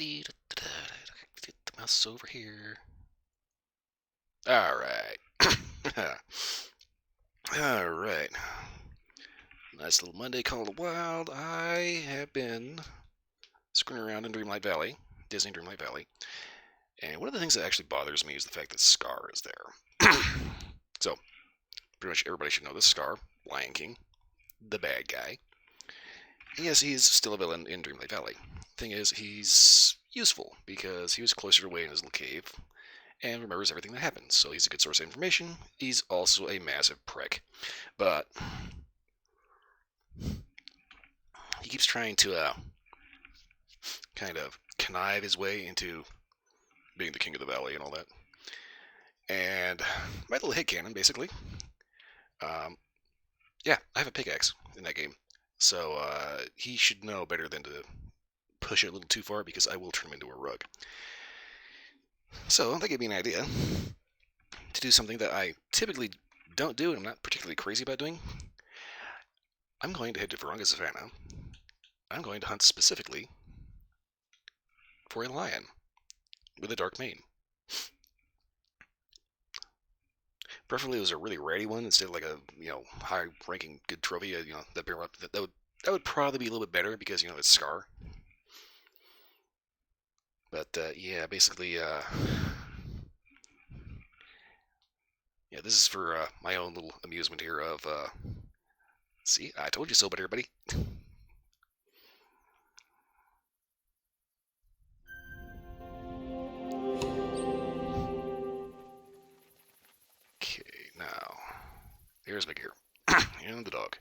Get the mouse over here. All right. All right. Nice little Monday called a wild. I have been screwing around in Dreamlight Valley, Disney Dreamlight Valley, and one of the things that actually bothers me is the fact that Scar is there. So, pretty much everybody should know this Scar, Lion King, the bad guy. Yes, he's still a villain in Dreamlight Valley. Thing is, he's useful because he was closer away in his little cave and remembers everything that happens. So he's a good source of information. He's also a massive prick. But he keeps trying to kind of connive his way into being the king of the valley and all that. And my little headcanon, basically. Yeah, I have a pickaxe in that game. So he should know better than to push it a little too far because I will turn him into a rug. So that gave me an idea to do something that I typically don't do and I'm not particularly crazy about doing. I'm going to head to Virunga Savannah. I'm going to hunt specifically for a lion with a dark mane. Preferably it was a really ratty one instead of like a high-ranking good trophy. That would probably be a little bit better because it's Scar. But yeah, basically yeah, this is for my own little amusement here of see, I told you so, but everybody. Okay, now here's Big Ear and the dog.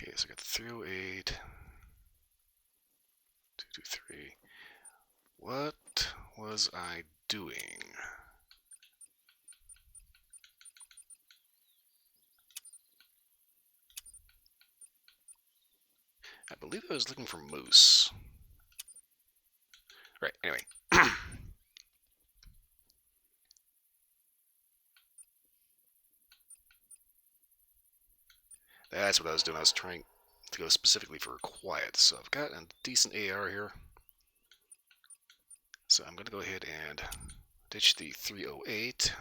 Okay, so I got the 308, 223. What was I doing? I believe I was looking for moose. Right, anyway. That's what I was doing. I was trying to go specifically for quiet. So I've got a decent AR here. So I'm going to go ahead and ditch the 308.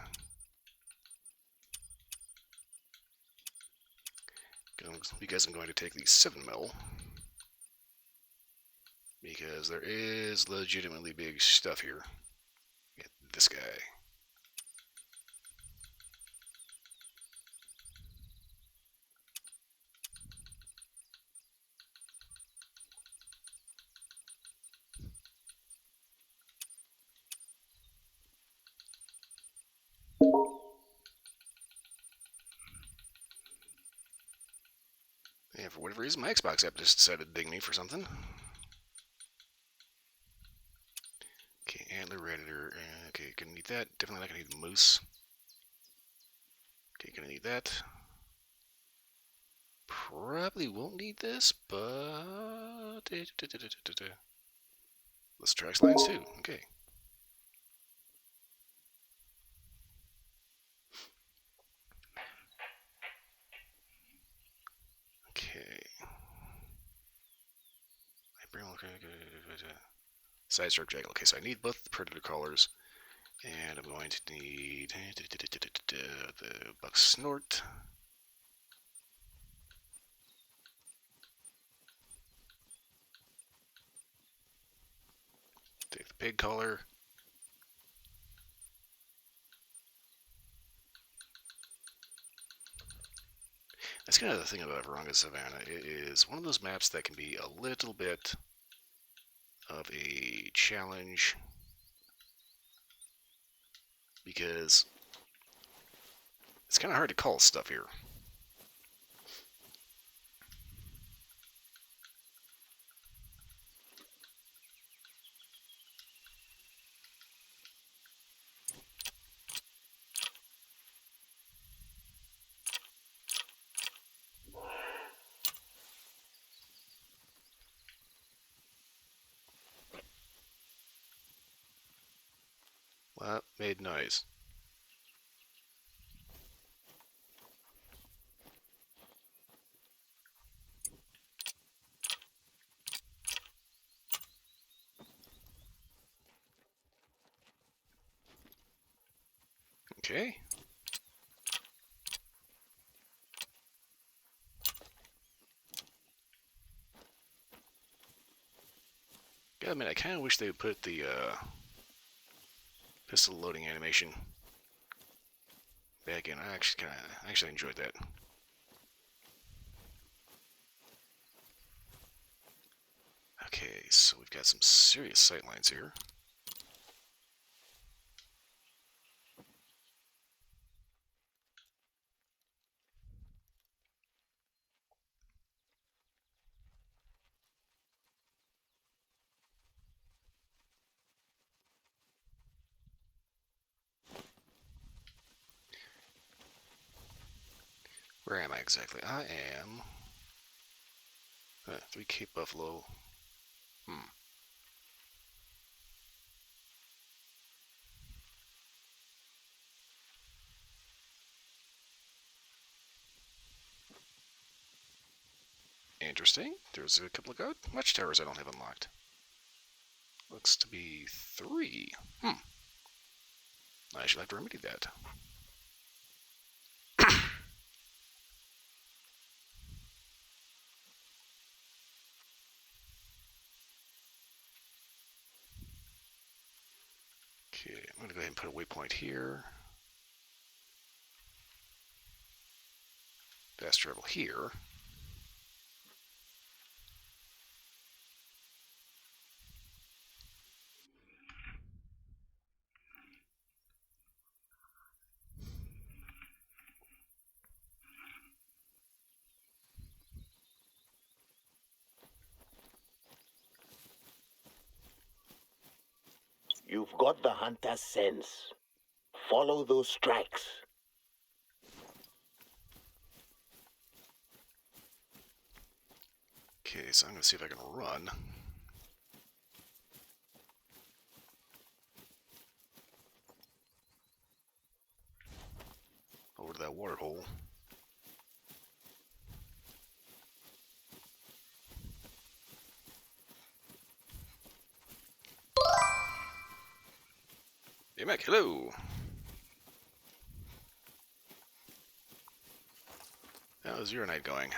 Because I'm going to take the 7mm. Because there is legitimately big stuff here. Get this guy. And for whatever reason, my Xbox app just decided to ding me for something. Okay, antler redditor. Okay, gonna need that. Definitely not gonna need the moose. Okay, gonna need that. Probably won't need this, but let's track lines too. Okay. Okay. Side stroke jackal. Okay, so I need both the predator collars, and I'm going to need the buck snort. Take the pig collar. That's kind of the thing about Virunga Savannah. It is one of those maps that can be a little bit of a challenge because it's kind of hard to call stuff here. Well, that made noise. Okay. Gotta admit, I kind of wish they would put the pistol loading animation back in. I actually enjoyed that. Okay, so we've got some serious sightlines here. Where am I exactly? I am 3 Cape Buffalo. Interesting. There's a couple of watchtowers I don't have unlocked. Looks to be 3. I should have to remedy that. Okay, I'm going to go ahead and put a waypoint here. Fast travel here. You've got the hunter's sense. Follow those tracks. Okay, so I'm going to see if I can run. Over to that water hole. Hey, Mac, hello! How's your night going?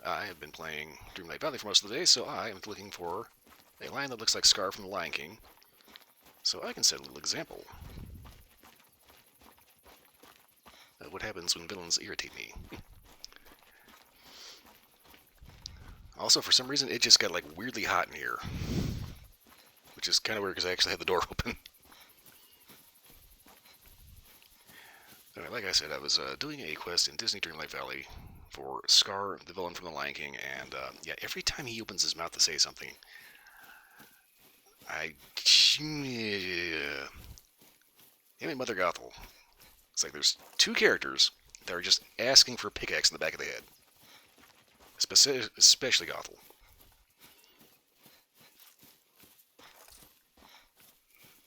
I have been playing Dreamlight Valley for most of the day, so I am looking for a lion that looks like Scar from The Lion King, so I can set a little example of what happens when villains irritate me. Also, for some reason, it just got like weirdly hot in here, which is kind of weird because I actually had the door open. Like I said, I was doing a quest in Disney Dreamlight Valley for Scar, the villain from The Lion King, and yeah, every time he opens his mouth to say something, him and Mother Gothel. It's like there's 2 characters that are just asking for a pickaxe in the back of the head. Especially Gothel.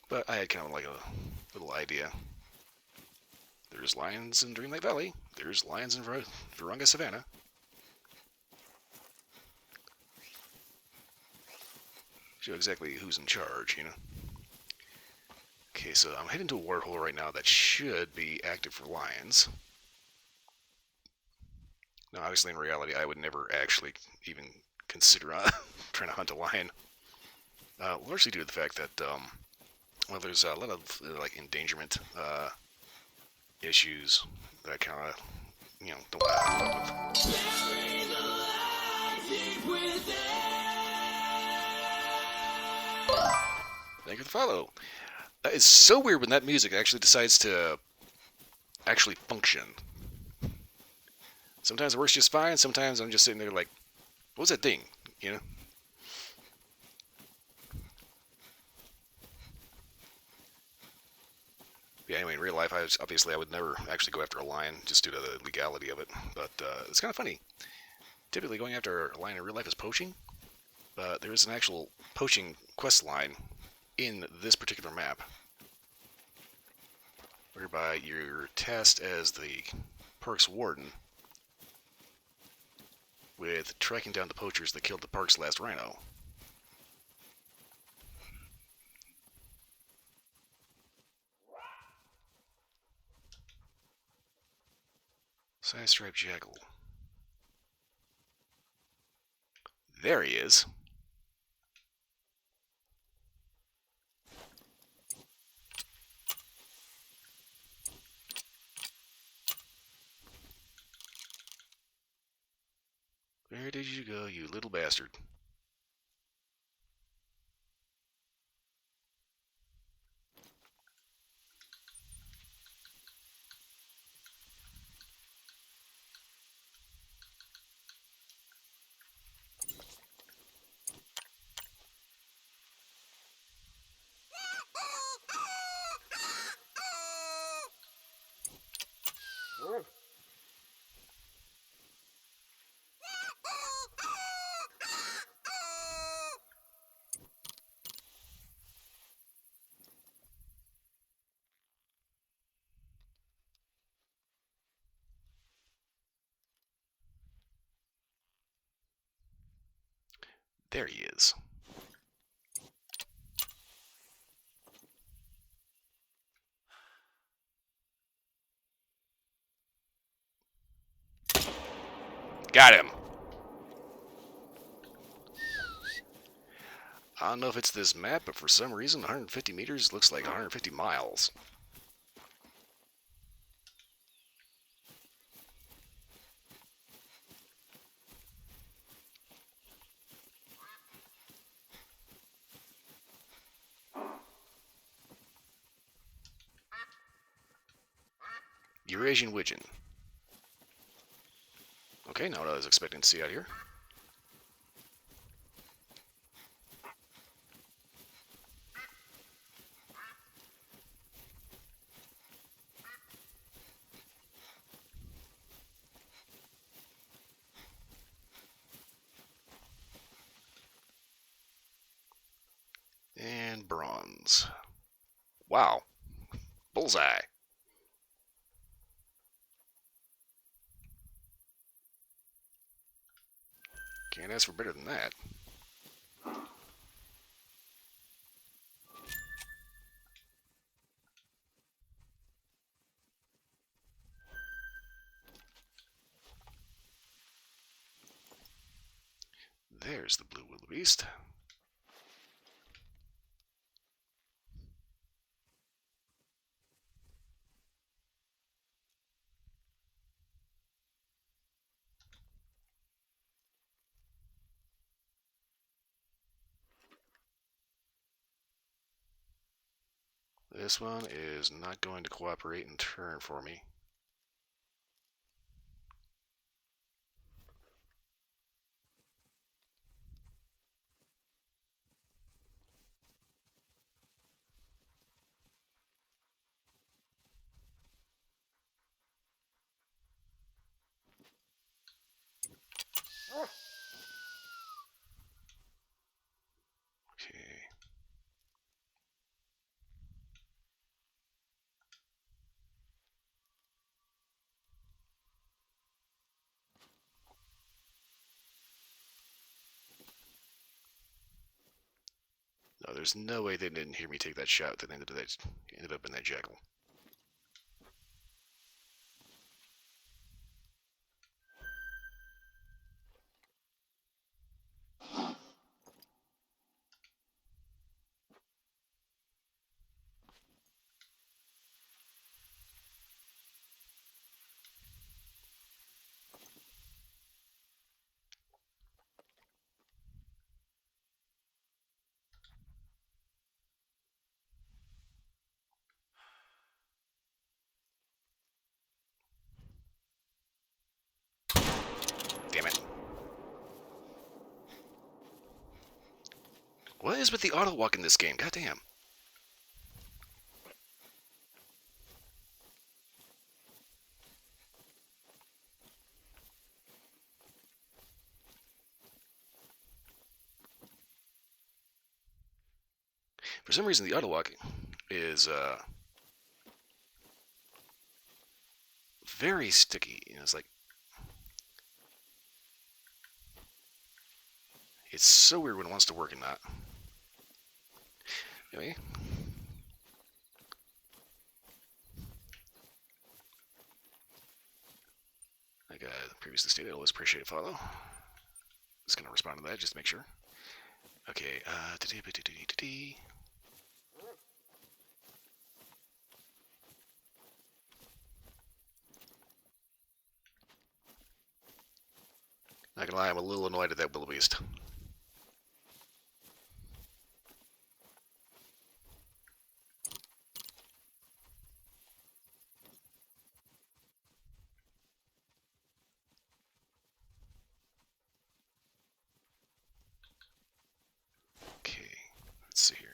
But I had kind of like a little idea. There's lions in Dreamlight Valley. There's lions in Virunga Savannah. Show exactly who's in charge, you know. Okay, so I'm heading to a water hole right now that should be active for lions. Now, obviously, in reality, I would never actually even consider trying to hunt a lion. Largely due to the fact that, well, there's a lot of like endangerment issues that I kind of, don't want to fuck with. Thank you for the follow. It's so weird when that music actually decides to actually function. Sometimes it works just fine. Sometimes I'm just sitting there like, what was that thing? You know? Yeah, anyway, in real life, obviously I would never actually go after a lion just due to the legality of it. But it's kind of funny. Typically, going after a lion in real life is poaching, but there is an actual poaching quest line in this particular map, whereby you're tasked as the park's warden with tracking down the poachers that killed the park's last rhino. Side-striped jackal. There he is. Where did you go, you little bastard? There he is. Got him. I don't know if it's this map, but for some reason 150 meters looks like 150 miles. Eurasian widgeon. Okay, not what I was expecting to see out here. And bronze. Wow. Bullseye. Can't ask for better than that. There's the blue wildebeest. This one is not going to cooperate and turn for me. Okay. No, there's no way they didn't hear me take that shot that ended up in that jackal. Damn it. What is with the auto walk in this game? Goddamn. For some reason, the auto walk is very sticky. You know, it's like it's so weird when it wants to work and not. Anyway, Previously stated, always appreciate a follow. Just gonna respond to that just to make sure. Okay, not gonna lie, I'm a little annoyed at that wildebeest. Okay, let's see here.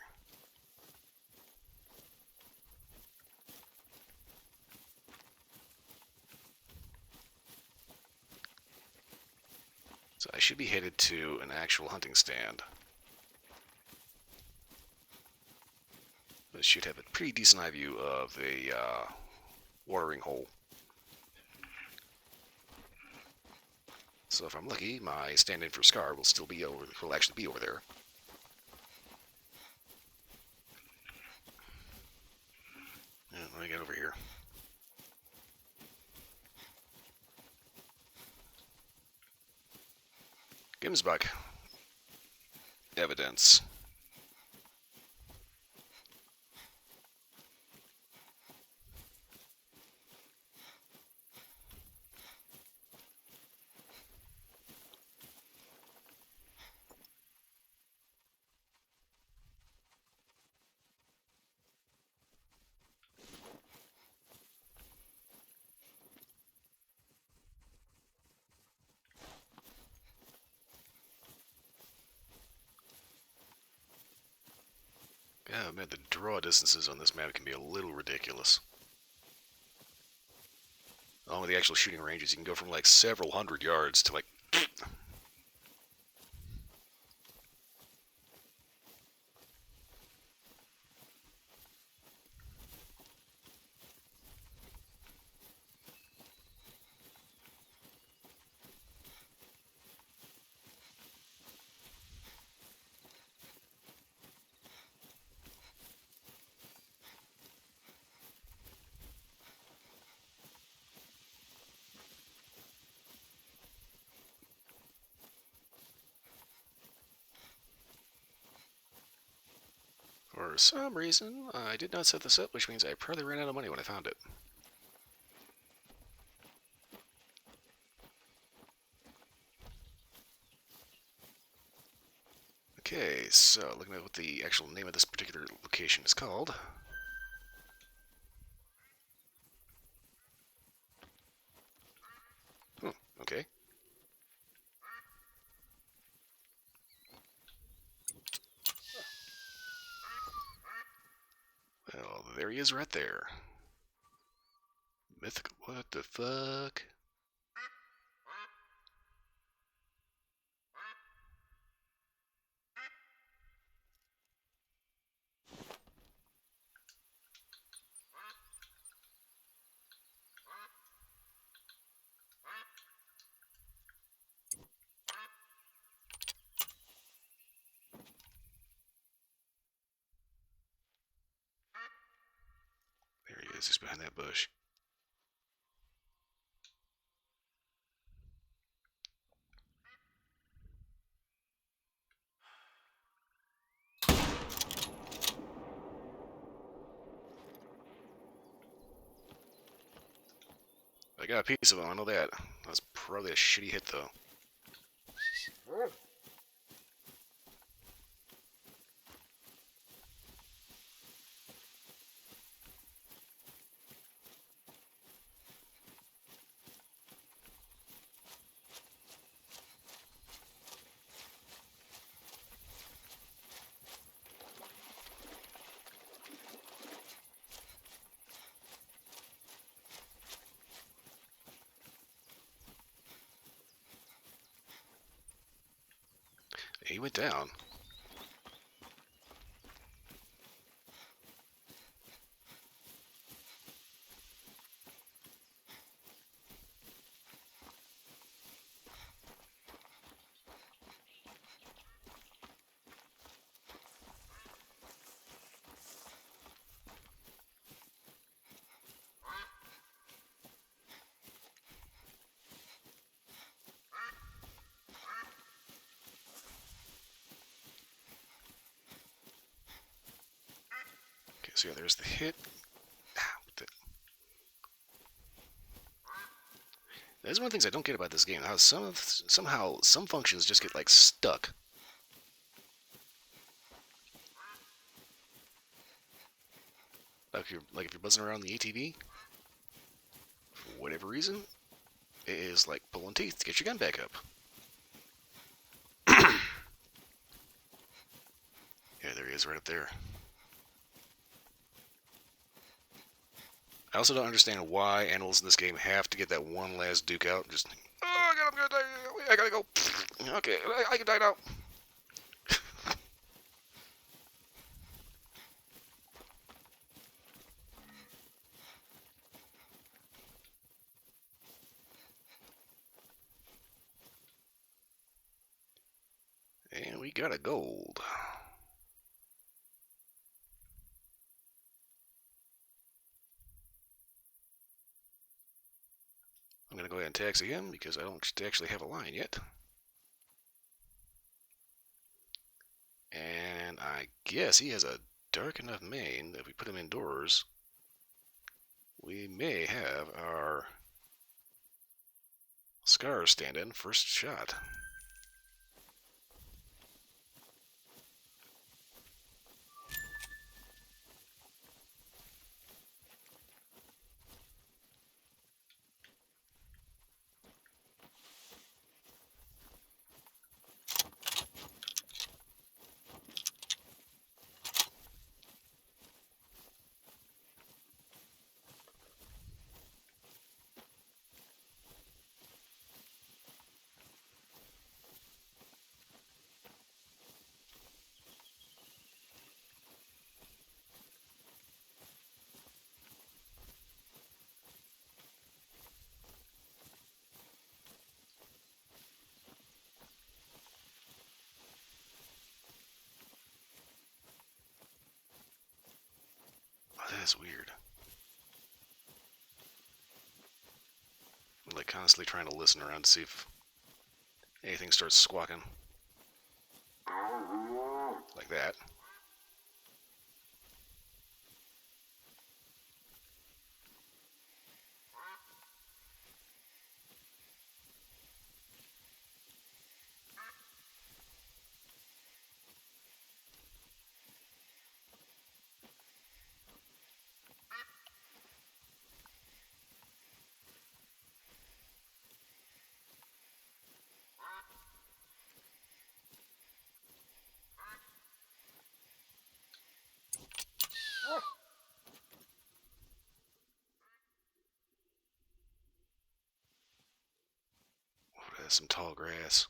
So I should be headed to an actual hunting stand. This should have a pretty decent eye view of a watering hole. So if I'm lucky, my stand-in for Scar will actually be over there. And what do I got over here? Gimsbuck. Evidence. Yeah, man, the draw distances on this map can be a little ridiculous. Along with the actual shooting ranges, you can go from like several hundred yards to like... For some reason, I did not set this up, which means I probably ran out of money when I found it. Okay, so looking at what the actual name of this particular location is called. Okay. Well, there he is right there. Mythical, what the fuck? There he is, he's behind that bush. I got a piece of him, I know that. That was probably a shitty hit, though. He went down. So yeah, there's the hit. That's one of the things I don't get about this game. How somehow some functions just get like stuck. Like if you're buzzing around the ATV for whatever reason, it is like pulling teeth to get your gun back up. Yeah, there he is right up there. I also don't understand why animals in this game have to get that one last duke out. Just, oh, I'm gonna die. I gotta go. Okay, I can die now. And we got a gold. I'm gonna go ahead and taxi him because I don't actually have a line yet. And I guess he has a dark enough mane that if we put him indoors, we may have our Scar stand in first shot. Oh, that is weird. I'm like constantly trying to listen around to see if anything starts squawking. Like that. Oh, that's some tall grass.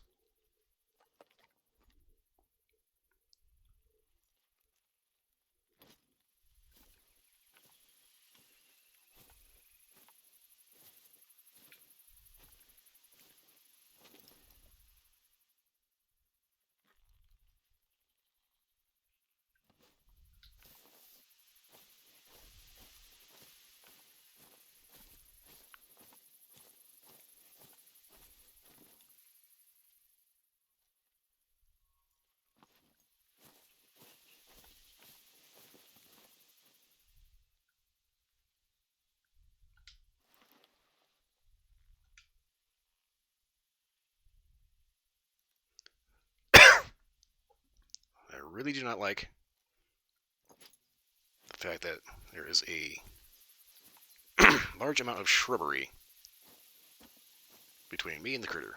I really do not like the fact that there is a large amount of shrubbery between me and the critter.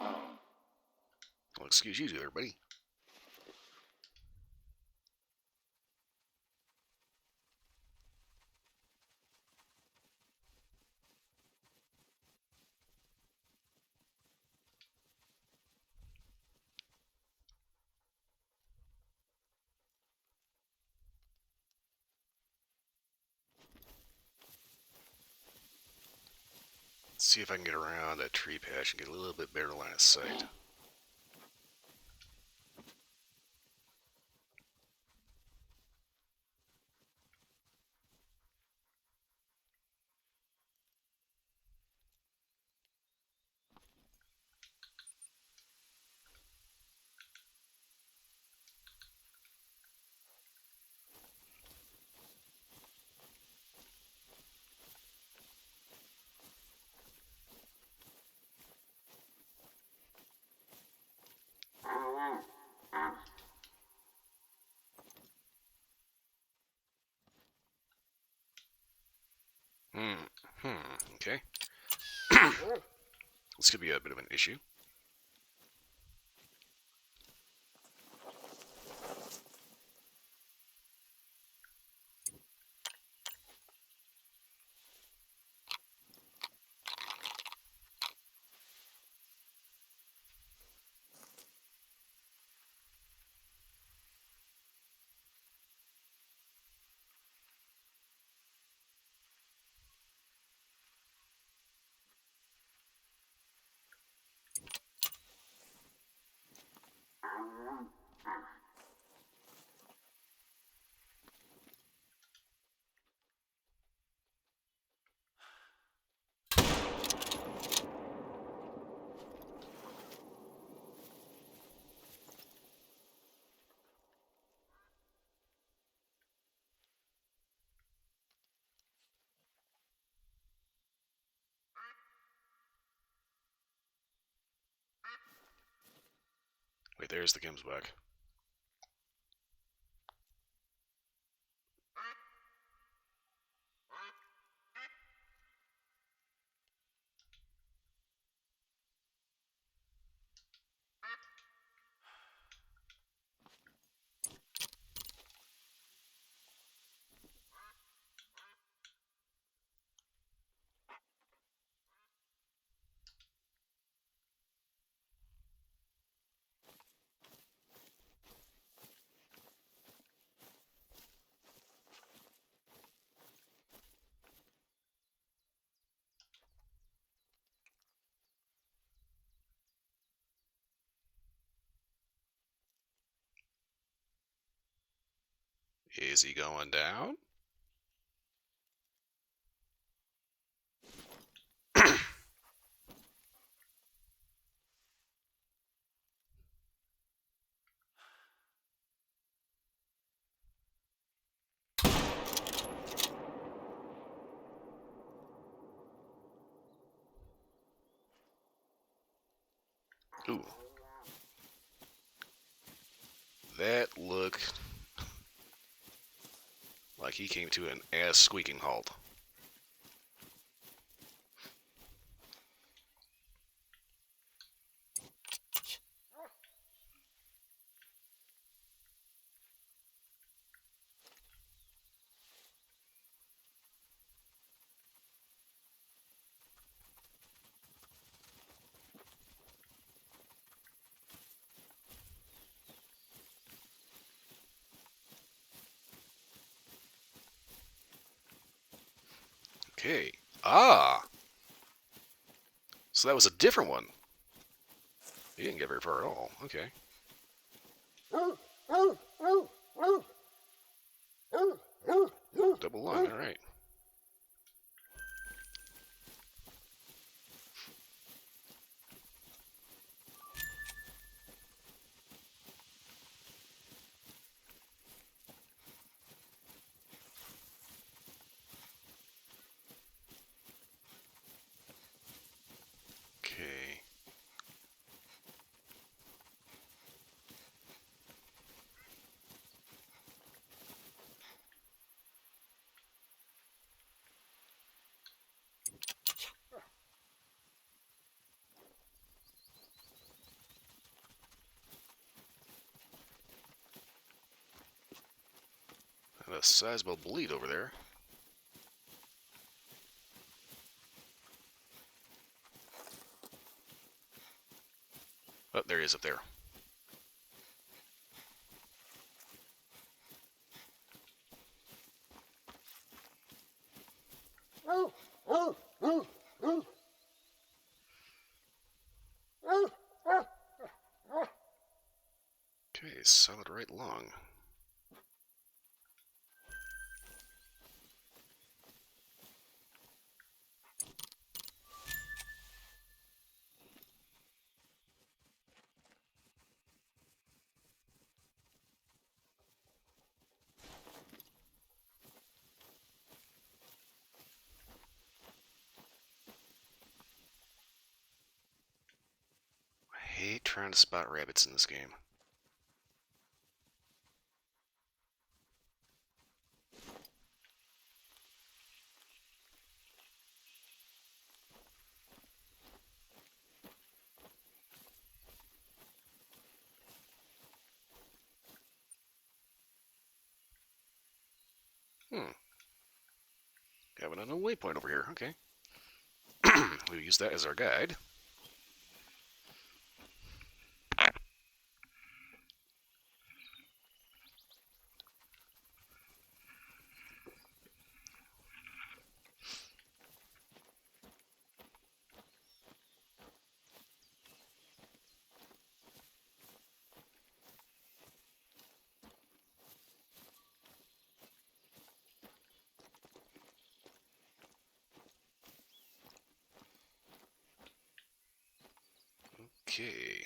Well, excuse you there, buddy. Let's see if I can get around that tree patch and get a little bit better line of sight. Okay. This could be a bit of an issue. Wait, there's the Kim's back. Is he going down? Ooh. That looked like he came to an ass-squeaking halt. Okay. Ah! So that was a different one. He didn't get very far at all. Okay. Double lung, alright. Okay. And a sizable bleed over there. Oh, there he is up there. Okay, solid right lung. I hate trying to spot rabbits in this game. Hmm. Have an unknown waypoint over here. Okay. We'll use that as our guide. Okay.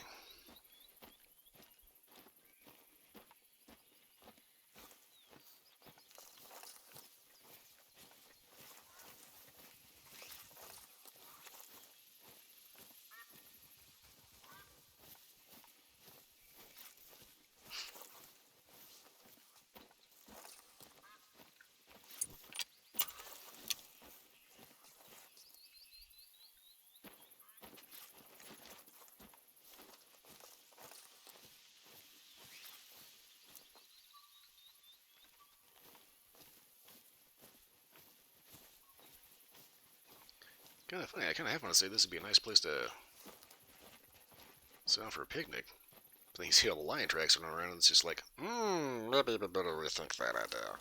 Kind of funny. I kind of have want to say this would be a nice place to sit down for a picnic. But then you see all the lion tracks running around, and it's just like, maybe we better rethink that idea.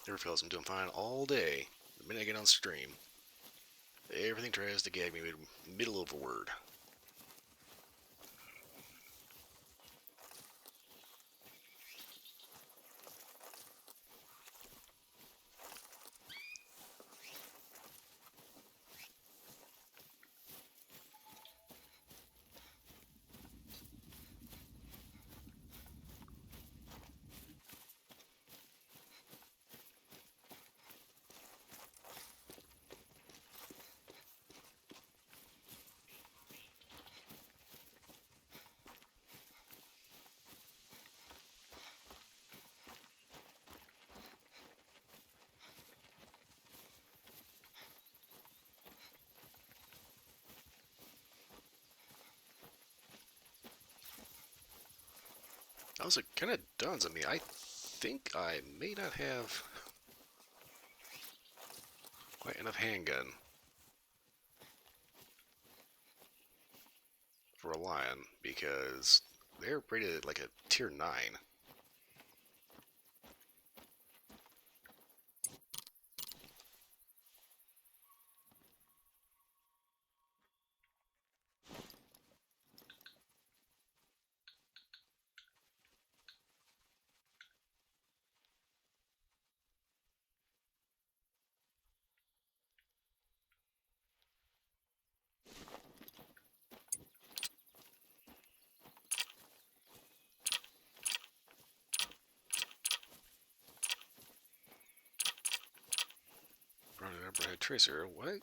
Never feels I'm doing fine all day. The minute I get on stream, everything tries to gag me middle of a word. Also, it kind of dawns on me. I think I may not have quite enough handgun for a lion because they're rated like a tier 9. Brought an upperhead tracer. What?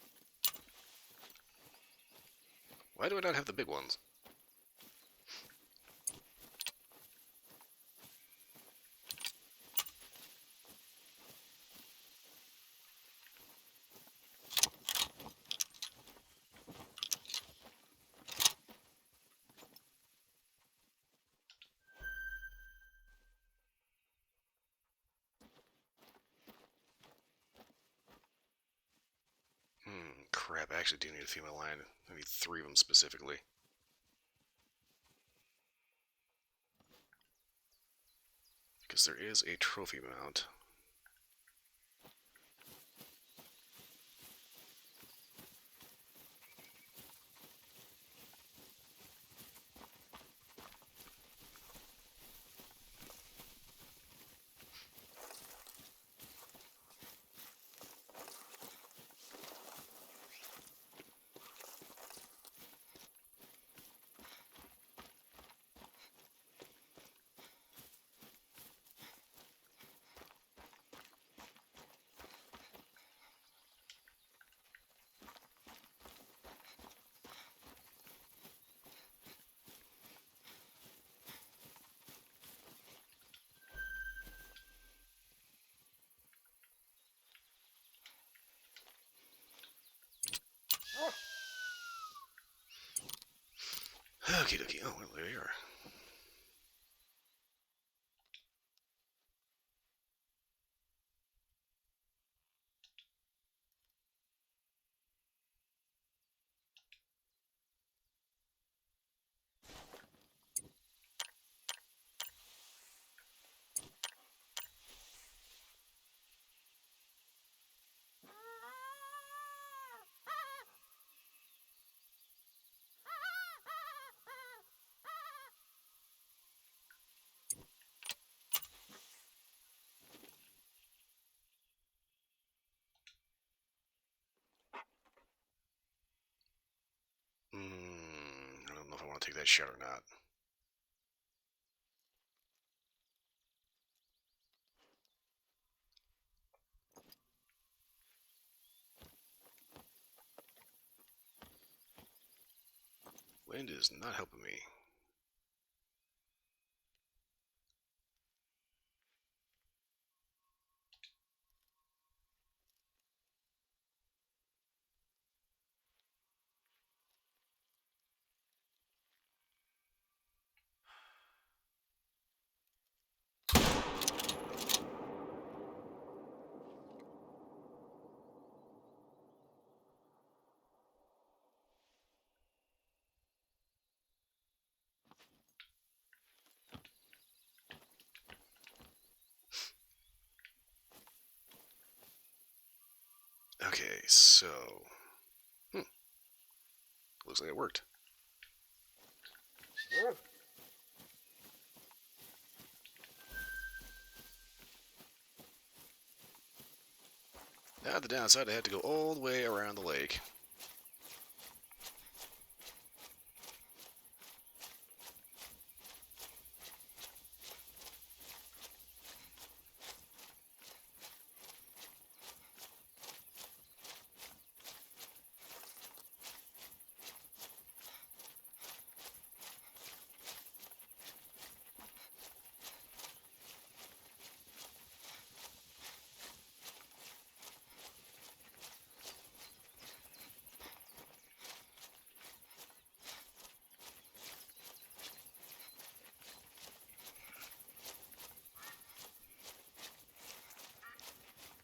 Why do I not have the big ones? Crap, I actually do need a female lion. I need 3 of them specifically. Because there is a trophy mount. Okie dokie. Oh, well, there you are. I don't know if I want to take that shot or not. Wind is not helping me. Okay, so... Looks like it worked. Now the downside, I had to go all the way around the lake.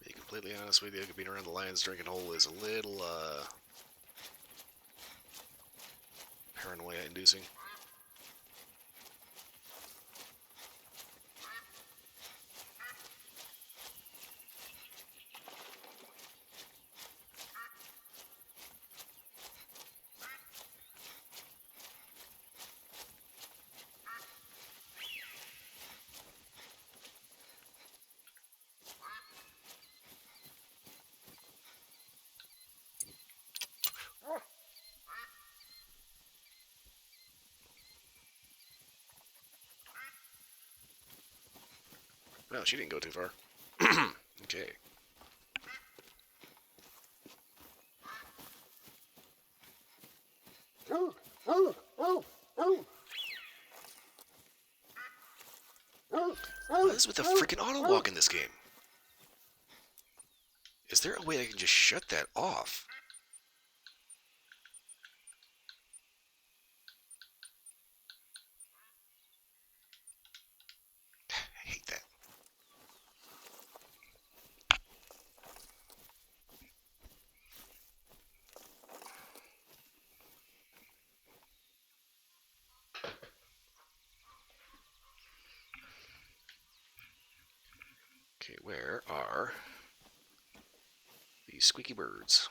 To be completely honest with you, being around the lion's drinking hole is a little, paranoia-inducing. No, she didn't go too far. Okay. What is with the freaking auto walk in this game? Is there a way I can just shut that off? I hate that. Okay, where are these squeaky birds?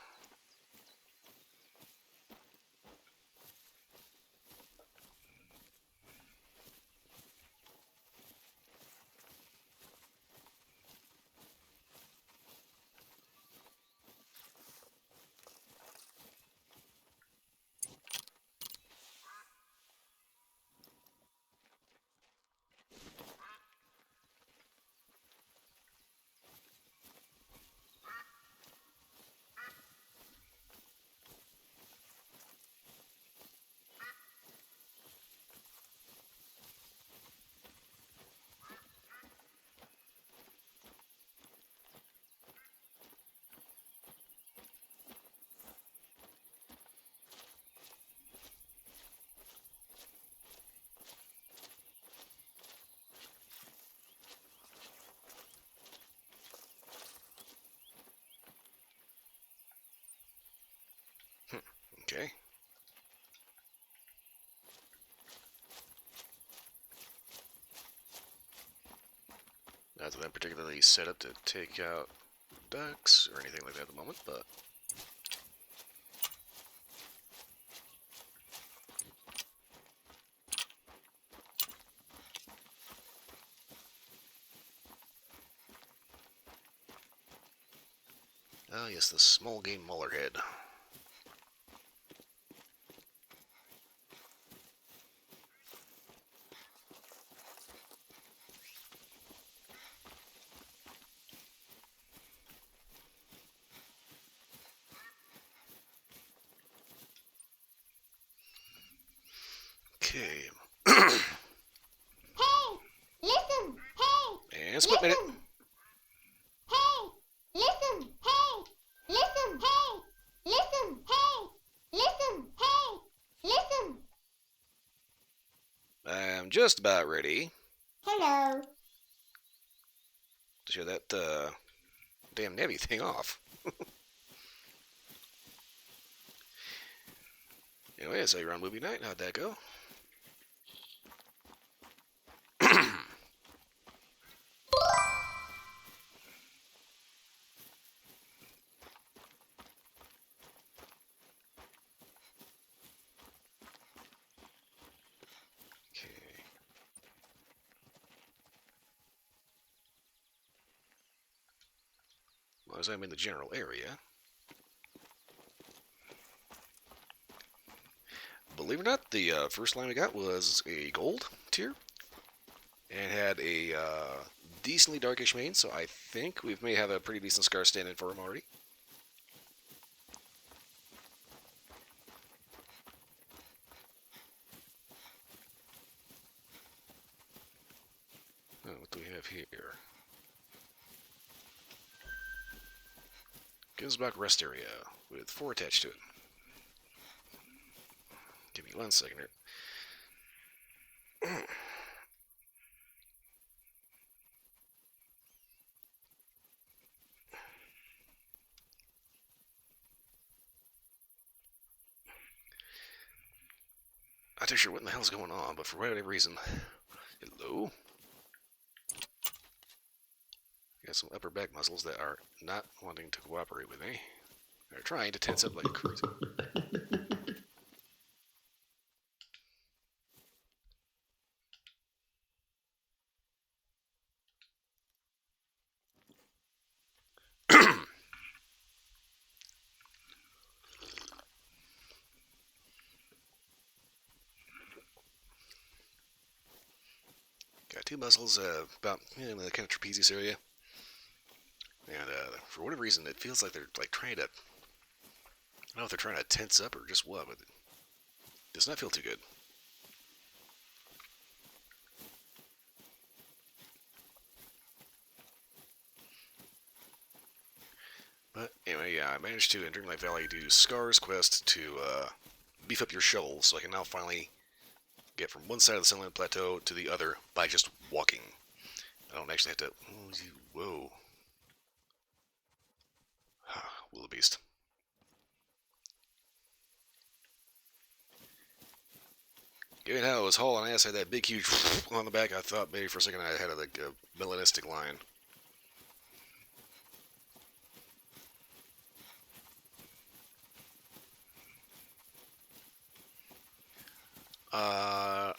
Not that I'm particularly set up to take out ducks or anything like that at the moment, but oh yes, the small game mullerhead. Okay, Hey, listen, hey, and split minute. listen. Hey, listen, hey, listen, hey, listen, hey, listen, hey, listen. I'm just about ready Hello. to show that damn Nebby thing off. Anyway, I saw you're on movie night. How'd that go? Okay. As long as I'm in the general area. Believe it or not, the first line we got was a gold tier and had a decently darkish mane, so I think we may have a pretty decent scar standing for him already. Oh, what do we have here? Ginsbach rest area with 4 attached to it. Give me 1 second here. Not too sure what in the hell's going on, but for whatever reason. Hello? Got some upper back muscles that are not wanting to cooperate with me. They're trying to tense up like crazy. Got 2 muscles about in the kind of trapezius area. And for whatever reason, it feels like they're like trying to. I don't know if they're trying to tense up or just what, but it does not feel too good. But anyway, yeah, I managed to, in Dreamlight Valley, do Scar's quest to beef up your shovel, so I can now finally get from one side of the Sunland Plateau to the other by just walking. I don't actually have to. Whoa. Wildebeest. Given how it was hauling ass, had that big, huge on the back, I thought maybe for a second I had like a melanistic line. Uh,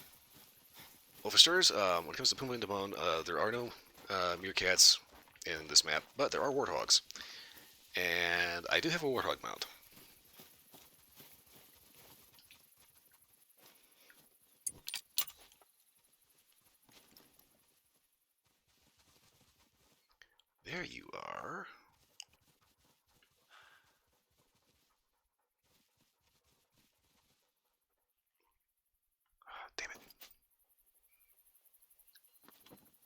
well, for starters, when it comes to Puma and Damone, there are no meerkats in this map, but there are warthogs. And I do have a warthog mount. There you are. Damn it.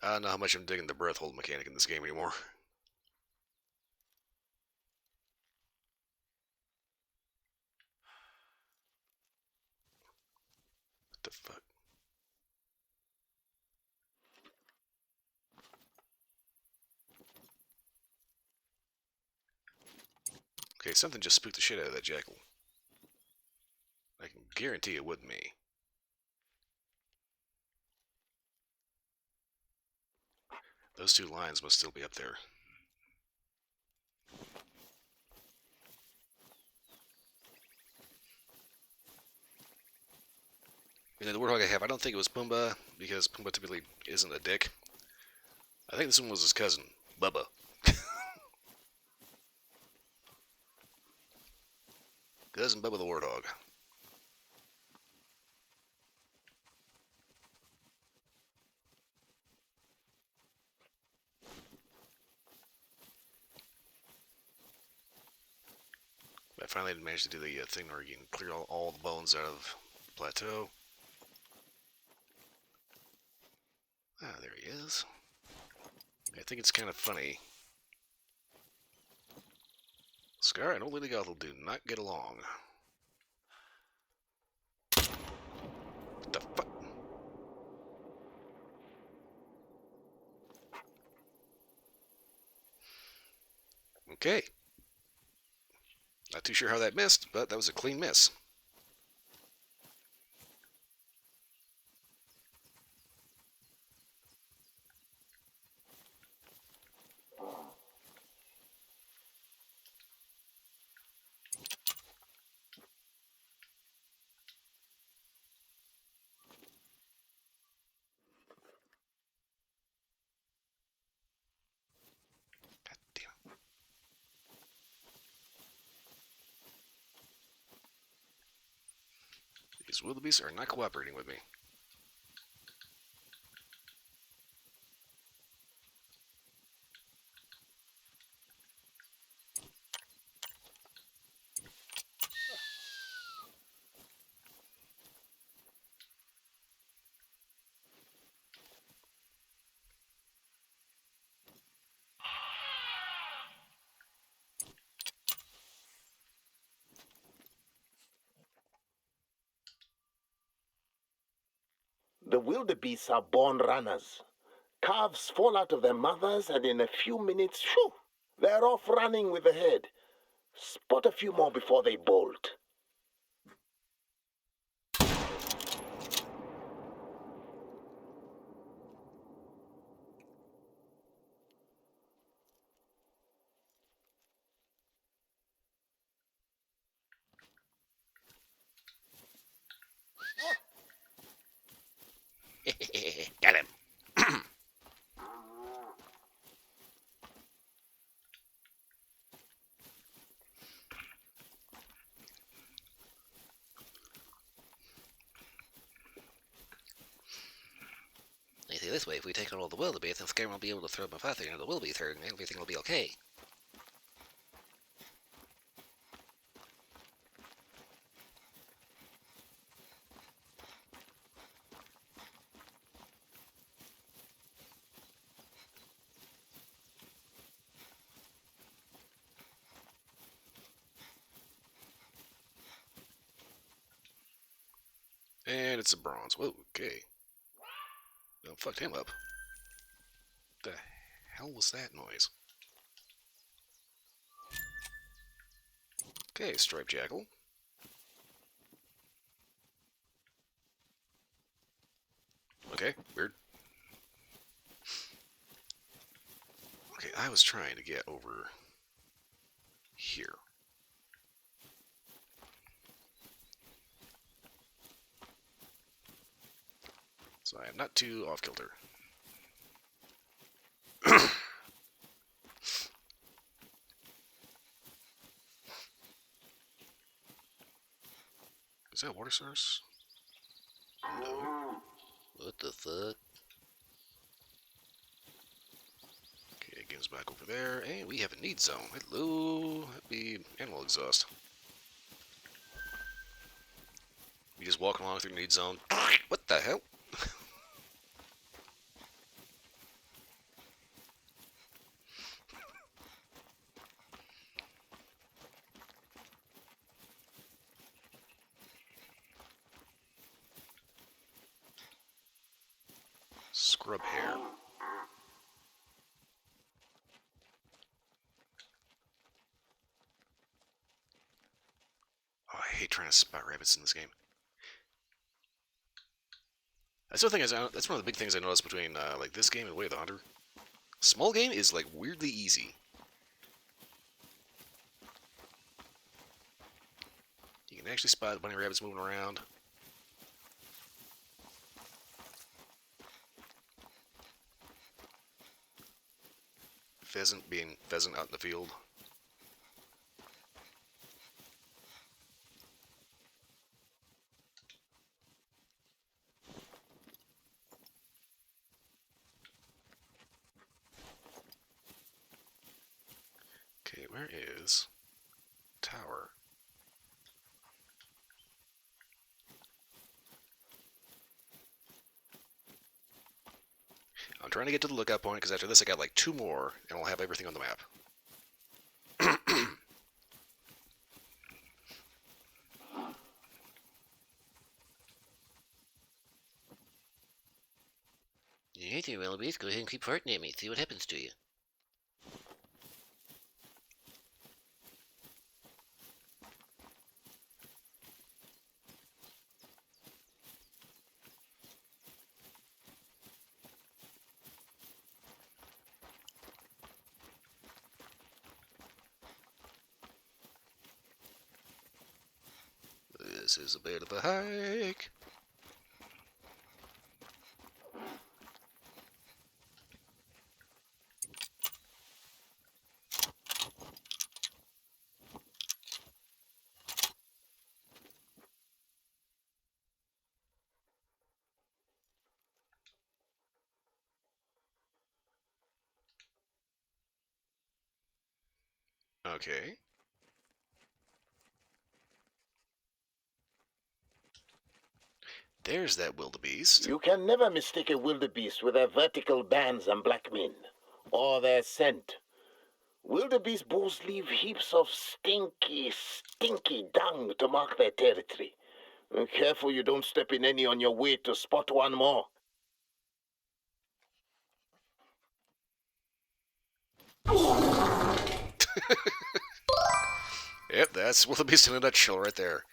I don't know how much I'm digging the breath hold mechanic in this game anymore. What the fuck? Okay, something just spooked the shit out of that jackal. I can guarantee it wasn't me. Those two lines must still be up there. And the warthog I have, I don't think it was Pumbaa, because Pumbaa typically isn't a dick. I think this one was his cousin, Bubba. Cousin Bubba the warthog. I finally managed to do the thing where you can clear all the bones out of the plateau. Ah, there he is. I think it's kind of funny. Scar and old Lady Gothel do not get along. What the fuck? Okay. Not too sure how that missed, but that was a clean miss. God damn it. These wildebeests are not cooperating with me. The wildebeests are born runners. Calves fall out of their mothers, and in a few minutes, shoo, they're off running with the head. Spot a few more before they bolt. Got him. You see, this way, if we take out all the wildebeest, then Scar won't be able to throw Mufasa into the wildebeest herd, and everything will be okay. And it's a bronze. Whoa, okay. Well, fucked him up. The hell was that noise? Okay, striped jackal. Okay, weird. Okay, I was trying to get over here. So I am not too off kilter. Is that a water source? No. What the fuck? Okay, it goes back over there. And we have a need zone. Hello. That'd be animal exhaust. We just walk along through need zone. What the hell? Scrub hair. Oh, I hate trying to spot rabbits in this game. That's the thing. That's one of the big things I noticed between like this game and Way of the Hunter. Small game is like weirdly easy. You can actually spot bunny rabbits moving around. Pheasant being pheasant out in the field. Okay, where is tower? I'm trying to get to the lookout point because after this I got like 2 more and we'll have everything on the map. You hate your wildebeest, go ahead and keep farting at me. See what happens to you. This is a bit of a hike. Okay. There's that wildebeest. You can never mistake a wildebeest with their vertical bands and black men, or their scent. Wildebeest bulls leave heaps of stinky, stinky dung to mark their territory. Careful you don't step in any on your way to spot one more. Yep, that's wildebeest in a nutshell right there.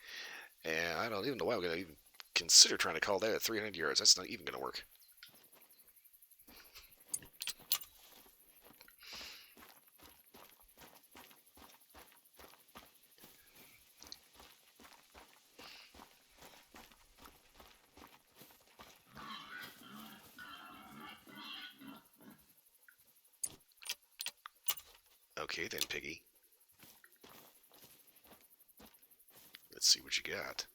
And I don't even know why I'm going to even consider trying to call that at 300 yards. That's not even going to work. Okay then, piggy. Let's see what you got.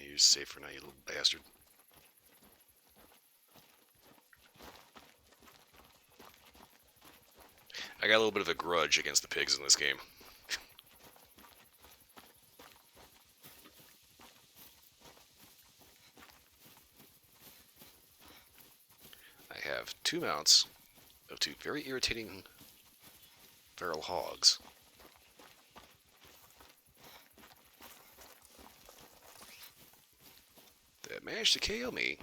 You're safe for now, you little bastard. I got a little bit of a grudge against the pigs in this game. I have 2 mounts of 2 very irritating feral hogs. That managed to KO me.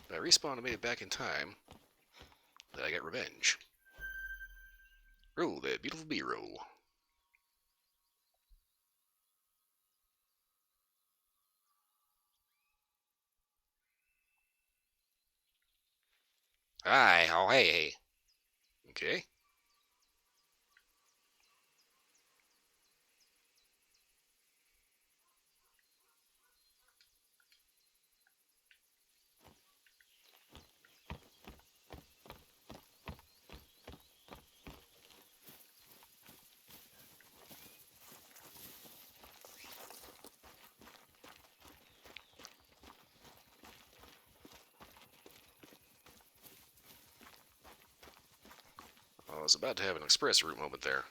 But I respawned and made it back in time. That I got revenge. Roll that beautiful B-roll. Hi, oh hey. Okay. was about to have an express route moment there.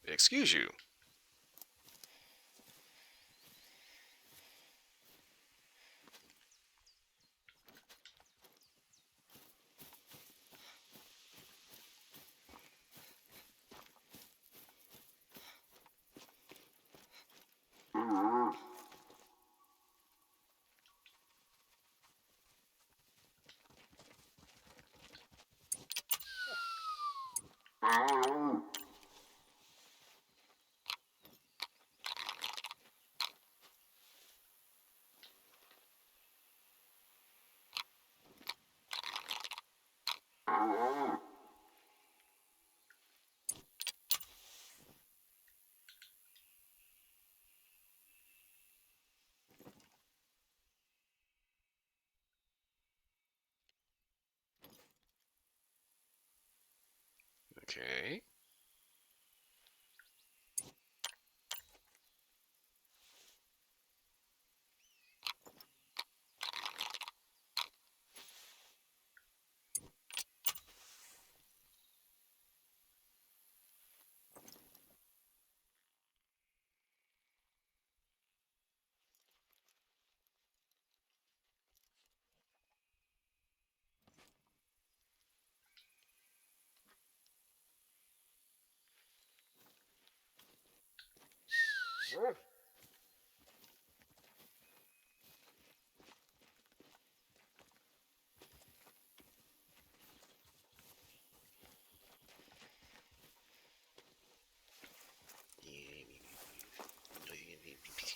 Excuse you. Okay.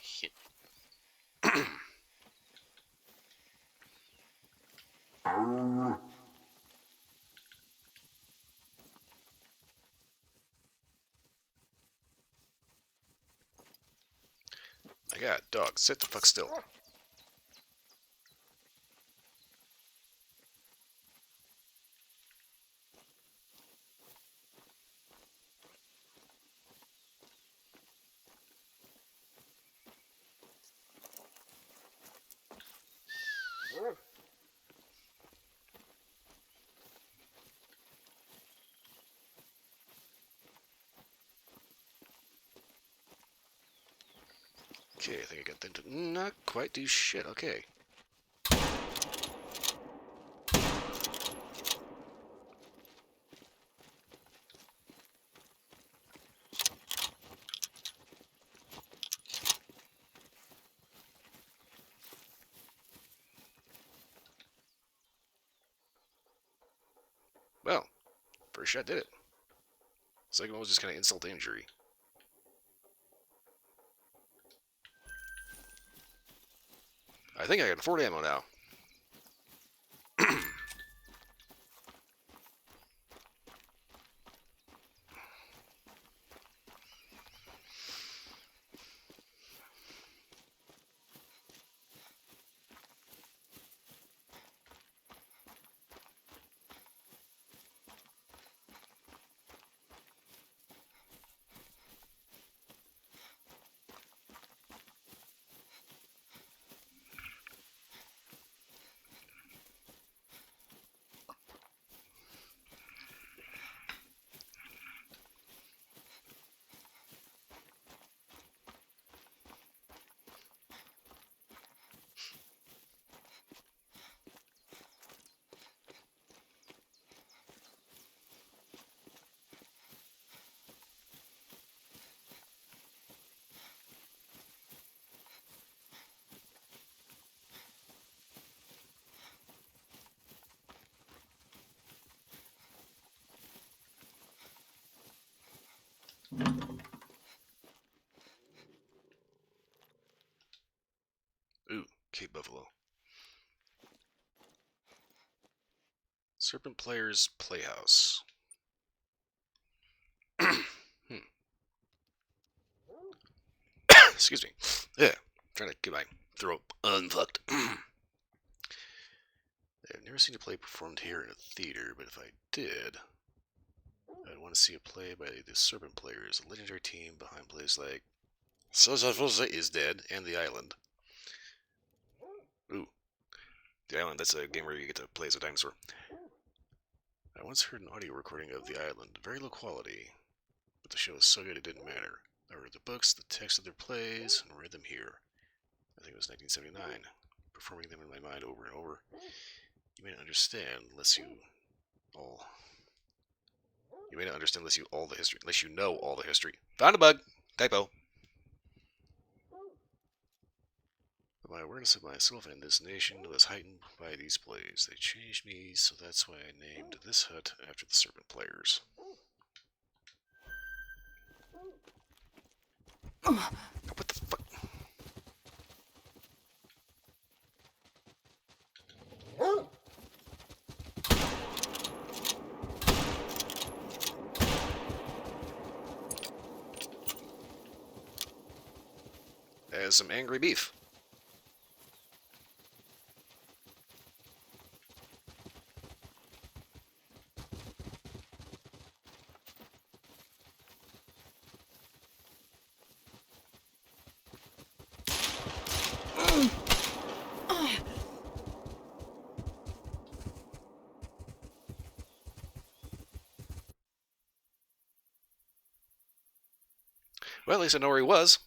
Shit. My god, dog, sit the fuck still. Okay, I think I got them to not quite do shit. Okay. Well, first shot did it. Second one was just kind of insult to injury. I think I got 40 ammo now. Ooh, Cape Buffalo. Serpent Player's Playhouse. Excuse me. Yeah, trying to get my throat unfucked. never seen a play performed here in a theater, but if I did, I'd want to see a play by the Serpent Players, a legendary team behind plays like Sosa is Dead and The Island. Ooh, The Island, that's a game where you get to play as a dinosaur. I once heard an audio recording of The Island, very low quality, but the show was so good it didn't matter. I read the books, the text of their plays, and read them here. I think it was 1979, performing them in my mind over and over. You may not understand unless you all. You may not understand unless you all the history, unless you know all the history. Found a bug. Typo. But my awareness of myself and this nation was heightened by these plays. They changed me, so that's why I named this hut after the Serpent Players. What the fuck? As some angry beef. Well, at least I know where he was.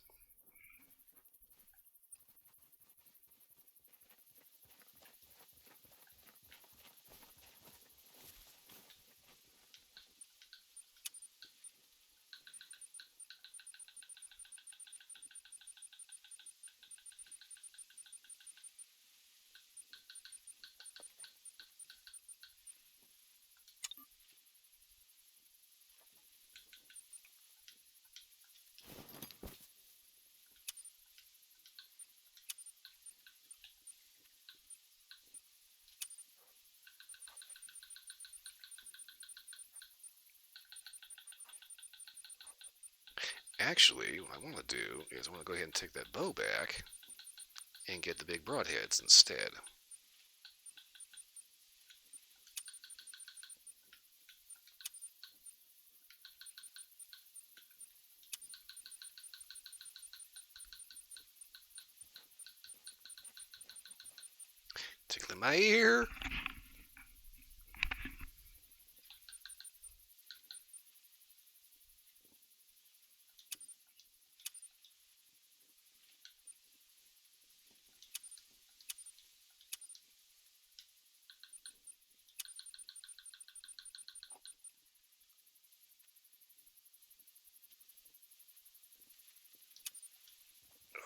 Actually, what I want to do is I want to go ahead and take that bow back and get the big broadheads instead. Tickling my ear.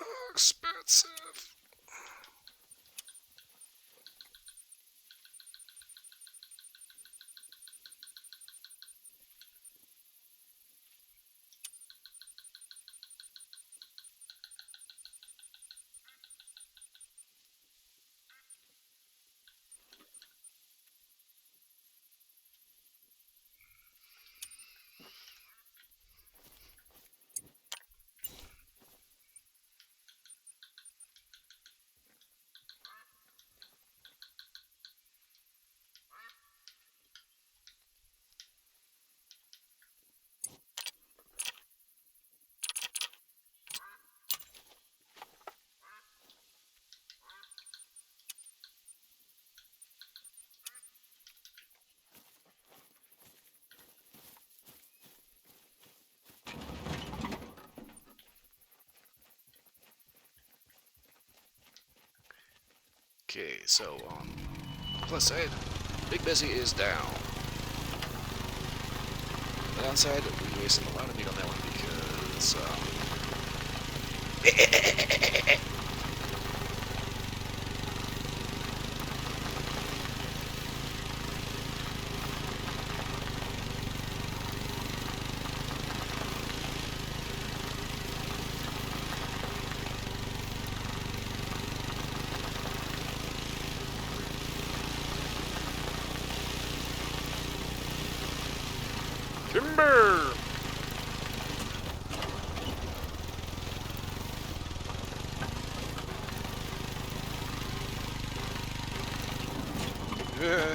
Oh, expensive. Okay, so on the plus side, Big Bessie is down. The downside, we're wasting a lot of meat on that one because timber! Yeah.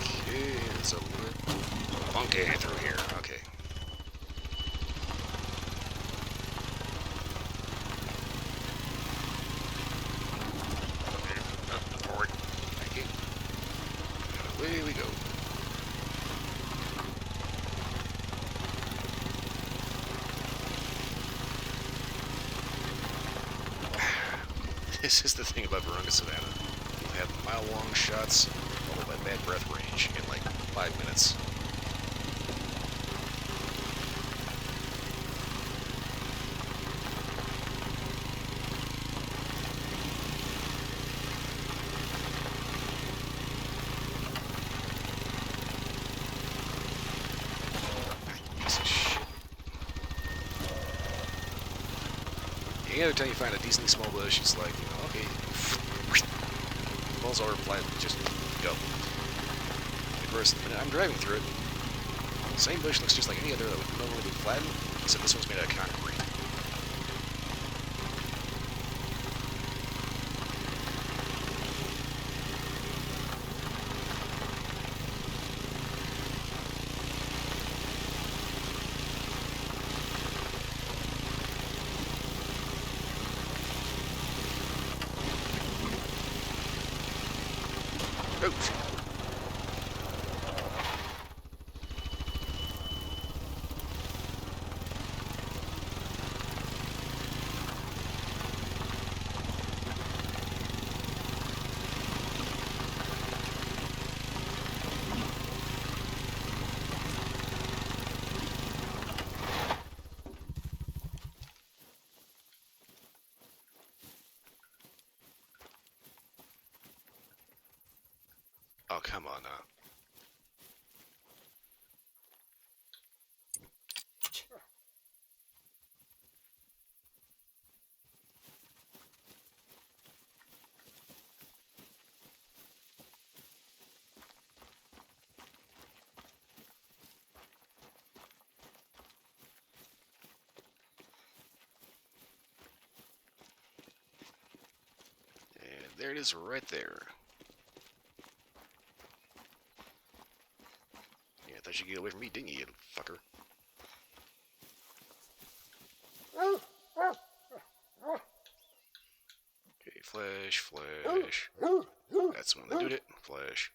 Okay, it's a little funky through here. Okay. Forward. Thank you. And away we go. This is the thing about Virunga Savannah. You have mile-long shots, followed by bad breath range in like 5 minutes. Piece of shit. Any other time you find a decently small bush, it's like, you know, okay, balls over flat, just go. Of course, the minute I'm driving through it, the same bush looks just like any other that would normally be flattened, except this one's made out of concrete. Oh, shit. Oh, come on now. And there it is right there. Yeah, I thought you'd get away from me, didn't you, you fucker? Okay, flash, flash. That's when they do it. Flash.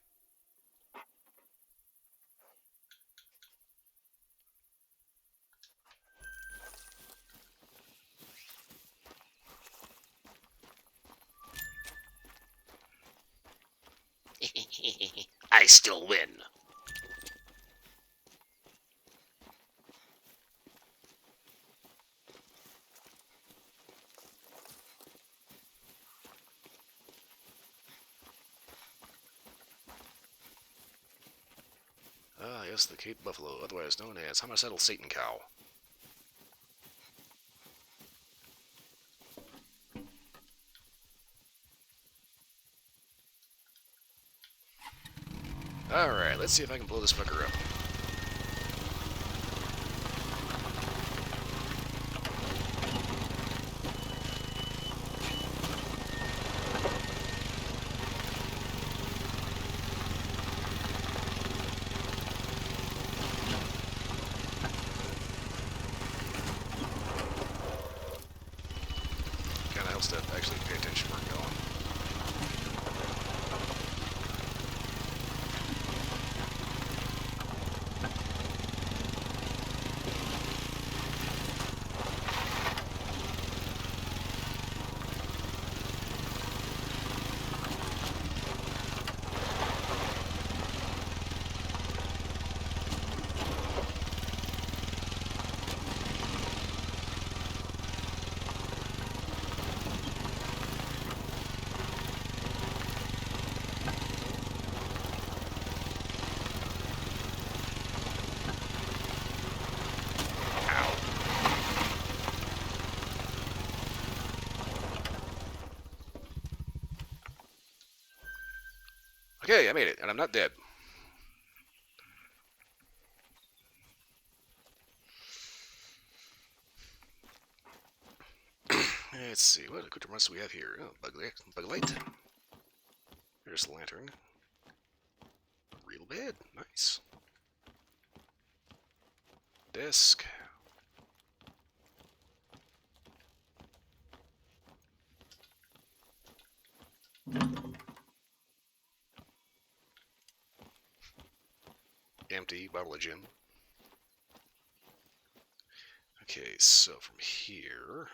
I still win. Ah, yes, the Cape Buffalo, otherwise known as homicidal Satan cow. Alright, let's see if I can blow this fucker up. Kinda helps to actually pay attention where I'm going. Okay, I made it, and I'm not dead. Let's see, what accoutrements do we have here? Oh, bug light. There's the lantern. Real bed, nice. Desk. Empty, bottle of gin. Okay, so from here...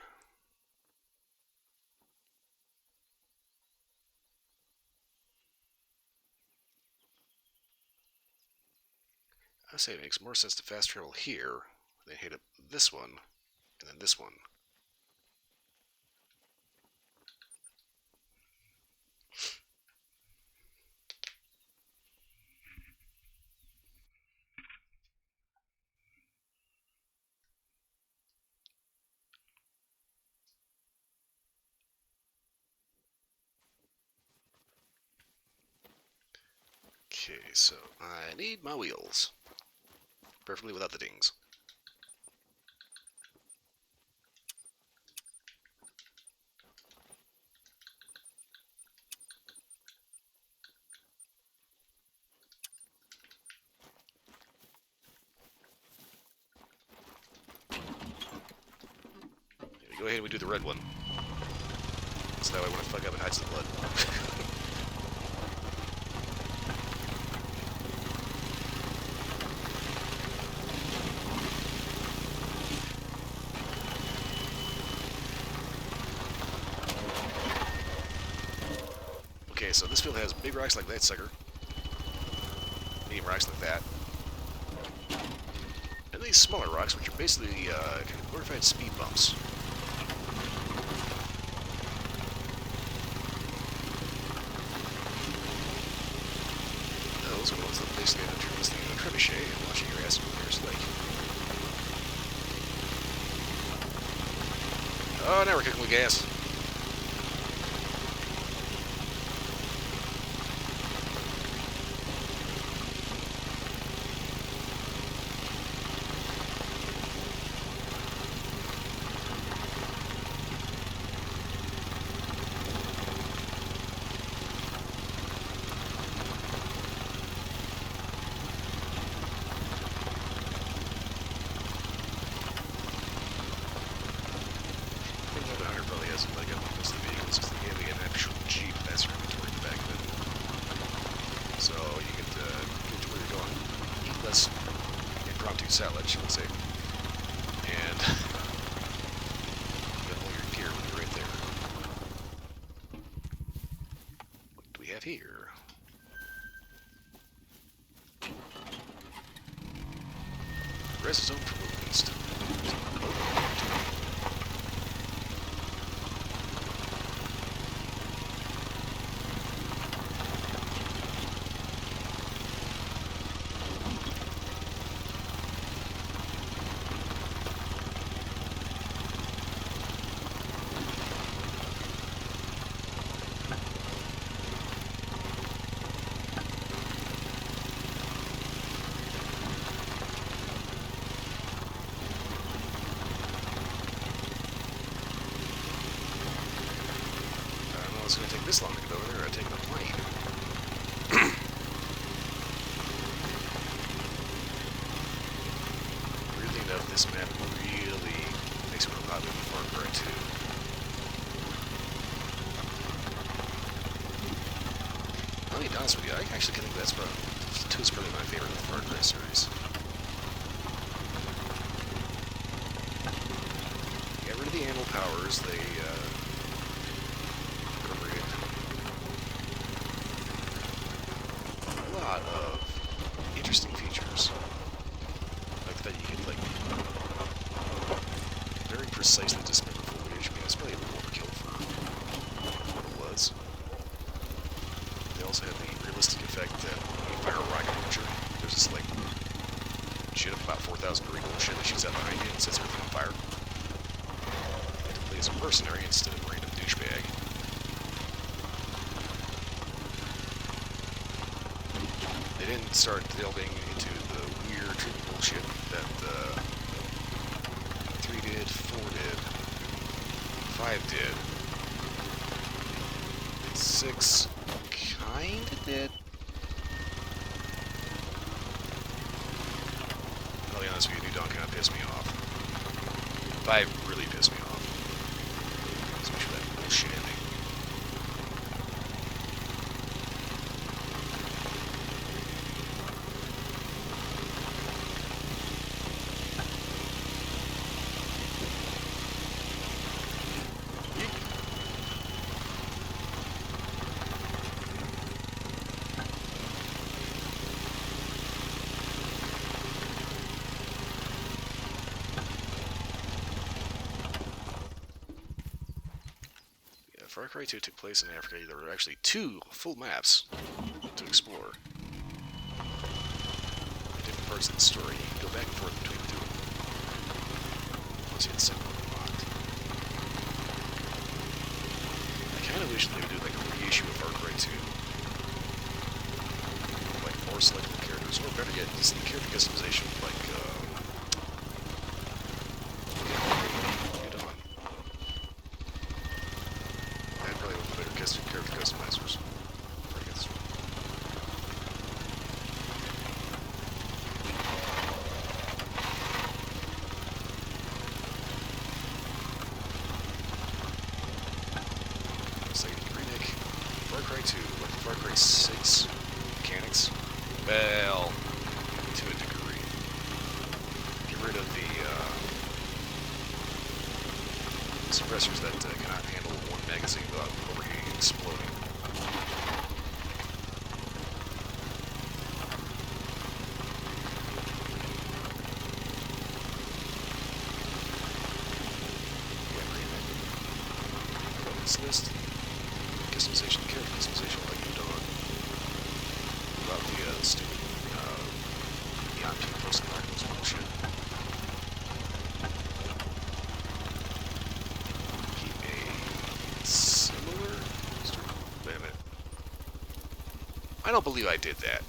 I say it makes more sense to fast travel here than hit up this one, and then this one. Okay, so I need my wheels. Preferably without the dings. Go ahead and we do the red one. So that way when I fuck up it hides the blood. Okay, so this field has big rocks like that sucker. Medium rocks like that. And these smaller rocks, which are basically kind of glorified speed bumps. Those are the ones that basically end up turning this thing into a trebuchet and launching your ass into the nearest lake. Oh, now we're cooking with gas. Like most of the vehicles, because they gave me an actual Jeep that's your inventory in the back of it. So you get to where you're going, eat less impromptu salad, shall we say, and you got all your gear when you're right there. What do we have here? Rest zone for the east. It's going to take this long to get over there. I'd take a plane. Weirdly enough, this map really makes me want to pop into Far Cry 2. I'll be honest with you, I actually think that's probably 2 is probably my favorite of the Far Cry series. Get rid of the animal powers. They of interesting features. Like that you could like very precisely dismember footage. I mean, it's probably a little overkill for what it was. They also have the realistic effect that when you fire a rocket launcher, there's this like shit of about 4,000 degree bullshit that shoots out behind you and sets everything on fire. You have to play as a mercenary instead of a random douchebag. They didn't start delving into the weird treatment bullshit that 3 did, 4 did, 5 did. 6 kinda did. I'll be honest with you, New Dawn kind of pissed me off. 5 really pissed me off. Especially that bullshit ending. Far Cry 2 took place in Africa. There were actually 2 full maps to explore. Different parts of the story. You can go back and forth between the 2 of them. Once you hit 7 unlocked. I kind of wish they would do like a reissue of Far Cry 2. Like more selectable characters, or better yet, just the character customization like character customizers. So remake Far Cry 2, like Far Cry 6 mechanics. Well, to a degree. Get rid of the suppressors that cannot handle one magazine without overheating and exploding. This list, customization, character customization like New Dawn. About the stupid Neon Peak post-apocalypse bullshit. Wait a minute. I don't believe I did that.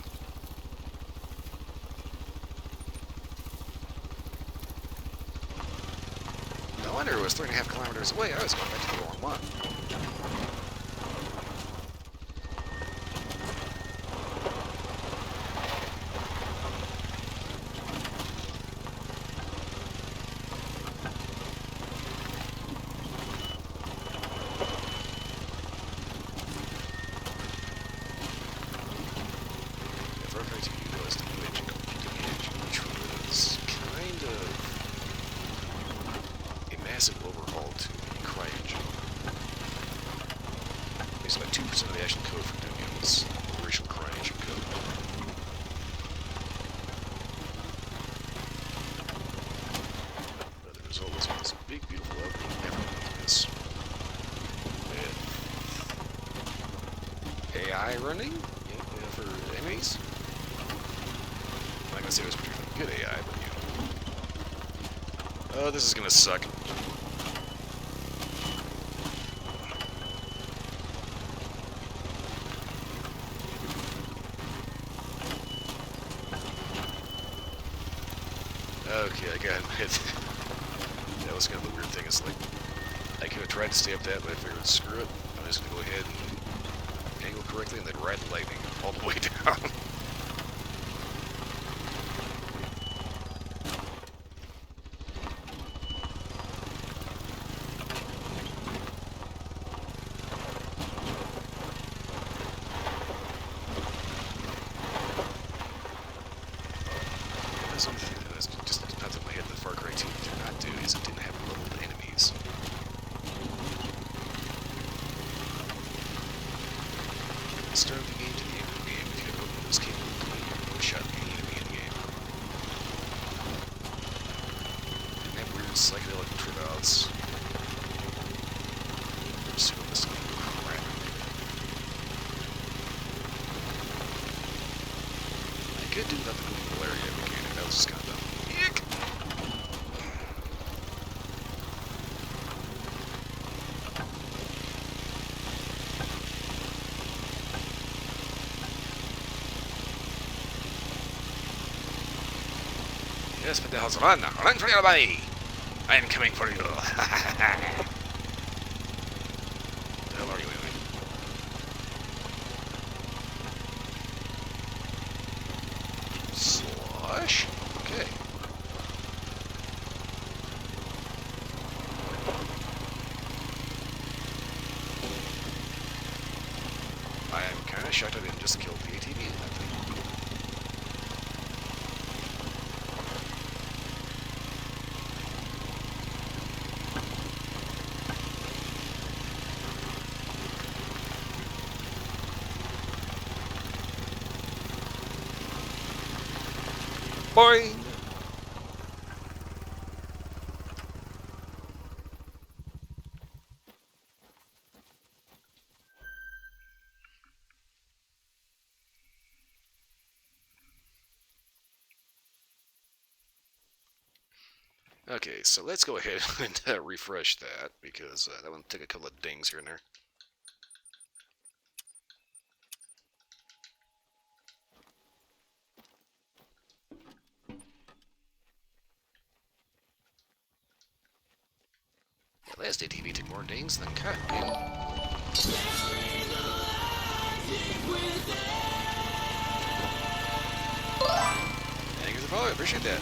No wonder it was 3.5 kilometers away. I was going back to the wrong one. Massive overhaul to the CryEngine. It's about 2% of the action code for doing it was original CryEngine code. But the result was this big, beautiful opening effortless with AI running for enemies. I'm not gonna say it was particularly good AI, but you know. Oh, this is gonna suck. Okay, I got it. That was kind of the weird thing. It's like, I could have tried to stay up that, but I figured, screw it. I'm just going to go ahead and angle correctly and then ride the lightning all the way down. Just popped in my head that Far Cry 2 did not do is it didn't have leveled enemies. Start the game to the end of the game if you have opened this capable of killing your one-shot any enemy in the game. Didn't have weird psychedelic trip outs. Pseudo-mystic crap. I could do without the moving malaria mechanic, that was just kind of dumb. Yuck! Yes, but the house run for your body! I am coming for you! shocked I didn't just kill the ATV in that thing. Boing! Okay, so let's go ahead and refresh that, because that one took a couple of dings here and there. Yeah, last ATV took more dings than cut. Thank you for the follow, I appreciate that.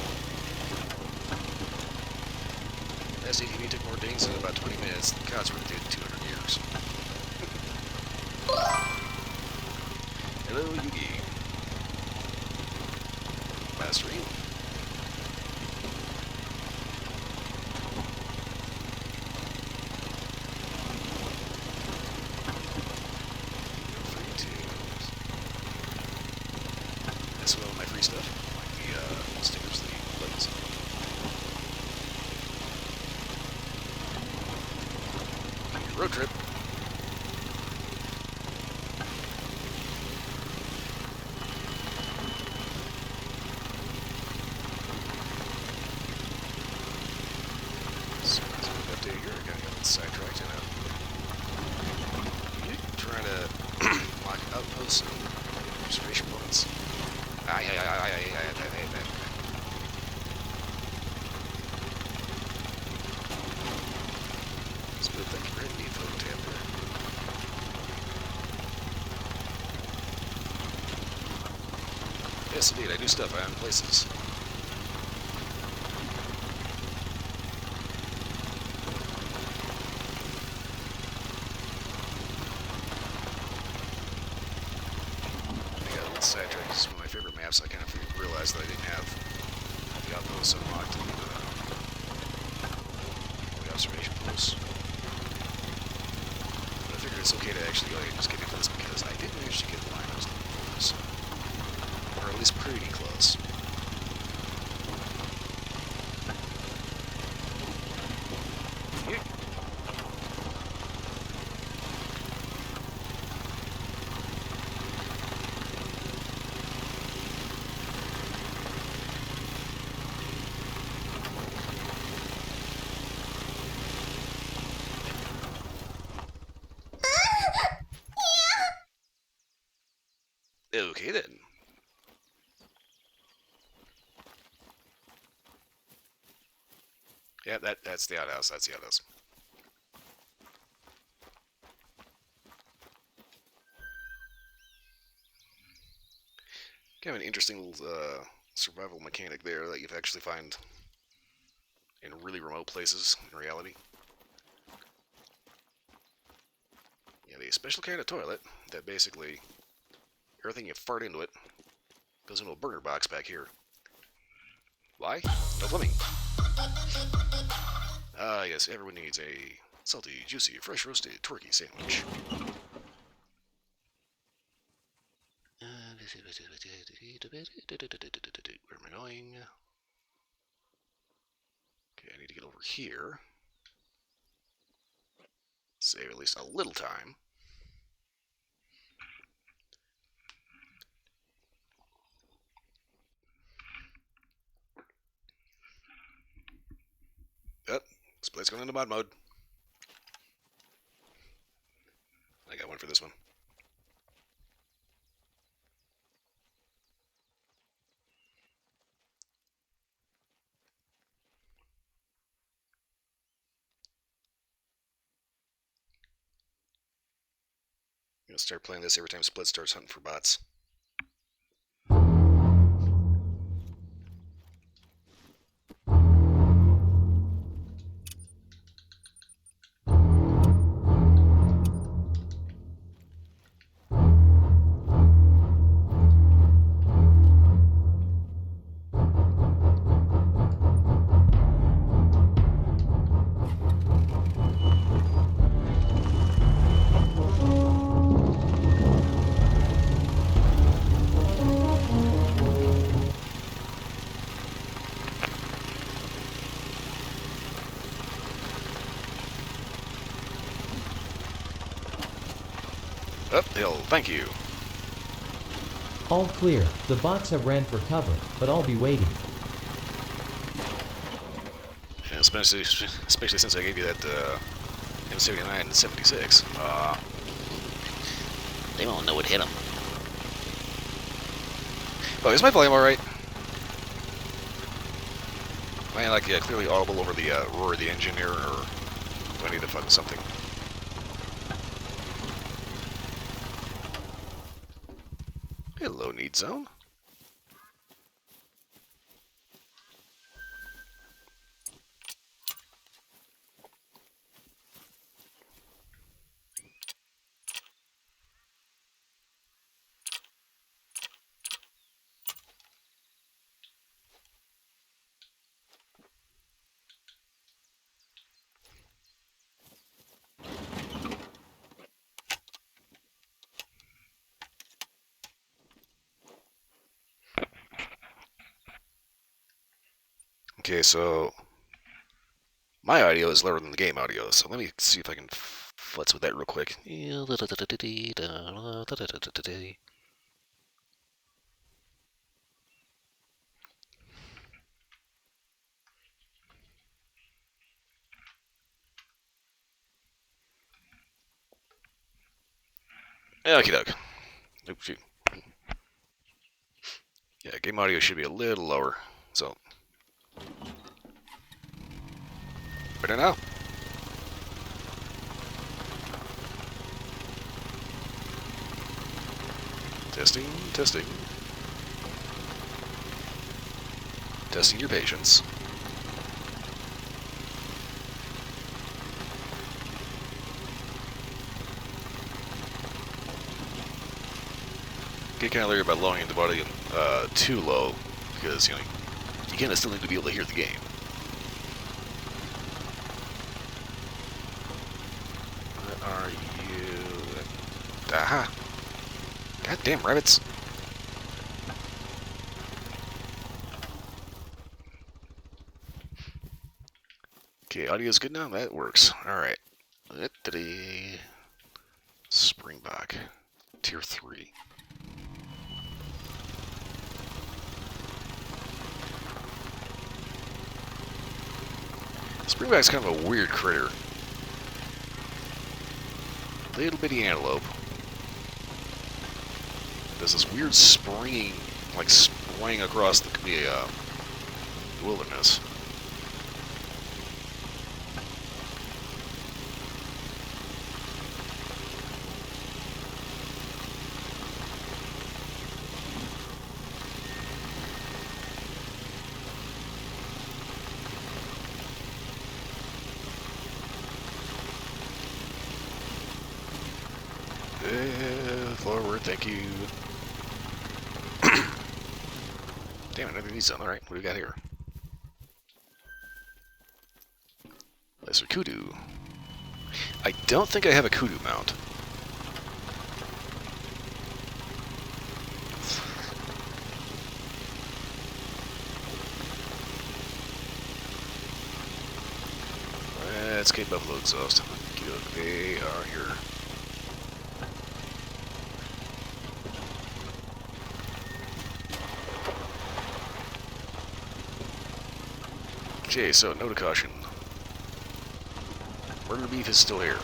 Last ATV took more dings in about 20 minutes than Codsworth did in 200 years. Hello, Yugi. Mastering. Free tunes. As well as my free stuff, like the stickers, the buttons. Road trip. So let's move update here. Gotta get sidetracked and trying to lock outposts and observation points. Split that grid info tab there. Yes, indeed, I do stuff. I own places. I got a little sidetracked. This is one of my favorite maps. I kind of realized that I didn't have the outposts unlocked and the observation posts. But I figured it's okay to actually go ahead and just get into this because I didn't actually get the line I was looking for. So, or at least pretty close. Okay then. Yeah, that's the outhouse. That's the outhouse. Kind of an interesting little survival mechanic there that you actually find in really remote places in reality. You have a special kind of toilet that basically everything you fart into it goes into a burner box back here. Why? No plumbing. Ah, yes, everyone needs a salty, juicy, fresh roasted turkey sandwich. Where am I going? Okay, I need to get over here. Save at least a little time. Yep, this plate's going into mod mode. I got one for this one. I'm gonna start playing this every time Split starts hunting for bots. Uphill, thank you. All clear. The bots have ran for cover, but I'll be waiting. And especially since I gave you that M79 and 76. They won't know what hit them. Oh, is my volume alright? Am I like clearly audible over the roar of the engine here, or do I need to fund something? Hello, need zone. Okay, so my audio is lower than the game audio, so let me see if I can futz with that real quick. Okie doke. Oop, shoot. Yeah, game audio should be a little lower, so. Better now? Testing, testing. Testing your patience. Get kind of leery about lowering the volume too low, because, you kind of still need to be able to hear the game. What are you? Aha! Goddamn rabbits! Okay, audio's good now. That works. All right. Springbok, tier 3. Springbok's kind of a weird critter. Little bitty antelope. Does this weird springing, like spraying across the wilderness. Forward, thank you. Damn it, another knee zone. Alright, what do we got here? Lesser kudu. I don't think I have a kudu mount. Let's get buffalo exhaust. They are here. Okay, so note of caution. Murder beef is still here.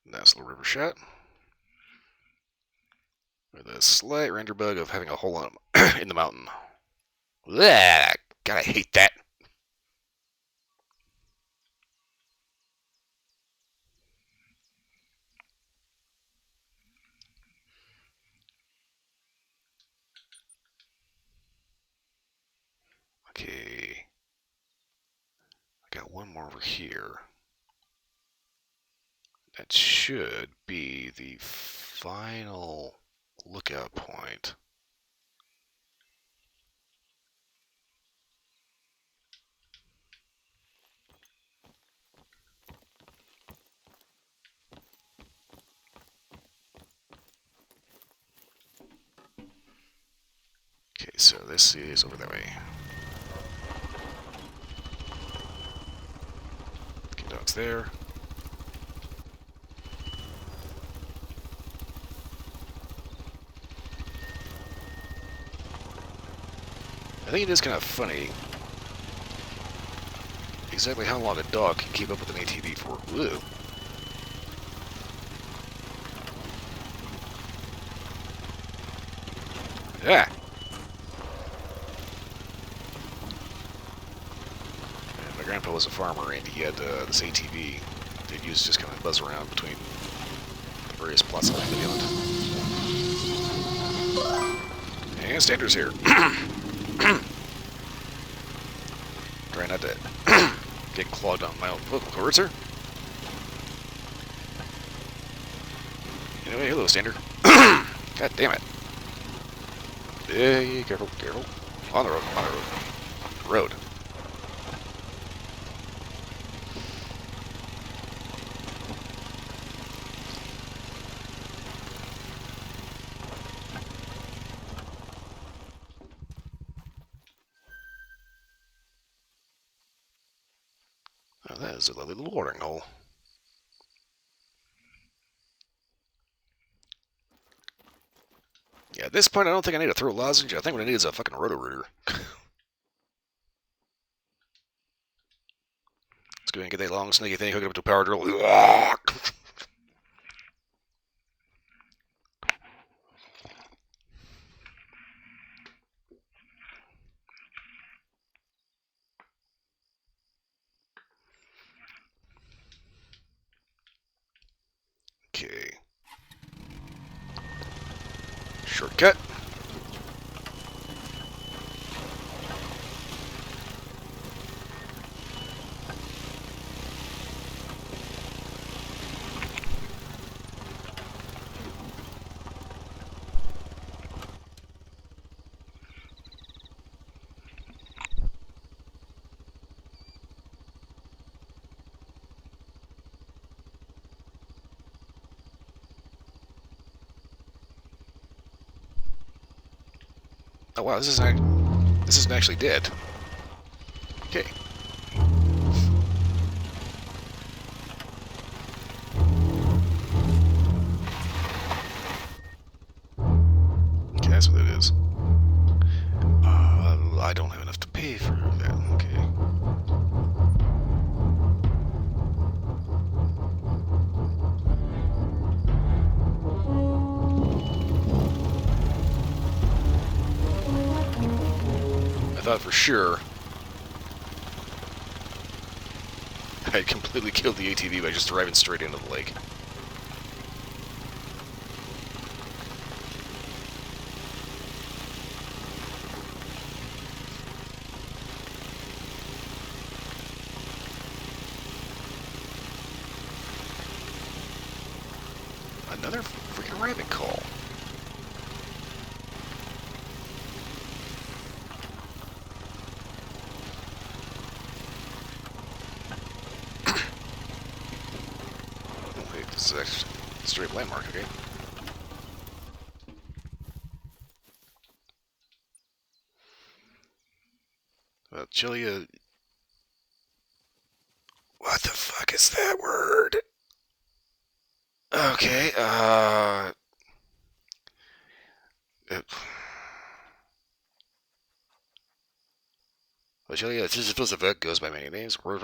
Nice little river shot. With a slight render bug of having a hole on in the mountain. Blah, God, I hate that. Okay. I got one more over here. That should be the final lookout point. Okay, so this is over that way. Okay, dog's there. I think it is kind of funny exactly how long a dog can keep up with an ATV for. Woo. Yeah. And my grandpa was a farmer, and he had this ATV they'd use to just kind of buzz around between the various plots of land that he owned. And Stander's here. Try not to get clogged on my own vocal cords, sir. Anyway, hello, Stander. God damn it. Hey, careful, careful. On the road, on the road. Road. Oh, that is a lovely little watering hole. Yeah, at this point, I don't think I need to throw a lozenge. I think what I need is a fucking roto-rooter. Let's go ahead and get that long, snaky thing, hook it up to a power drill. Okay. Shortcut. Oh wow, this isn't actually dead. Okay. Okay, that's what it is. I don't have enough to pay for that. Okay. I thought for sure I completely killed the ATV by just driving straight into the lake. Another freaking rabbit call. Oh, wait, this is actually a straight landmark, okay? Chilia. What the fuck is that word? Okay, Chilia, this is goes by many names. But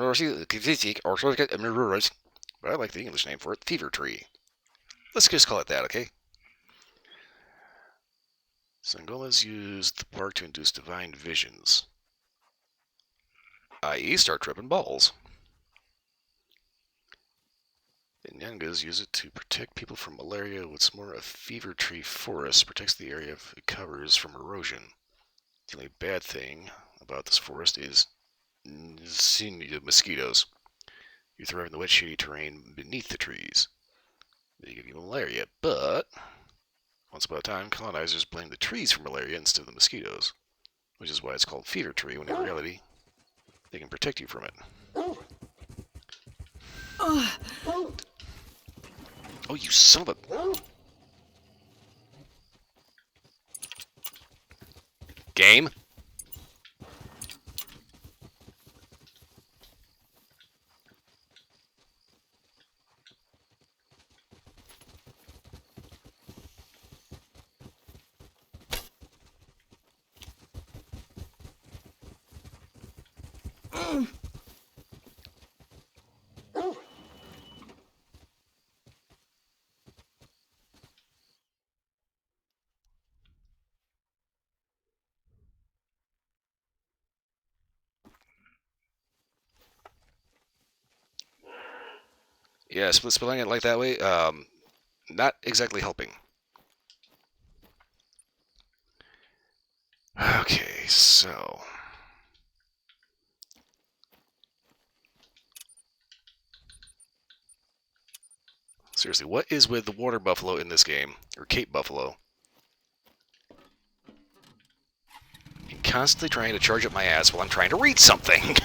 I like the English name for it, Fever Tree. Let's just call it that, okay? Sangolas use the bark to induce divine visions, i.e. start tripping balls. And Yangas use it to protect people from malaria. What's more, a fever tree forest protects the area it covers from erosion. The only bad thing about this forest is mosquitoes. You thrive in the wet, shady terrain beneath the trees. They give you malaria, but once upon a time, colonizers blamed the trees for malaria instead of the mosquitoes, which is why it's called fever tree, when in reality, they can protect you from it. Oh, you son of a... game. Yeah, spelling it like that way, not exactly helping. Okay, so seriously, what is with the water buffalo in this game, or Cape Buffalo? And constantly trying to charge up my ass while I'm trying to read something.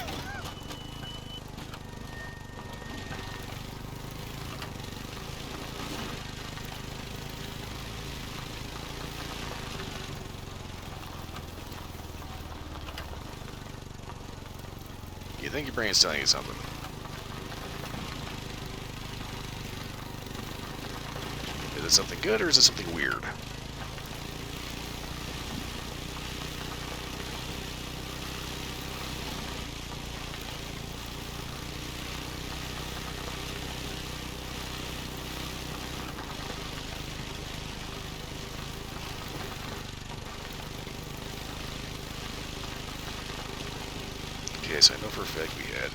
You think your brain's telling you something. Is it something good or is it something weird? Okay, so I know for a fact we had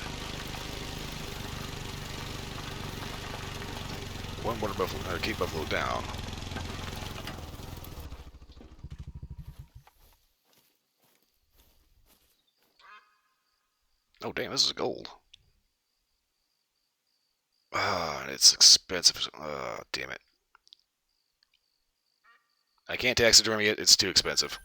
one water buffalo, Cape Buffalo down. Oh damn, this is gold. Ah, it's expensive. Damn it. I can't taxidermy it, it's too expensive.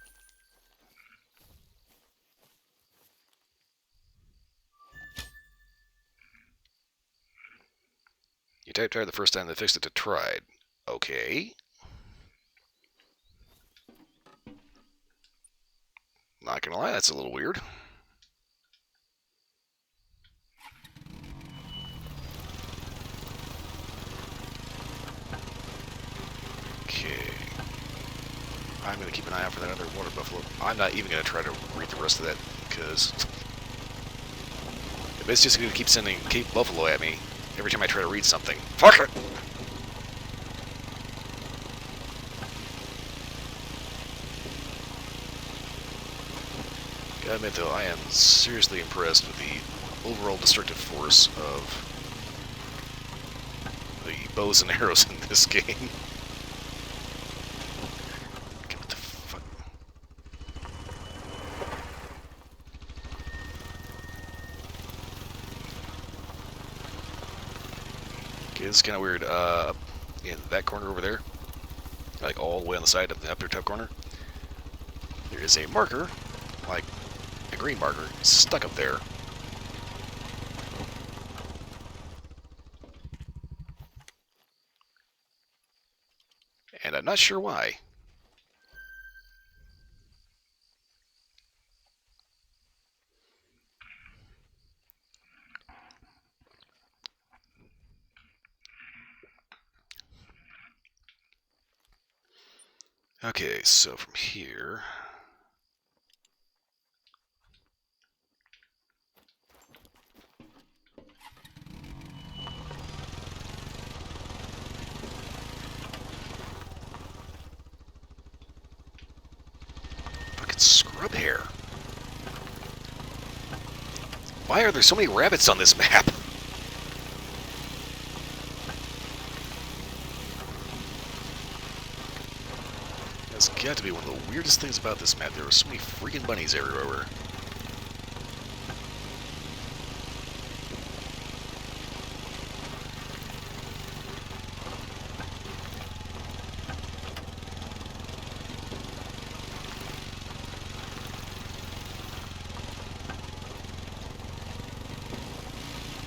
You typed hard the first time they fixed it to tried. Okay. Not gonna lie, that's a little weird. Okay. I'm gonna keep an eye out for that other water buffalo. I'm not even gonna try to read the rest of that, because if it's just gonna keep sending Cape Buffalo at me every time I try to read something. Fuck it! Gotta admit though, I am seriously impressed with the overall destructive force of the bows and arrows in this game. What the fuck? Okay, this is kind of weird. In that corner over there, like all the way on the side of the upper top corner, there is a marker, like a green marker, stuck up there. And I'm not sure why. Okay, so from here... Fucking scrub hair. Why are there so many rabbits on this map? That's got to be one of the weirdest things about this map. There are so many freaking bunnies everywhere.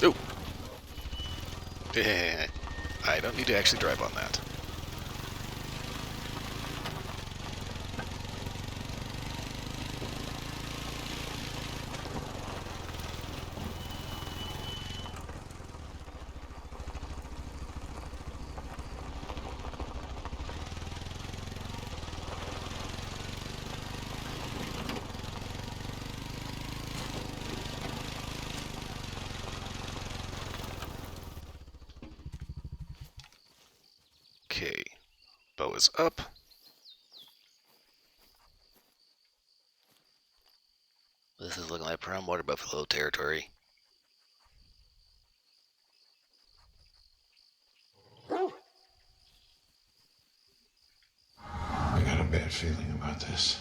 Ooh. I don't need to actually drive on that. Bow is up. This is looking like prime water buffalo territory. I got a bad feeling about this.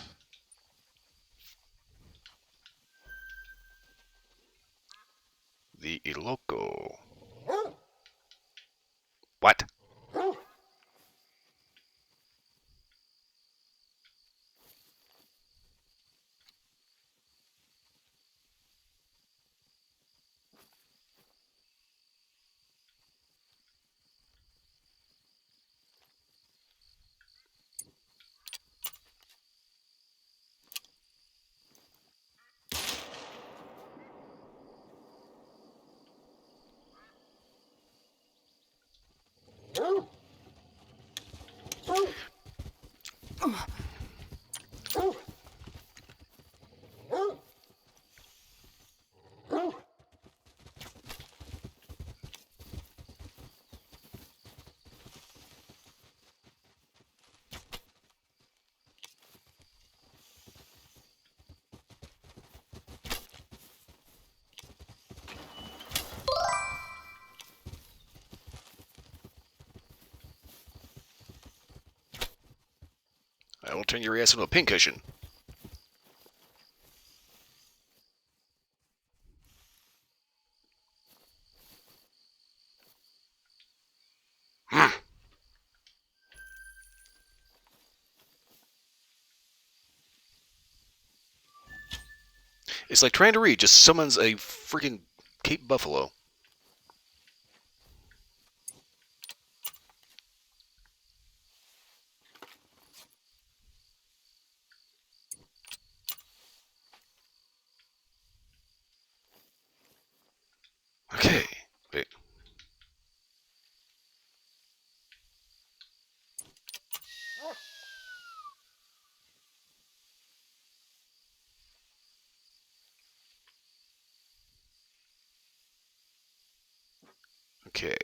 The Iloko. What? I will turn your ass into a pincushion. It's like trying to read, just summons a freaking Cape Buffalo. Okay. Wait. Okay.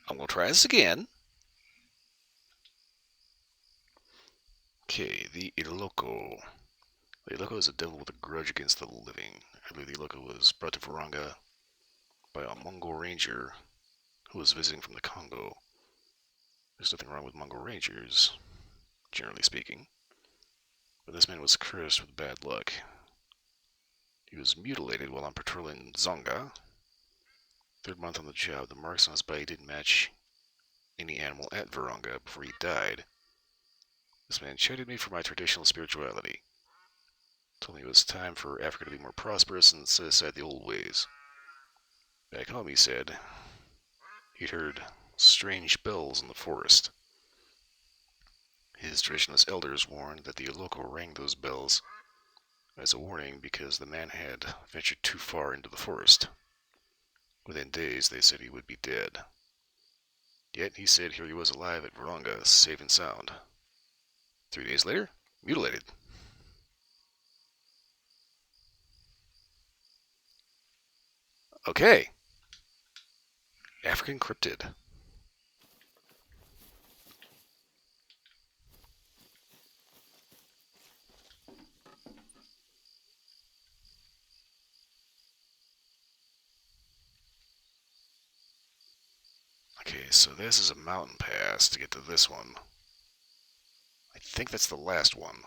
I'm going to try this again. Okay, the Iloko. The Iloko is a devil with a grudge against the living. I believe the Iloko was brought to Varanga by a Mongol ranger who was visiting from the Congo. There's nothing wrong with Mongol rangers, generally speaking, but this man was cursed with bad luck. He was mutilated while on patrol in Zonga. Third month on the job, the marks on his body didn't match any animal at Varanga before he died. This man chided me for my traditional spirituality. Told me it was time for Africa to be more prosperous and set aside the old ways. Back home, he said, he'd heard strange bells in the forest. His traditionalist elders warned that the Iloko rang those bells as a warning because the man had ventured too far into the forest. Within days, they said he would be dead. Yet he said here he was alive at Varanga, safe and sound. 3 days later, mutilated. Okay. African cryptid. Okay, so this is a mountain pass to get to this one. I think that's the last one.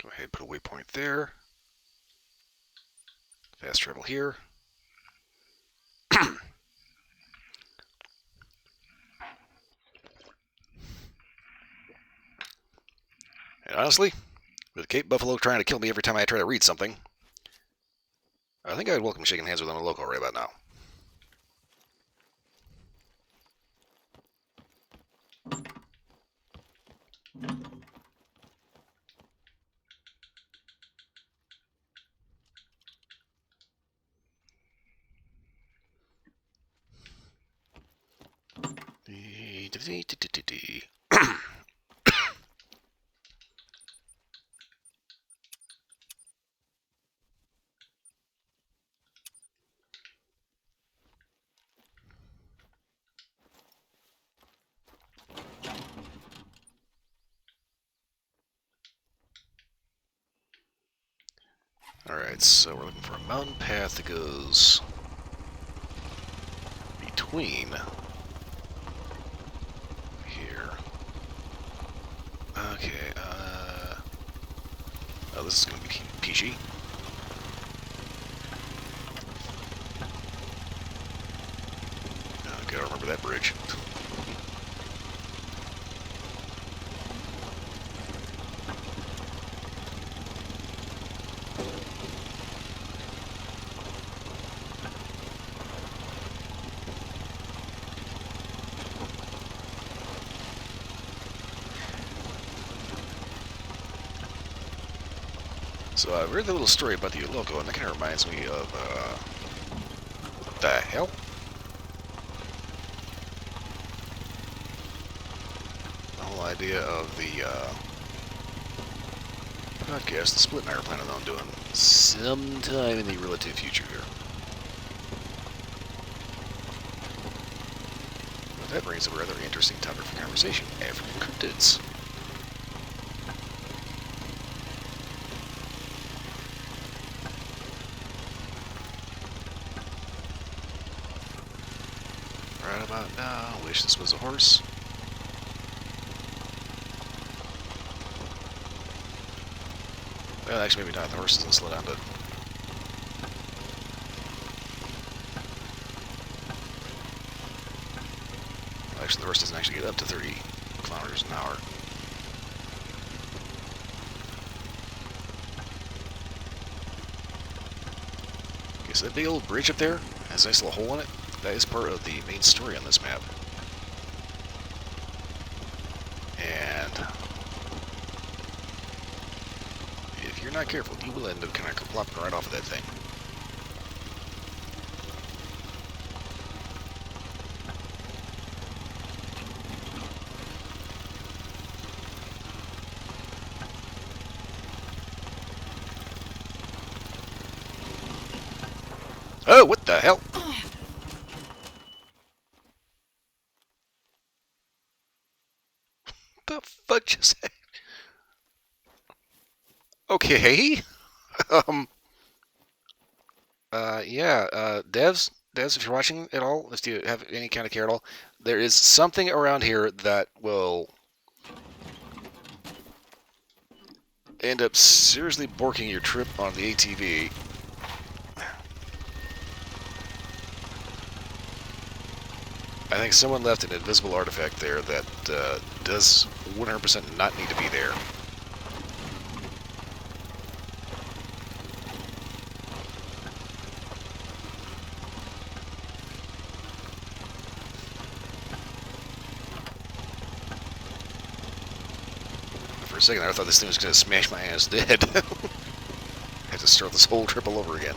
Go ahead and put a waypoint there. Fast travel here. And honestly, with Cape Buffalo trying to kill me every time I try to read something, I think I would welcome shaking hands with an Iloko right about now. Alright, so we're looking for a mountain path that goes between here. Okay, oh, this is going to be peachy. Oh, gotta remember that bridge. So I read the little story about the loco, and that kind of reminds me of, what the hell? The whole idea of the, podcast, the split and I are planning on doing sometime in the relative future here. That brings up a rather interesting topic for conversation, African cryptids. Right about now, wish this was a horse. Well, actually, maybe not. The horse doesn't slow down, but actually, the horse doesn't actually get up to 30 kilometers an hour. Okay, so that big old bridge up there has a nice little hole in it. That is part of the main story on this map. And if you're not careful, you will end up kind of plopping right off of that thing. Oh, what the hell? The fuck just happened? Okay. um. Yeah. Devs, if you're watching at all, if you have any kind of care at all, there is something around here that will end up seriously borking your trip on the ATV. I think someone left an invisible artifact there that does 100% not need to be there. For a second, I thought this thing was going to smash my ass dead. I have to start this whole trip all over again.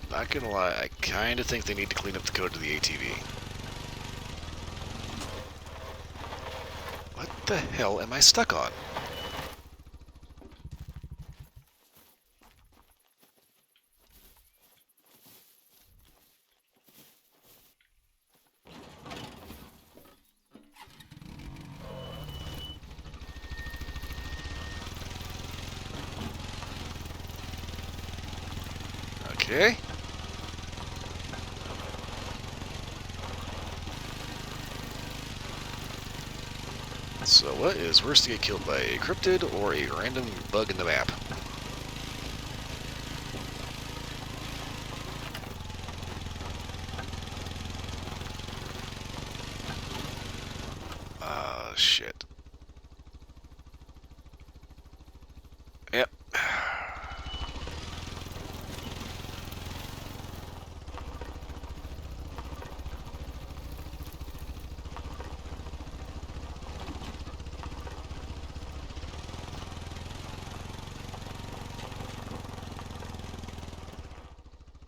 Not gonna lie, I kind of think they need to clean up the code to the ATV. What the hell am I stuck on? Okay. So what is worse to get killed by, a cryptid or a random bug in the map? Shit. Yep.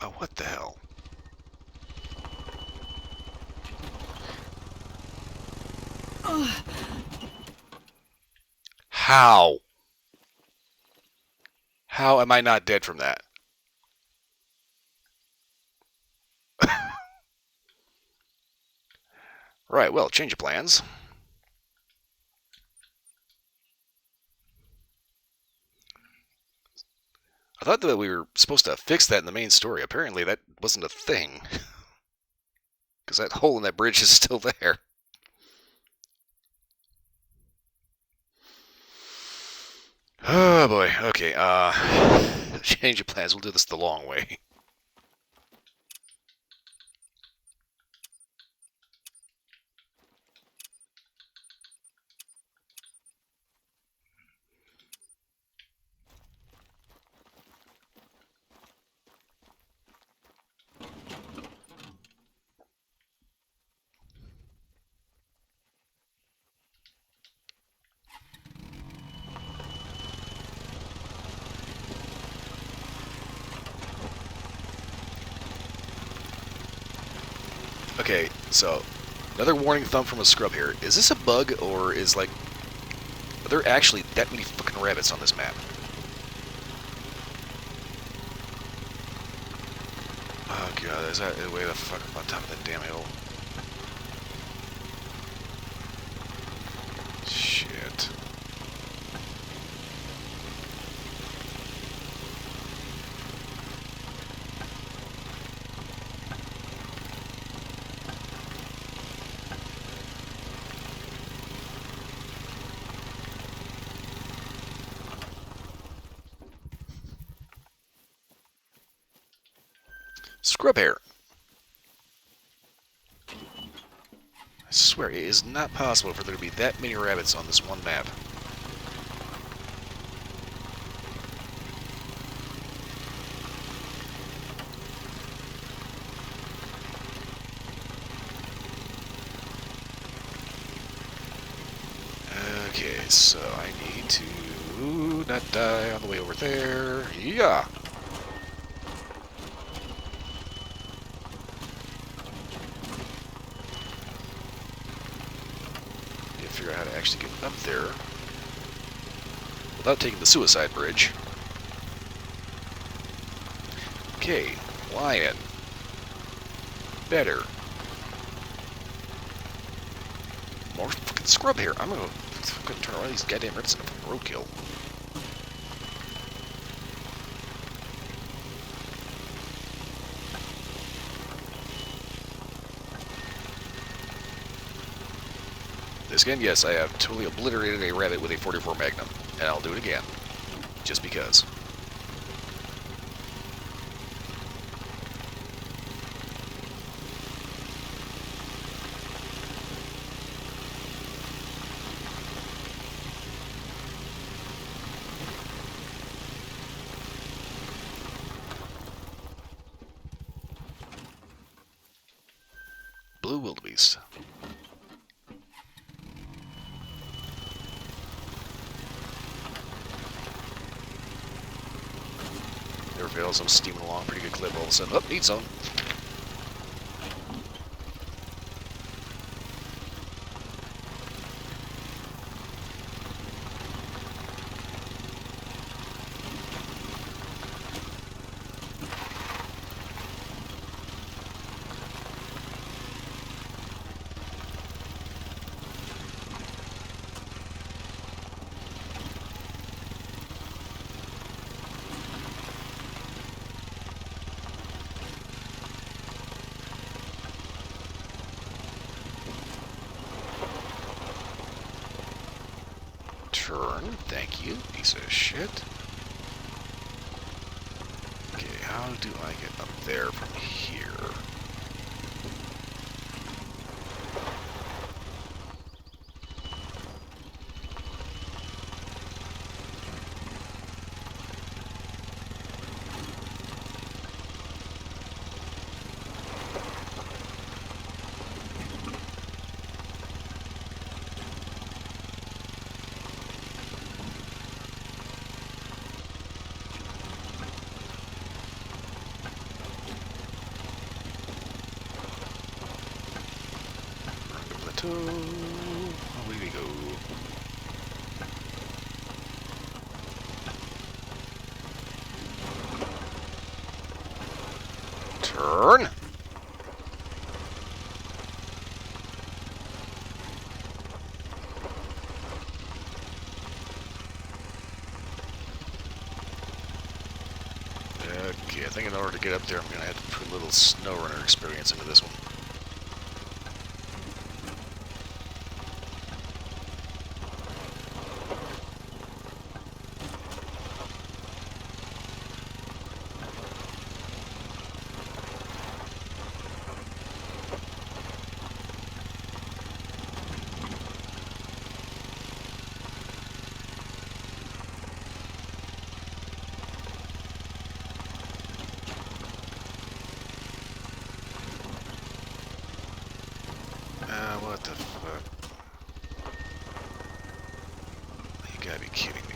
Oh, what the hell? How? How am I not dead from that? Right, well, change of plans. I thought that we were supposed to fix that in the main story. Apparently that wasn't a thing. Because that hole in that bridge is still there. Oh boy, okay, change of plans. We'll do this the long way. Okay, so another warning thumb from a scrub here. Is this a bug, or are there actually that many fucking rabbits on this map? Oh god, is that way the fuck up on top of that damn hill? Shit. Scrub hair. I swear, it is not possible for there to be that many rabbits on this one map. Okay, so I need to not die on the way over there. Yeah. Need to figure out how to actually get up there without taking the suicide bridge. Okay, lion. Better. More fucking scrub here. I'm gonna fucking turn all these goddamn rabbits into roadkill. This again, yes, I have totally obliterated a rabbit with a 44 Magnum, and I'll do it again, just because. Blue wildebeest. Never fails, I'm steaming along pretty good clip all of a sudden. Oh, need some. Turn, thank you, piece of shit. Okay, how do I get up there from here? Plateau. Away we go. Turn. Okay, I think in order to get up there, I'm going to have to put a little snow runner experience into this one. What the fuck? You gotta be kidding me.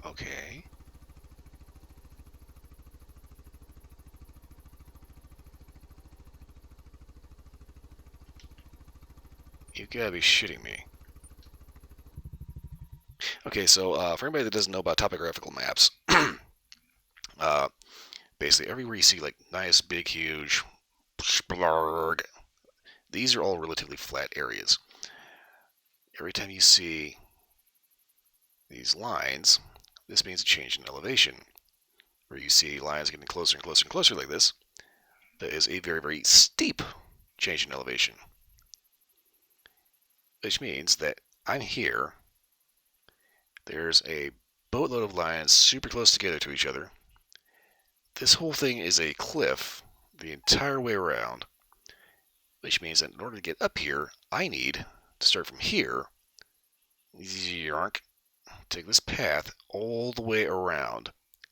Okay. You gotta be shitting me. Okay, so for anybody that doesn't know about topographical maps, uh, basically everywhere you see like nice, big, huge, splurg, these are all relatively flat areas. Every time you see these lines, this means a change in elevation. Where you see lines getting closer and closer and closer like this, that is a very, very steep change in elevation. Which means that I'm here, there's a boatload of lines super close together to each other. This whole thing is a cliff the entire way around, which means that in order to get up here, I need to start from here, take this path all the way around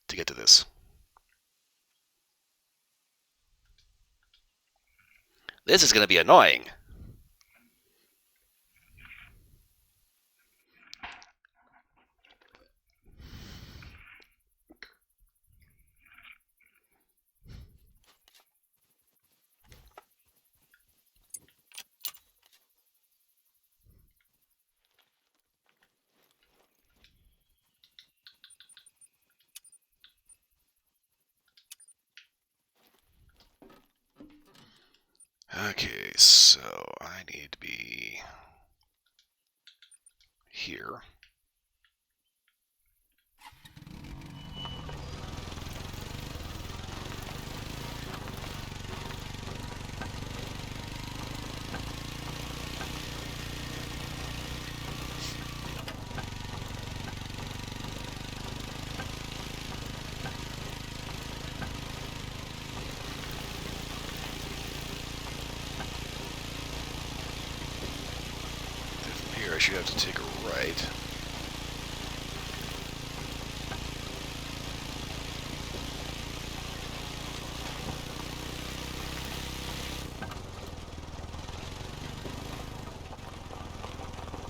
to get to this. This is going to be annoying. Okay, so I need to be here. From here I should have to take a right.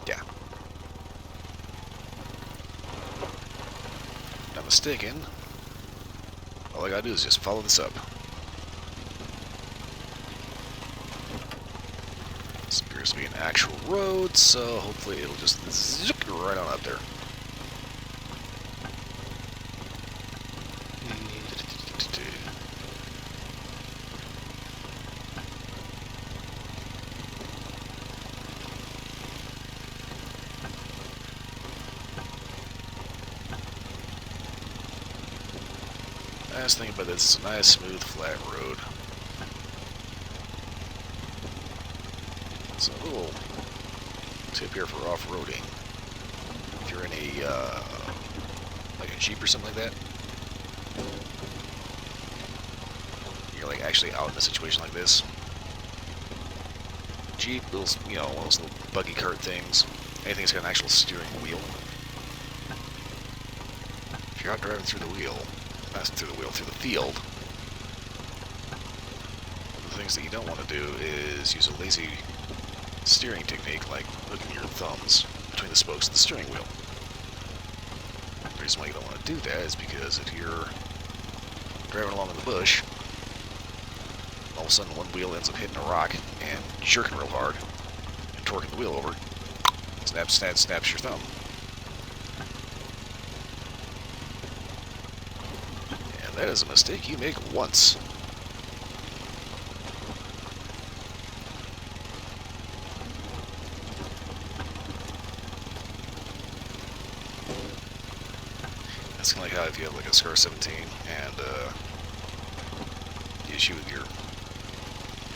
Yeah. Not mistaken. All I gotta do is just follow this up. This appears to be an actual road, so hopefully it'll just zip right on up there. Nice thing about this is a nice, smooth, flat road. It's a little tip here for off-roading. If you're in a, like a Jeep or something like that, you're like actually out in a situation like this. Jeep, little, you know, one of those little buggy cart things. Anything that's got an actual steering wheel. If you're out driving through the wheel, not through the wheel, through the field, one of the things that you don't want to do is use a lazy steering technique like hooking your thumbs between the spokes of the steering wheel. The reason why you don't want to do that is because if you're driving along in the bush, all of a sudden one wheel ends up hitting a rock and jerking real hard and torquing the wheel over. Snaps your thumb. And that is a mistake you make once. That's kind of like how if you have like a Scar 17 and you shoot with your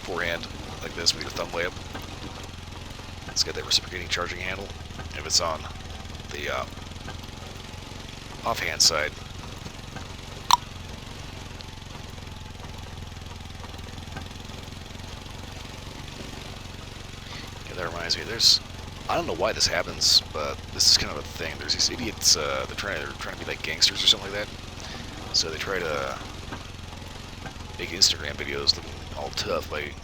forehand like this with your thumb layup. It's got that reciprocating charging handle. If it's on the offhand side, yeah, that reminds me. I don't know why this happens, but this is kind of a thing. There's these idiots. They're trying to be like gangsters or something like that. So they try to make Instagram videos looking all tough, like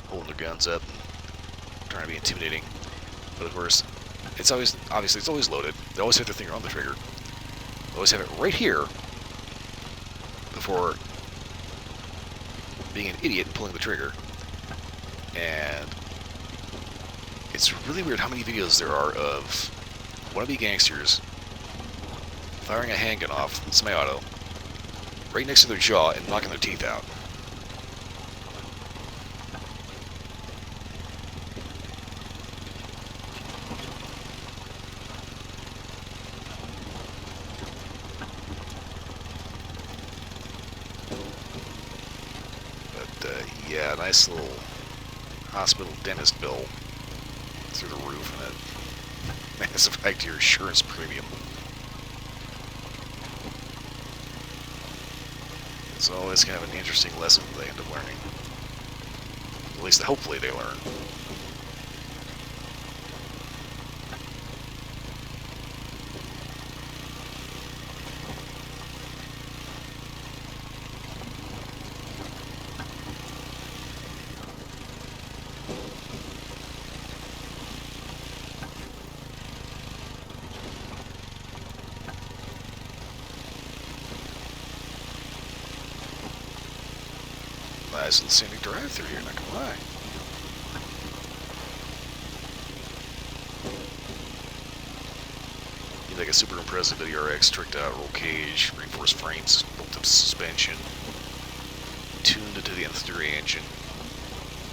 holding their guns up, and trying to be intimidating. But of course, it's always loaded. They always have their finger on the trigger. They always have it right here before being an idiot and pulling the trigger. And it's really weird how many videos there are of wannabe gangsters firing a handgun off semi-auto right next to their jaw and knocking their teeth out. But yeah, nice little hospital dentist bill through the roof, and it has effect to your insurance premium. It's always kind of an interesting lesson they end up learning. At least hopefully they learn. Nice little scenic drive through here, not gonna lie. You like a super impressive WRX, tricked out roll cage, reinforced frames, built-up suspension, tuned to the nth degree engine,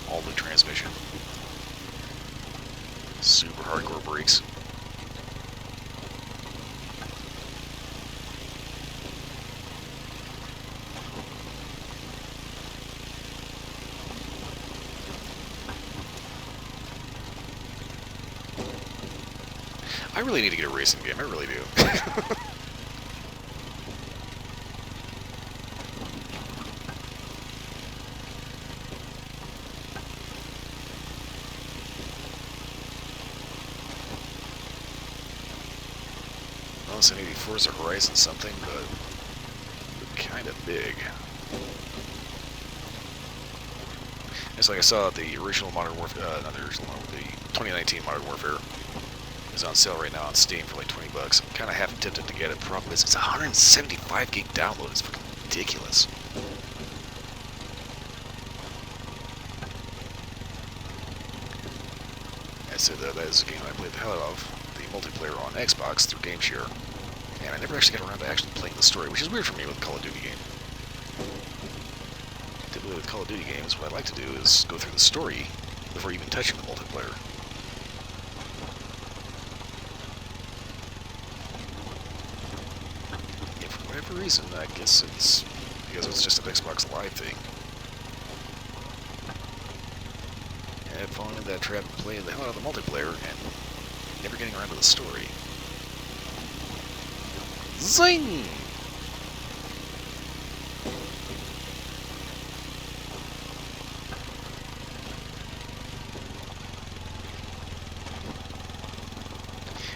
all new transmission, super hardcore brakes. I really need to get a racing game, I really do. Unless I need Forza Horizon something, but kind of big. It's like I saw the original Modern Warfare, not the original one, the 2019 Modern Warfare is on sale right now on Steam for like $20. I'm kind of half tempted to get it. Problem is, it's 175 gig download. It's fucking ridiculous. I said that is a game I played the hell out of, the multiplayer on Xbox through GameShare, and I never actually got around to actually playing the story, which is weird for me with a Call of Duty game. Typically with Call of Duty games, what I like to do is go through the story before even touching the multiplayer. For whatever reason, I guess it's because it's just an Xbox Live thing. And I've fallen into that trap of playing the hell out of the multiplayer and never getting around to the story. Zing!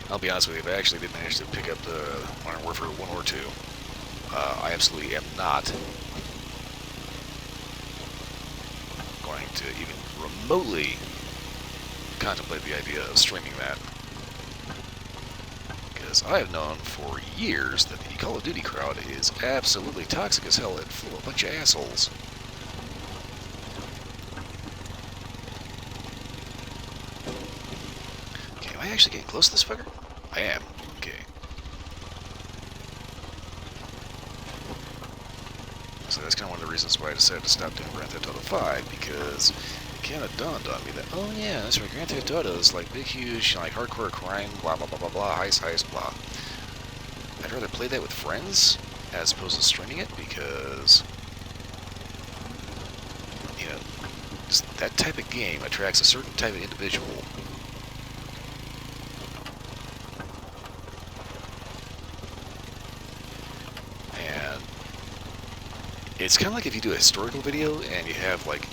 I'll be honest with you, if I actually did manage to pick up the Modern Warfare 1 or 2, I absolutely am not going to even remotely contemplate the idea of streaming that. Because I have known for years that the Call of Duty crowd is absolutely toxic as hell and full of a bunch of assholes. Okay, am I actually getting close to this fucker? I am. Okay. honestly. That's kind of one of the reasons why I decided to stop doing Grand Theft Auto 5, because it kind of dawned on me that, oh yeah, that's right, Grand Theft Auto is like big, huge, like hardcore crime, blah, blah, blah, blah, blah, heist, blah. I'd rather play that with friends as opposed to streaming it, because, you know, just that type of game attracts a certain type of individual. And it's kind of like if you do a historical video and you have like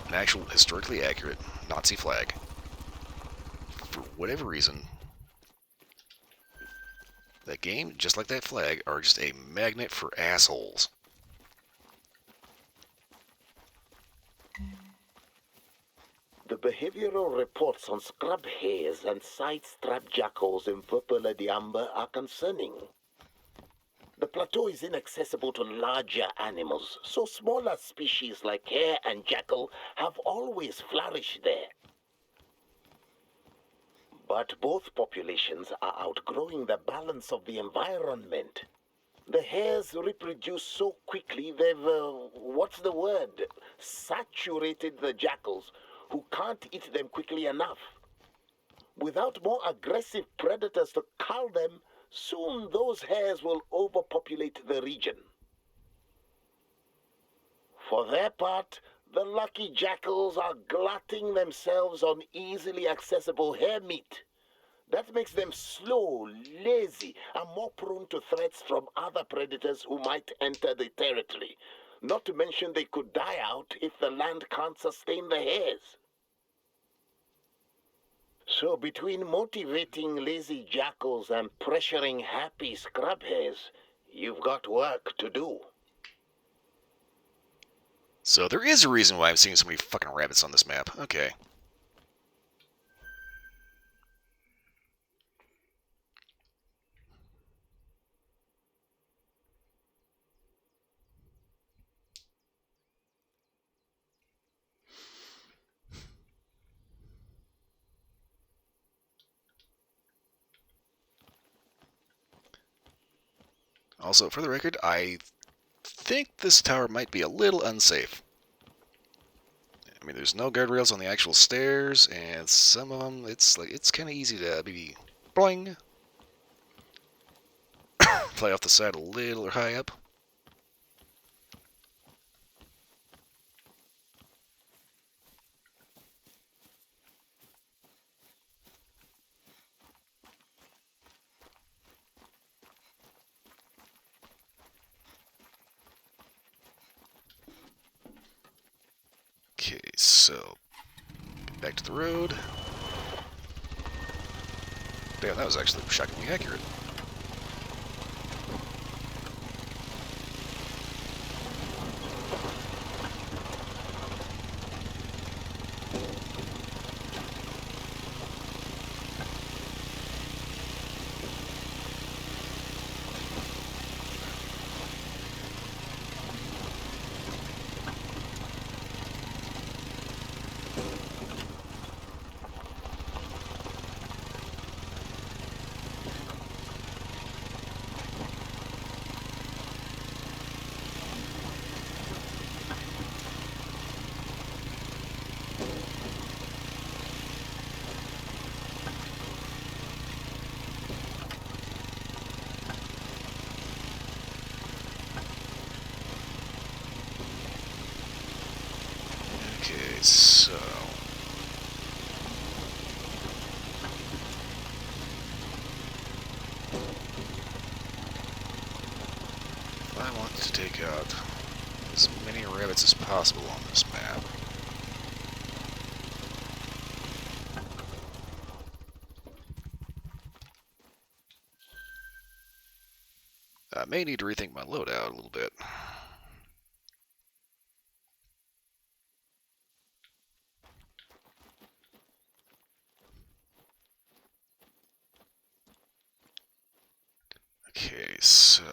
an actual historically accurate Nazi flag. For whatever reason, that game, just like that flag, are just a magnet for assholes. The behavioral reports on scrub hares and side-strapped jackals in Purple Diamba are concerning. The plateau is inaccessible to larger animals, so smaller species like hare and jackal have always flourished there. But both populations are outgrowing the balance of the environment. The hares reproduce so quickly they've, what's the word? Saturated the jackals, who can't eat them quickly enough. Without more aggressive predators to cull them, soon those hares will overpopulate the region. For their part, the lucky jackals are glutting themselves on easily accessible hare meat. That makes them slow, lazy, and more prone to threats from other predators who might enter the territory. Not to mention they could die out if the land can't sustain the hares. So between motivating lazy jackals and pressuring happy scrub hares, you've got work to do. So there is a reason why I'm seeing so many fucking rabbits on this map. Okay. Also, for the record, I think this tower might be a little unsafe. I mean, there's no guardrails on the actual stairs, and some of them, it's kind of easy to maybe boing, fly off the side a little or high up. Okay, so back to the road. Damn, that was actually shockingly accurate. Okay, so I want to take out as many rabbits as possible on this map. I may need to rethink my loadout a little bit. Okay, so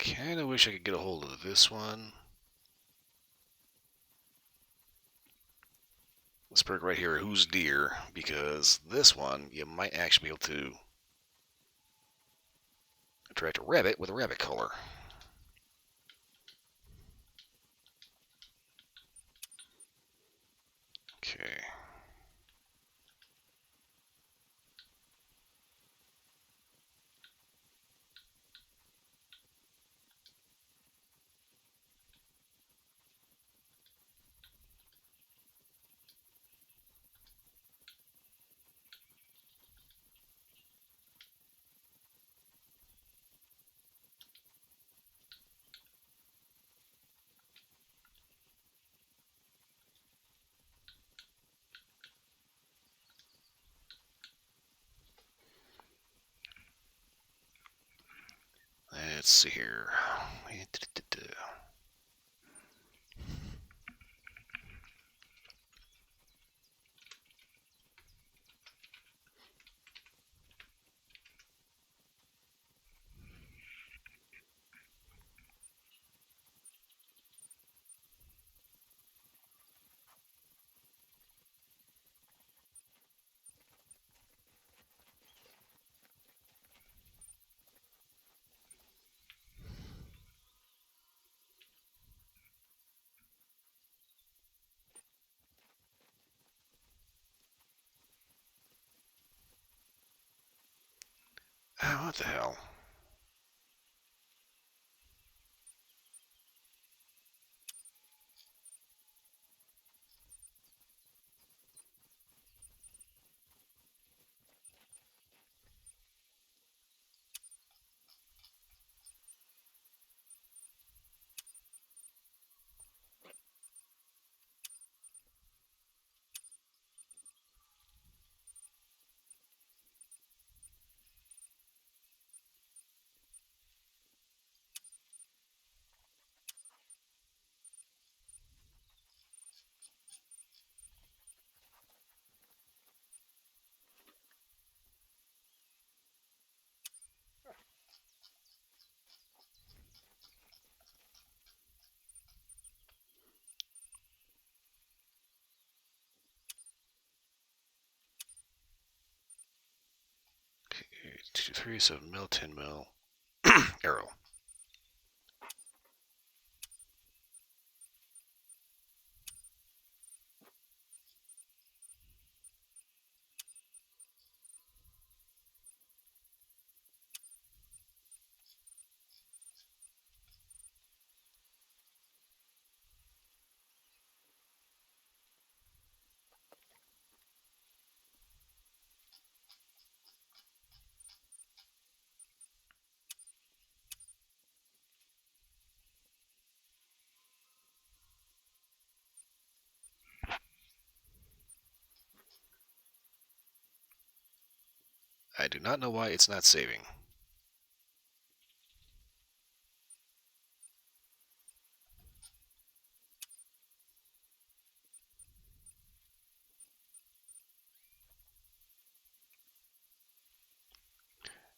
kind of wish I could get a hold of this one. This perk right here, Who's Deer, because this one, you might actually be able to attract a rabbit with a rabbit color. Okay. Let's see here. Oh, what the hell? Okay, 2, 3, 7 mil, 10 mil. Arrow. I do not know why it's not saving.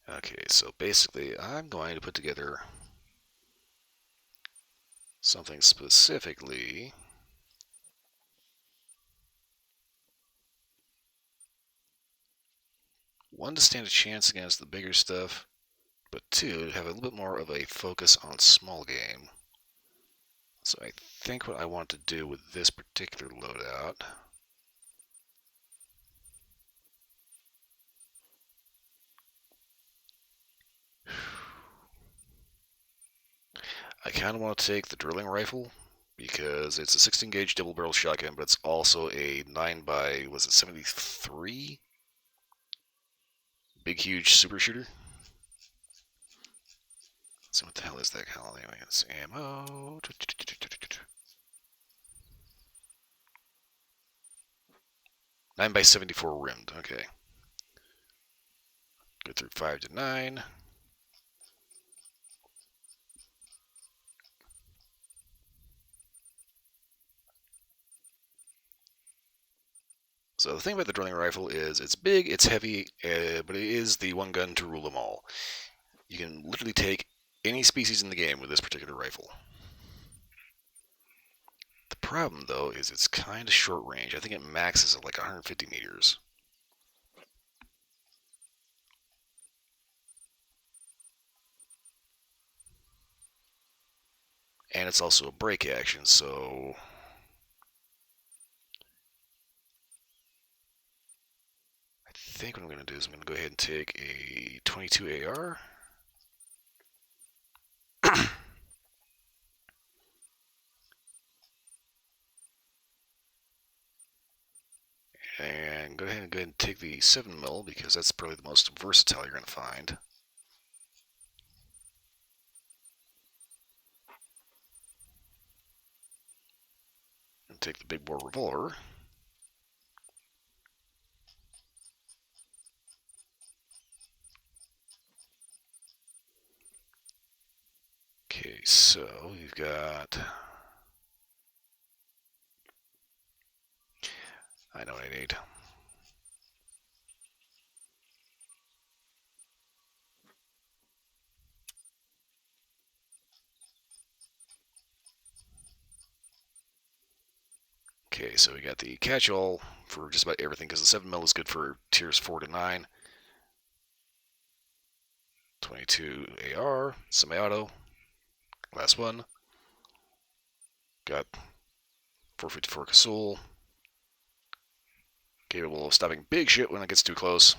Okay, so basically I'm going to put together something specifically. One, to stand a chance against the bigger stuff, but two, to have a little bit more of a focus on small game. So I think what I want to do with this particular loadout I kind of want to take the drilling rifle because it's a 16 gauge double barrel shotgun, but it's also a 9 by was it 73 big huge super shooter. So what the hell is that called anyway? It's ammo. 9 by 74 rimmed. Okay. Go through 5 to 9. So the thing about the drilling rifle is it's big, it's heavy, but it is the one gun to rule them all. You can literally take any species in the game with this particular rifle. The problem, though, is it's kind of short range. I think it maxes at like 150 meters. And it's also a break action, so I think what I'm going to do is I'm going to go ahead and take a 22 AR. And go ahead and take the 7mm because that's probably the most versatile you're going to find. And take the big bore revolver. Okay, so you've got... I know what I need. Okay, so we got the catch-all for just about everything because the 7mm is good for tiers 4 to 9. 22 AR, semi-auto, last one. Got 454 Casul, capable of stopping big shit when it gets too close.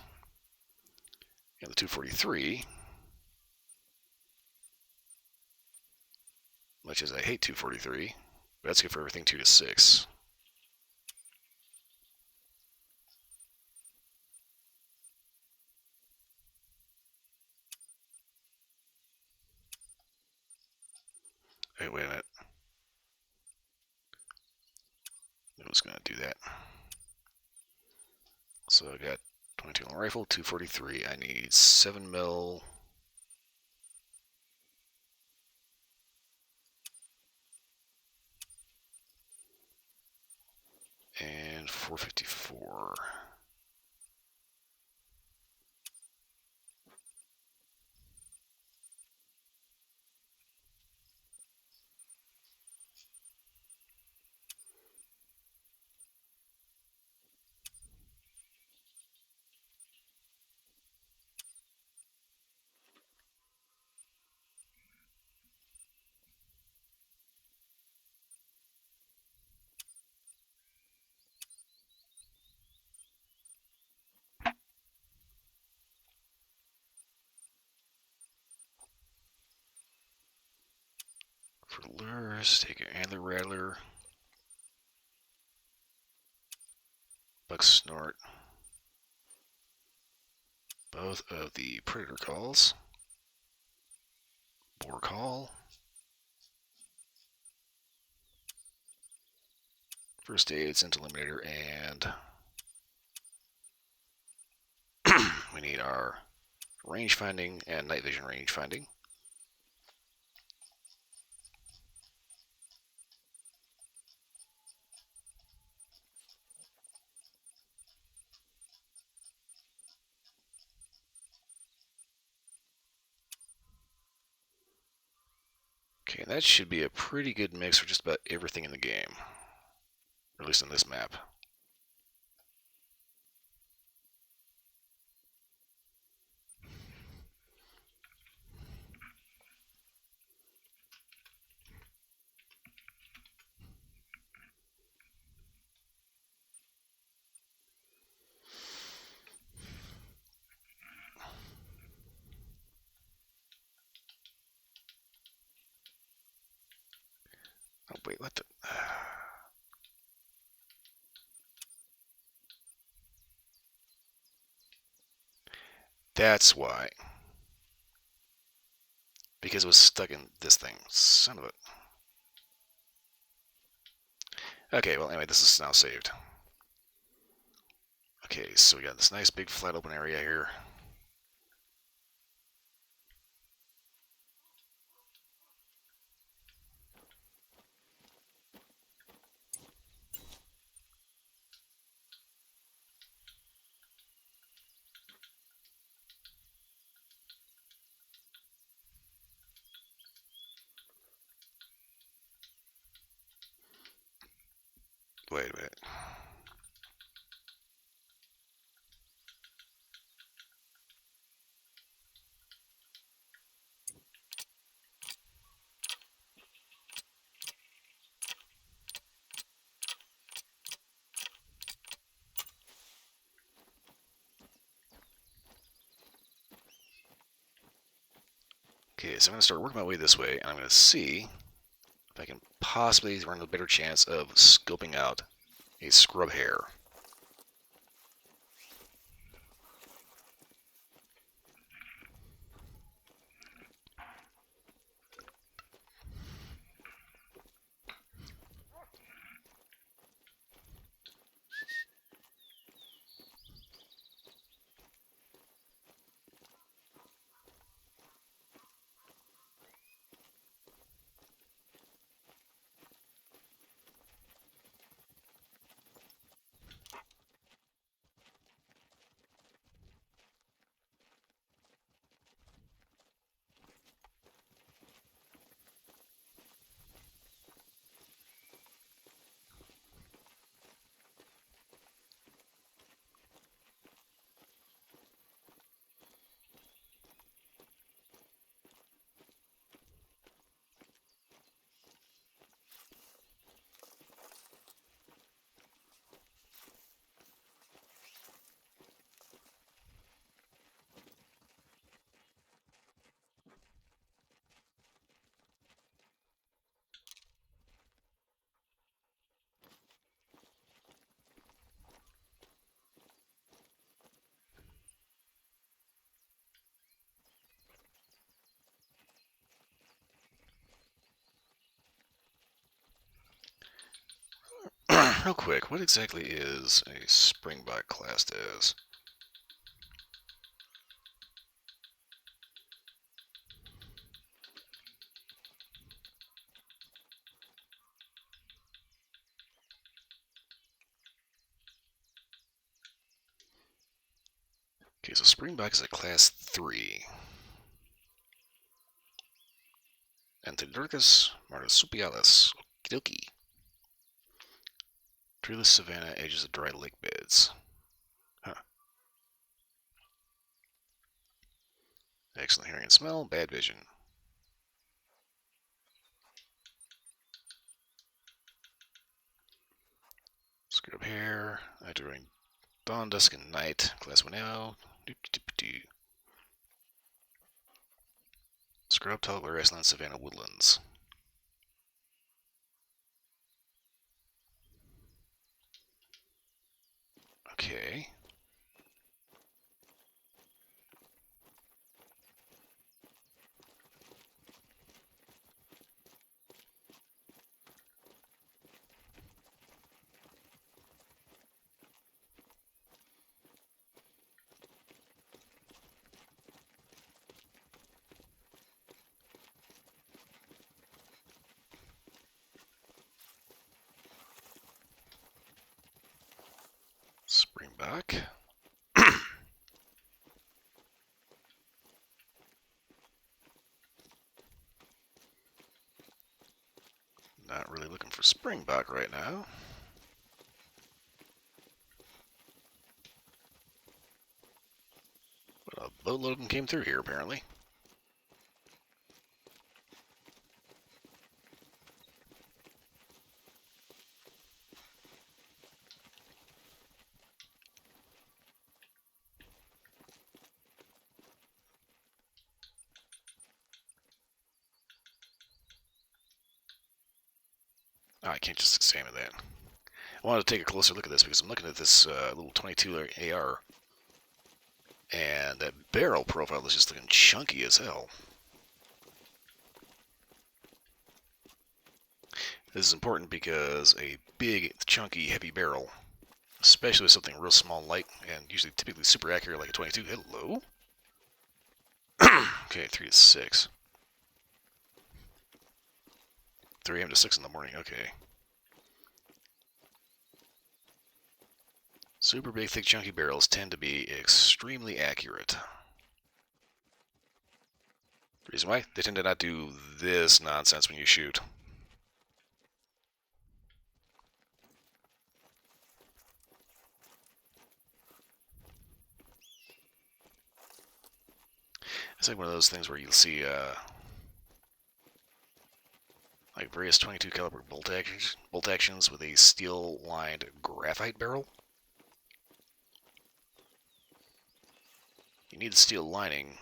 And the 243, much as I hate 243, but that's good for everything 2 to 6. Wait a minute. It was going to do that. So I got 22 long rifle, 243. I need 7mm. And 454. For lures, take an antler rattler, buck snort, both of the predator calls, boar call, first aid, scent eliminator, and we need our range finding and night vision range finding. Okay, that should be a pretty good mix for just about everything in the game, or at least on this map. Oh wait, what the... That's why. Because it was stuck in this thing. Son of a... Okay, well anyway, this is now saved. Okay, so we got this nice big flat open area here. Wait a minute. Okay, so I'm going to start working my way this way, and I'm going to see if I can possibly run a better chance of scoping out a scrub hare. Real quick, what exactly is a springbok classed as? Okay, so springbok is a class 3. Antidurcus marsupialis. Okidoki. Treeless savanna, edges of dry lake beds. Huh. Excellent hearing and smell, bad vision. Scrub hair, during dawn, dusk, and night. Class 1L. Scrub tall grassland savanna woodlands. Okay. Springbok. Not really looking for springbok right now. But a boatload of them came through here, apparently. Oh, I can't just examine that. I wanted to take a closer look at this because I'm looking at this little 22 AR, and that barrel profile is just looking chunky as hell. This is important because a big, chunky, heavy barrel, especially with something real small and light, and usually typically super accurate like a 22. Hello? Okay, 3 to 6. 3 a.m. to 6 in the morning, okay. Super big, thick, chunky barrels tend to be extremely accurate. Reason why? They tend to not do this nonsense when you shoot. It's like one of those things where you'll see like various 22 caliber bolt actions with a steel-lined graphite barrel. You need the steel lining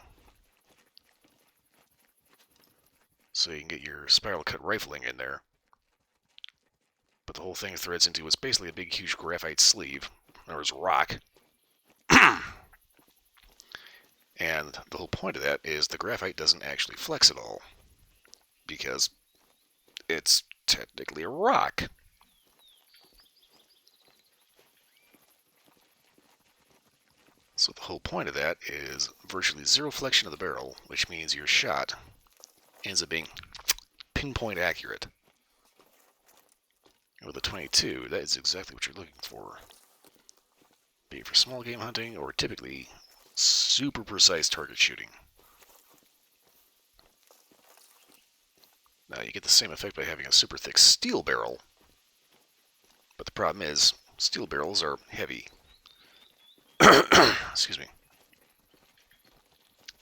so you can get your spiral cut rifling in there. But the whole thing threads into what's basically a big, huge graphite sleeve, or as rock. And the whole point of that is the graphite doesn't actually flex at all, because it's technically a rock. So the whole point of that is virtually zero flexion of the barrel, which means your shot ends up being pinpoint accurate. And with a 22, that is exactly what you're looking for. Be it for small game hunting or typically super precise target shooting. Now you get the same effect by having a super thick steel barrel, but the problem is steel barrels are heavy. Excuse me.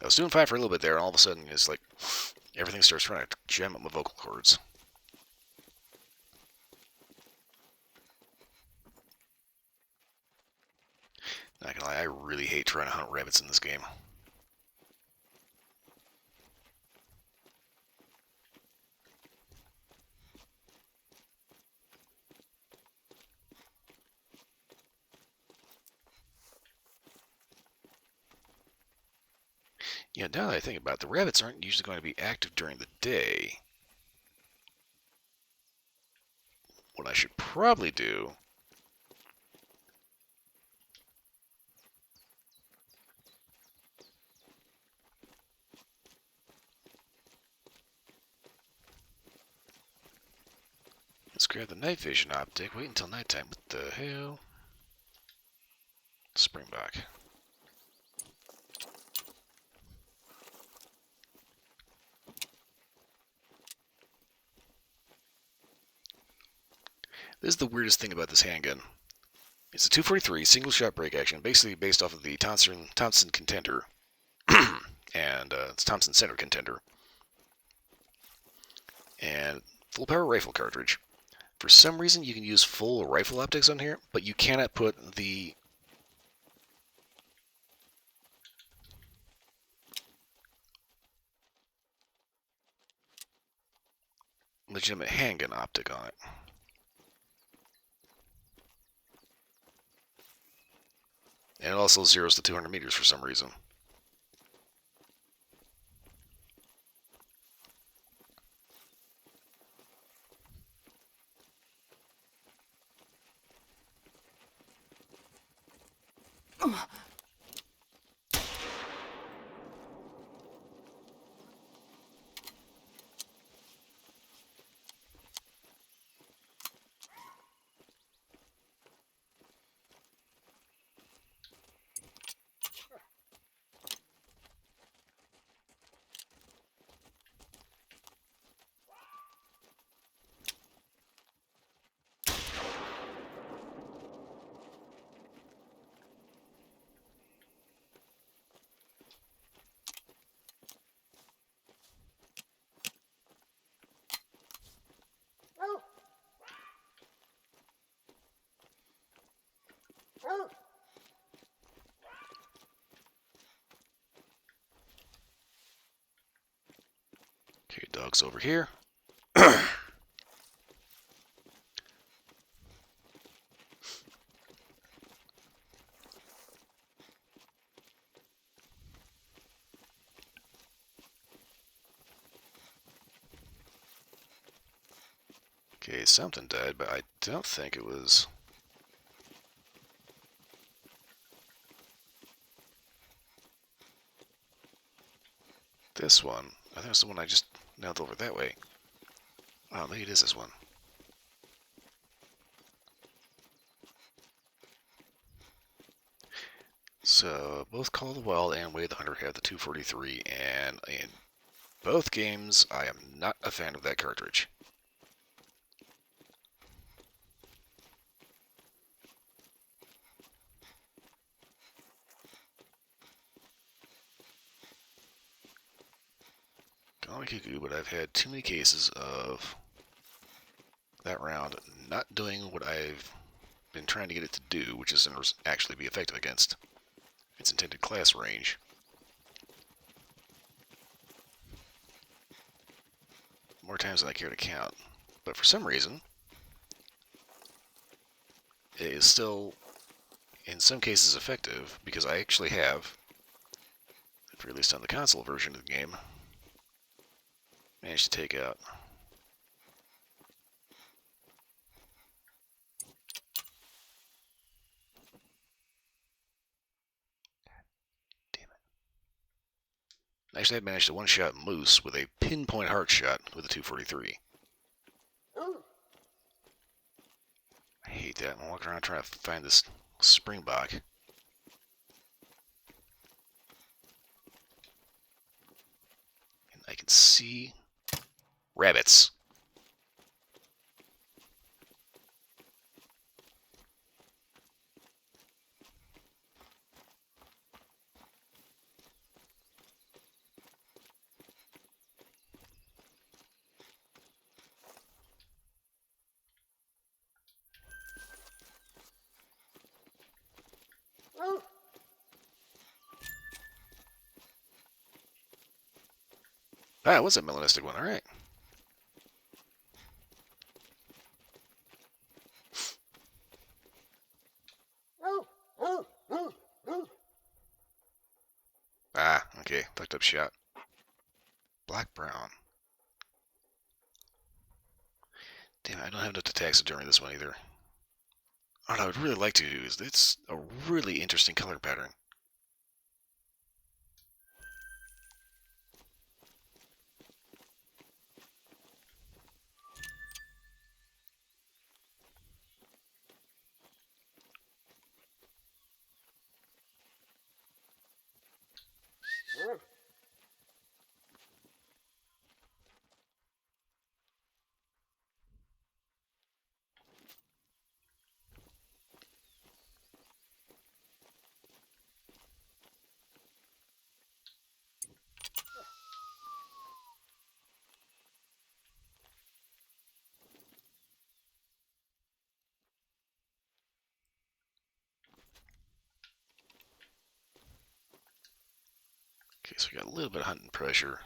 I was doing fine for a little bit there, and all of a sudden it's like everything starts trying to jam up my vocal cords. Not gonna lie, I really hate trying to hunt rabbits in this game. Yeah, now that I think about it, the rabbits aren't usually going to be active during the day. What I should probably do is grab the night vision optic, wait until nighttime. What the hell? Springbok. This is the weirdest thing about this handgun. It's a 243 single shot break action, basically based off of the Thompson Contender and it's Thompson Center Contender, and full power rifle cartridge. For some reason, you can use full rifle optics on here, but you cannot put the legitimate handgun optic on it. And it also zeros to 200 meters for some reason. Okay, dog's over here. Okay, something died, but I don't think it was... this one. I think it's the one I just nailed over that way. Oh, maybe it is this one. So, both Call of the Wild and Way of the Hunter have the 243, and in both games, I am not a fan of that cartridge. call me cuckoo, but I've had too many cases of that round not doing what I've been trying to get it to do, which is actually be effective against its intended class range. More times than I care to count. But for some reason, it is still, in some cases, effective, because I actually have, at least on the console version of the game, managed to take out Actually, I managed to one-shot Moose with a pinpoint heart shot with a 243. I hate that. I'm walking around trying to find this springbok. And I can see rabbits. Ah, it was a melanistic one. All right. Ah, okay. Fucked up shot. Black-brown. Damn, I don't have enough to taxidermy this one either. What I would really like to do is, it's a really interesting color pattern. Okay, so we got a little bit of hunting pressure.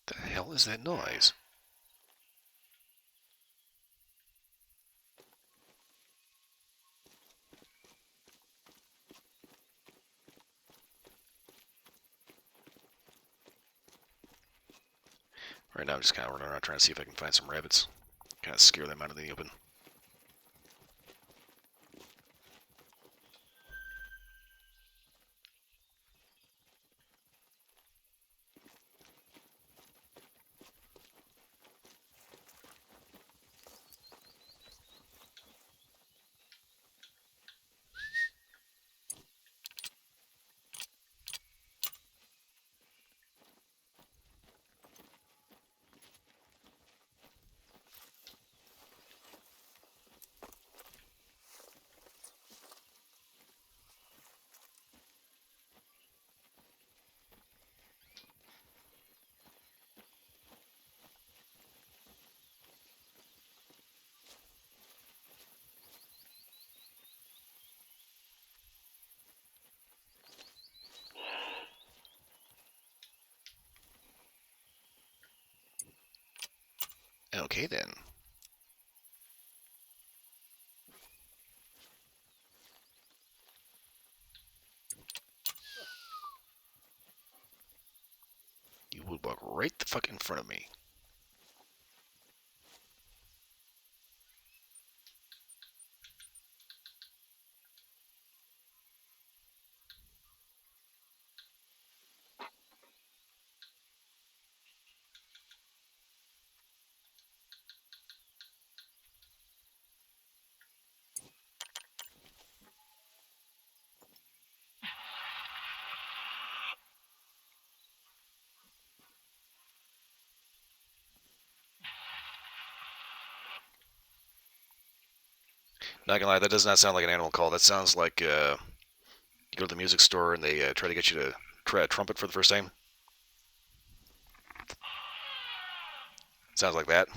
The hell is that noise? Right now I'm just kind of running around trying to see if I can find some rabbits. Kind of scare them out of the open. Okay then. You would walk right the fuck in front of me. Not gonna lie, that does not sound like an animal call. That sounds like you go to the music store and they try to get you to try a trumpet for the first time. Sounds like that.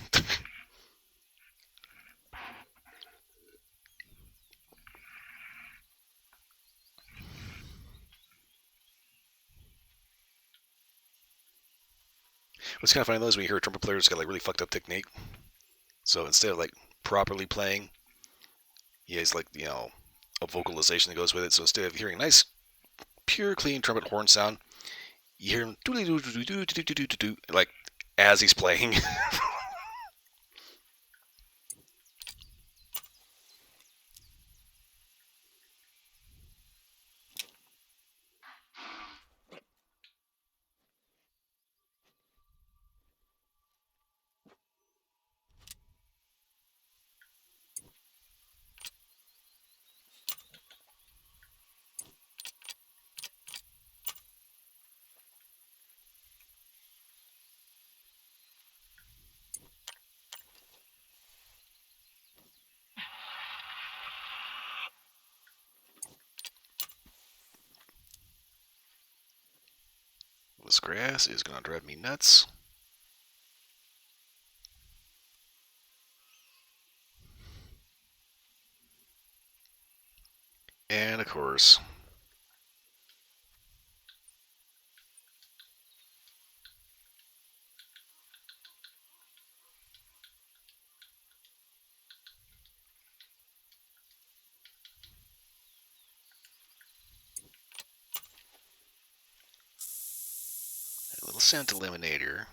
What's kind of funny though is when you hear a trumpet player that's got like really fucked up technique. So instead of like properly playing, he has like a vocalization that goes with it. So instead of hearing a nice, pure, clean trumpet horn sound, you hear him like as he's playing. This grass is gonna drive me nuts. And of course, a little scent eliminator.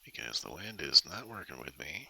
Because the wind is not working with me.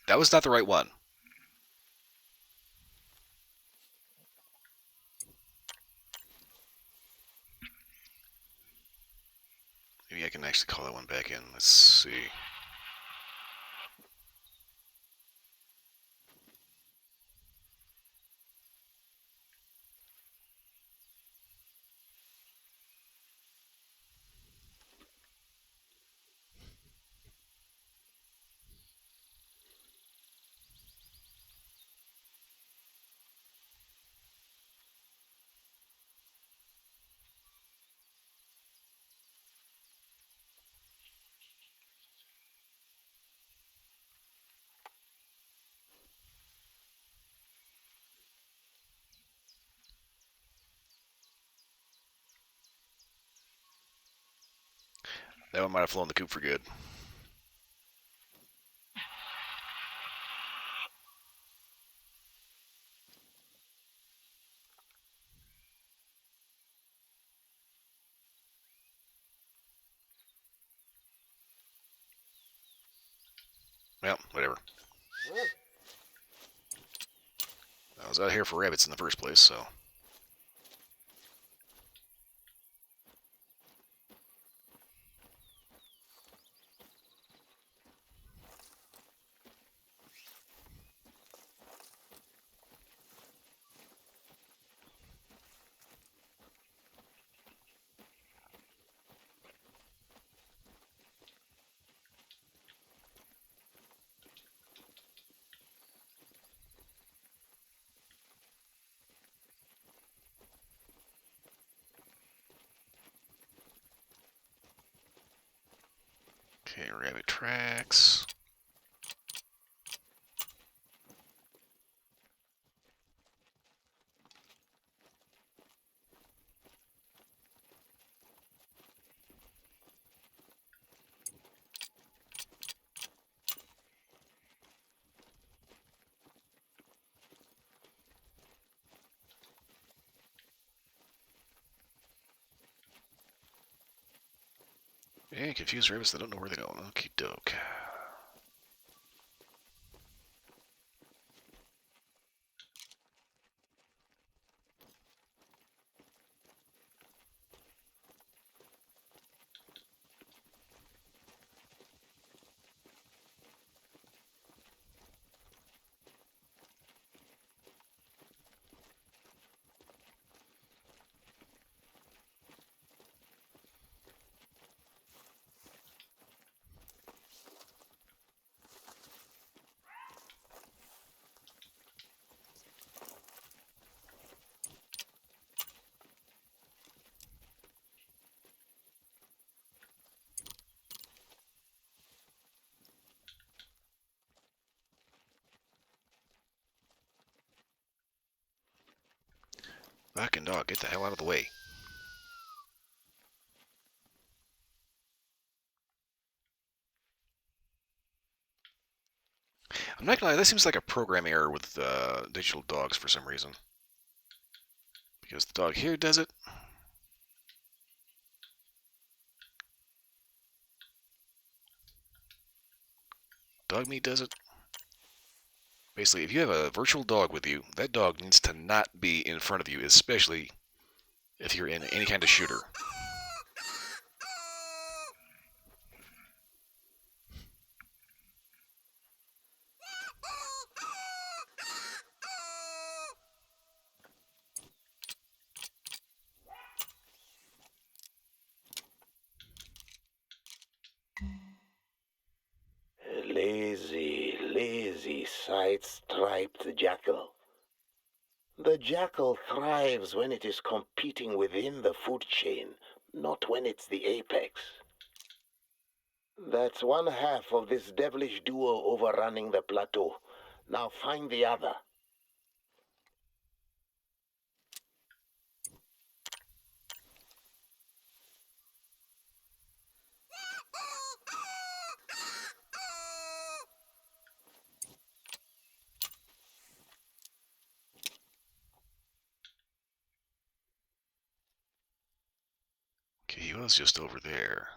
That was not the right one. Maybe I can actually call that one back in. Let's see. That one might have flown the coop for good. Well, whatever. I was out here for rabbits in the first place, so. Okay, rabbit tracks. And confused rabbits that don't know where they're going. Okie doke. Fucking dog, get the hell out of the way. I'm not gonna lie, that seems like a program error with digital dogs for some reason. Because the dog here does it. Dog meat does it. Basically, if you have a virtual dog with you, that dog needs to not be in front of you, especially if you're in any kind of shooter. Lazy, lazy, side-striped jackal. The jackal thrives when it is competing within the food chain, not when it's the apex. That's one half of this devilish duo overrunning the plateau. Now find the other. Okay, he was just over there.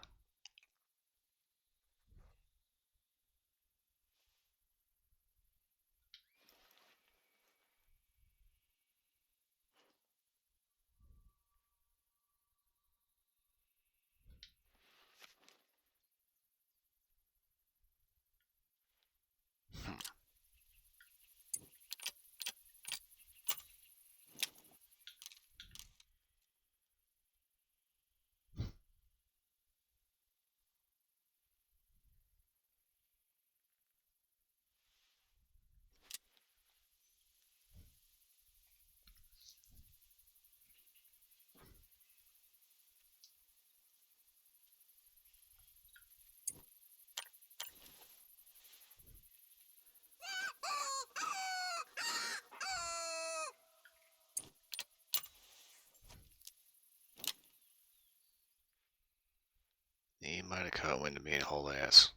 He might have caught wind of me in whole ass.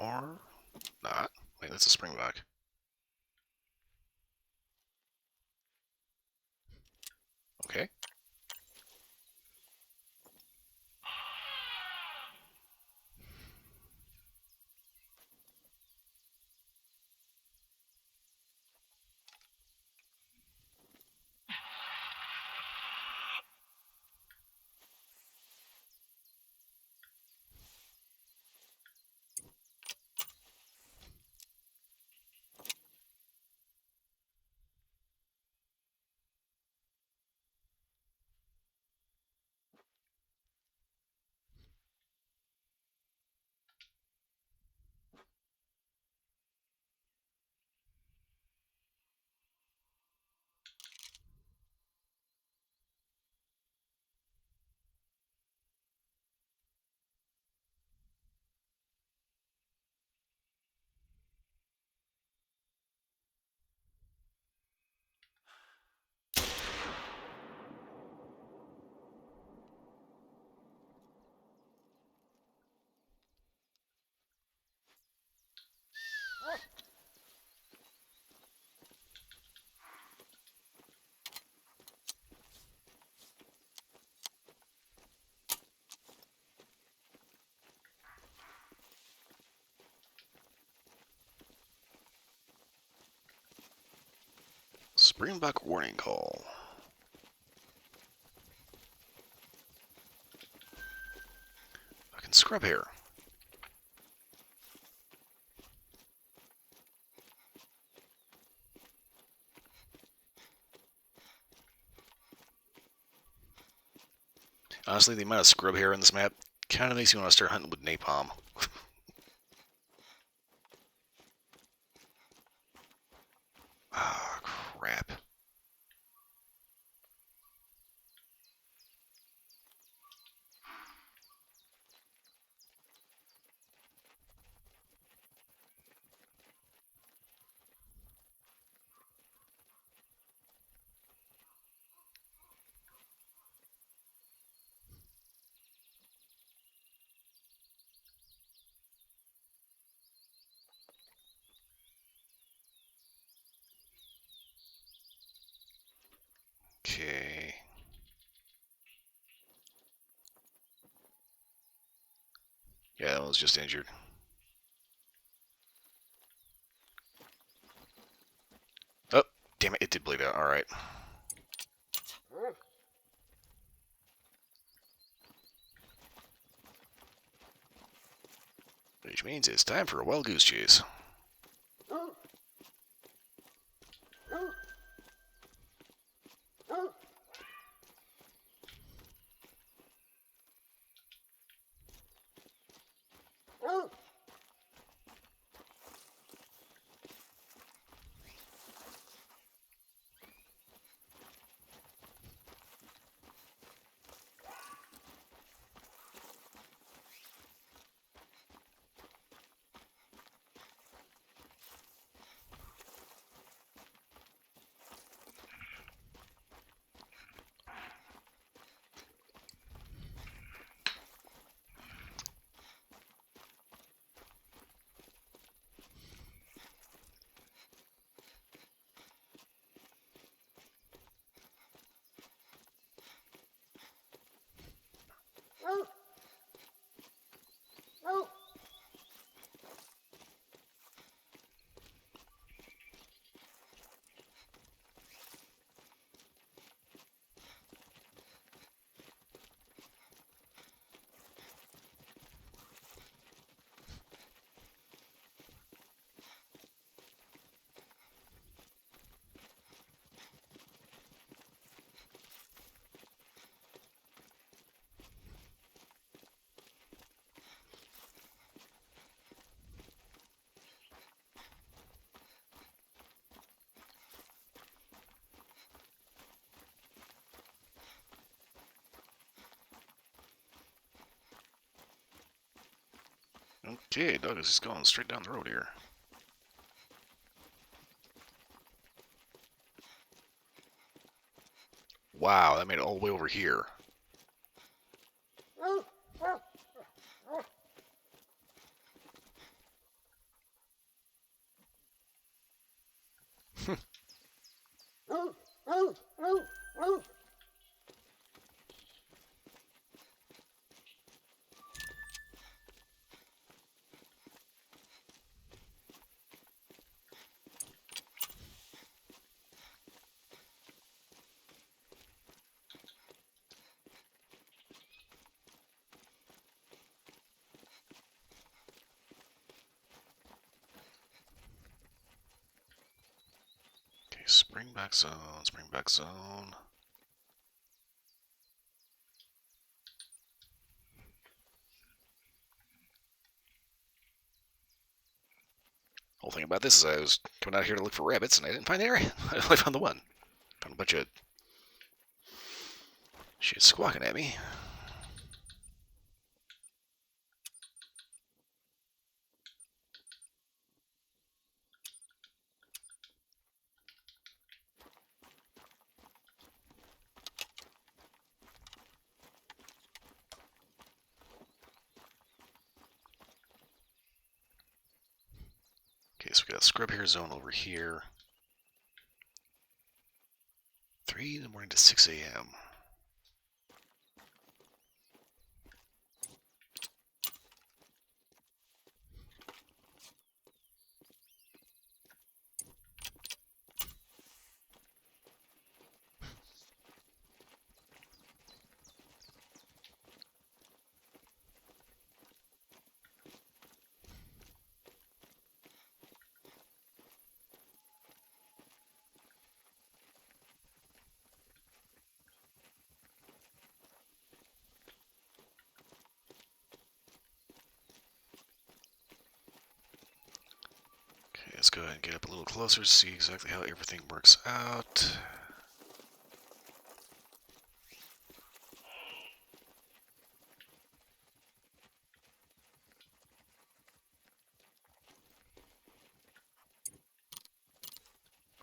Or not. Wait, that's a springbok. Okay. Springbok warning call. Fucking scrub hair. Honestly, the amount of scrub hair in this map kind of makes me want to start hunting with napalm. Ah, crap. Okay. Yeah, that was just injured. Oh, damn it, it did bleed out. Alright. Which means it's time for a wild goose chase. Okay, Doug is just going straight down the road here. Wow, that made it all the way over here. Okay, springback zone, springback zone. Whole thing about this is I was coming out here to look for rabbits and I didn't find any. I only found the one. Found a bunch of shit squawking at me. Okay, so we got a scrub hair zone over here. 3 in the morning to 6 a.m. let's go ahead and get up a little closer to see exactly how everything works out.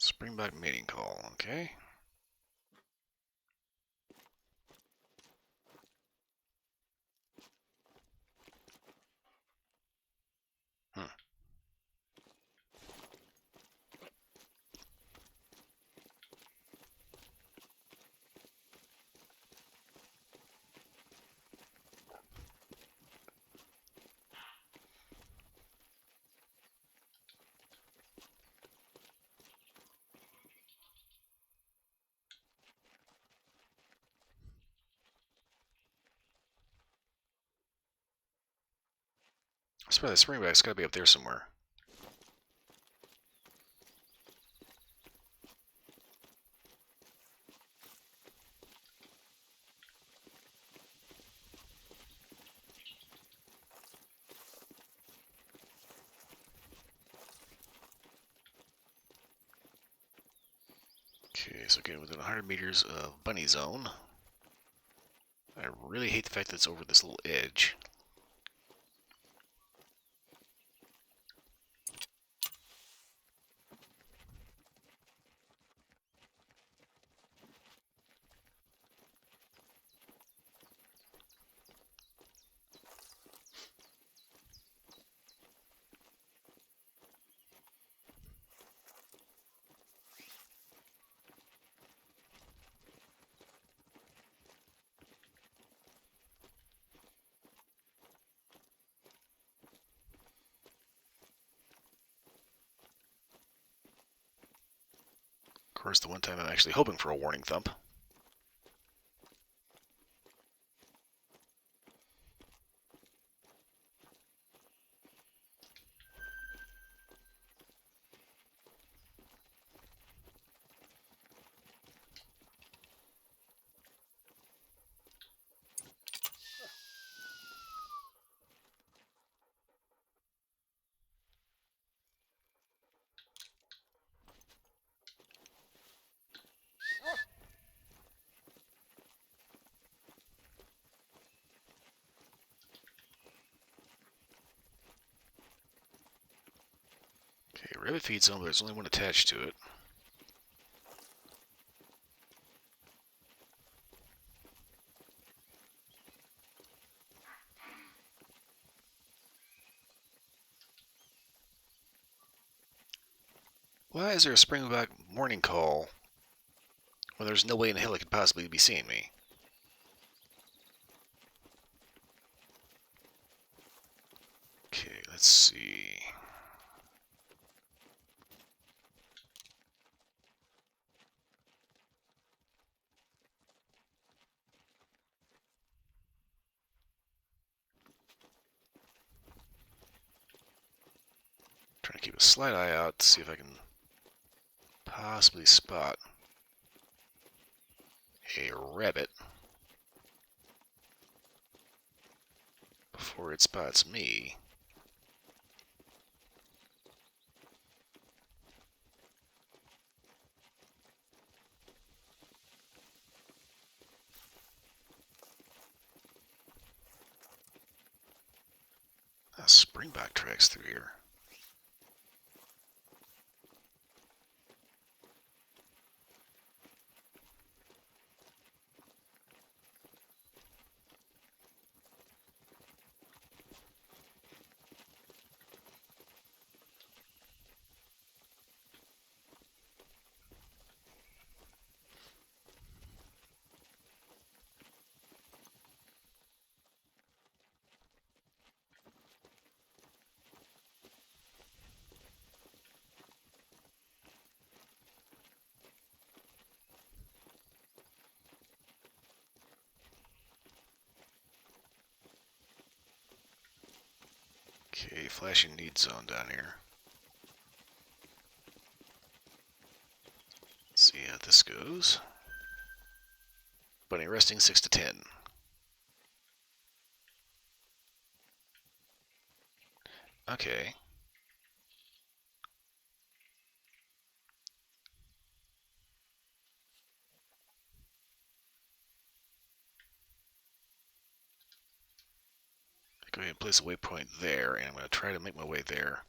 Springback mating call, okay. I swear the springback's gotta be up there somewhere. Okay, so getting within 100 meters of bunny zone. I really hate the fact that it's over this little edge. Of course, the one time I'm actually hoping for a warning thump. Okay, rabbit feed zone, but there's only one attached to it. Why is there a springback morning call when there's no way in hell it could possibly be seeing me? Okay, let's see. Trying to keep a slight eye out to see if I can possibly spot a rabbit before it spots me. Springback tracks through here. Okay, flashing need zone down here. Let's see how this goes. Bunny resting 6 to 10. Okay. place a waypoint there, and I'm going to try to make my way there.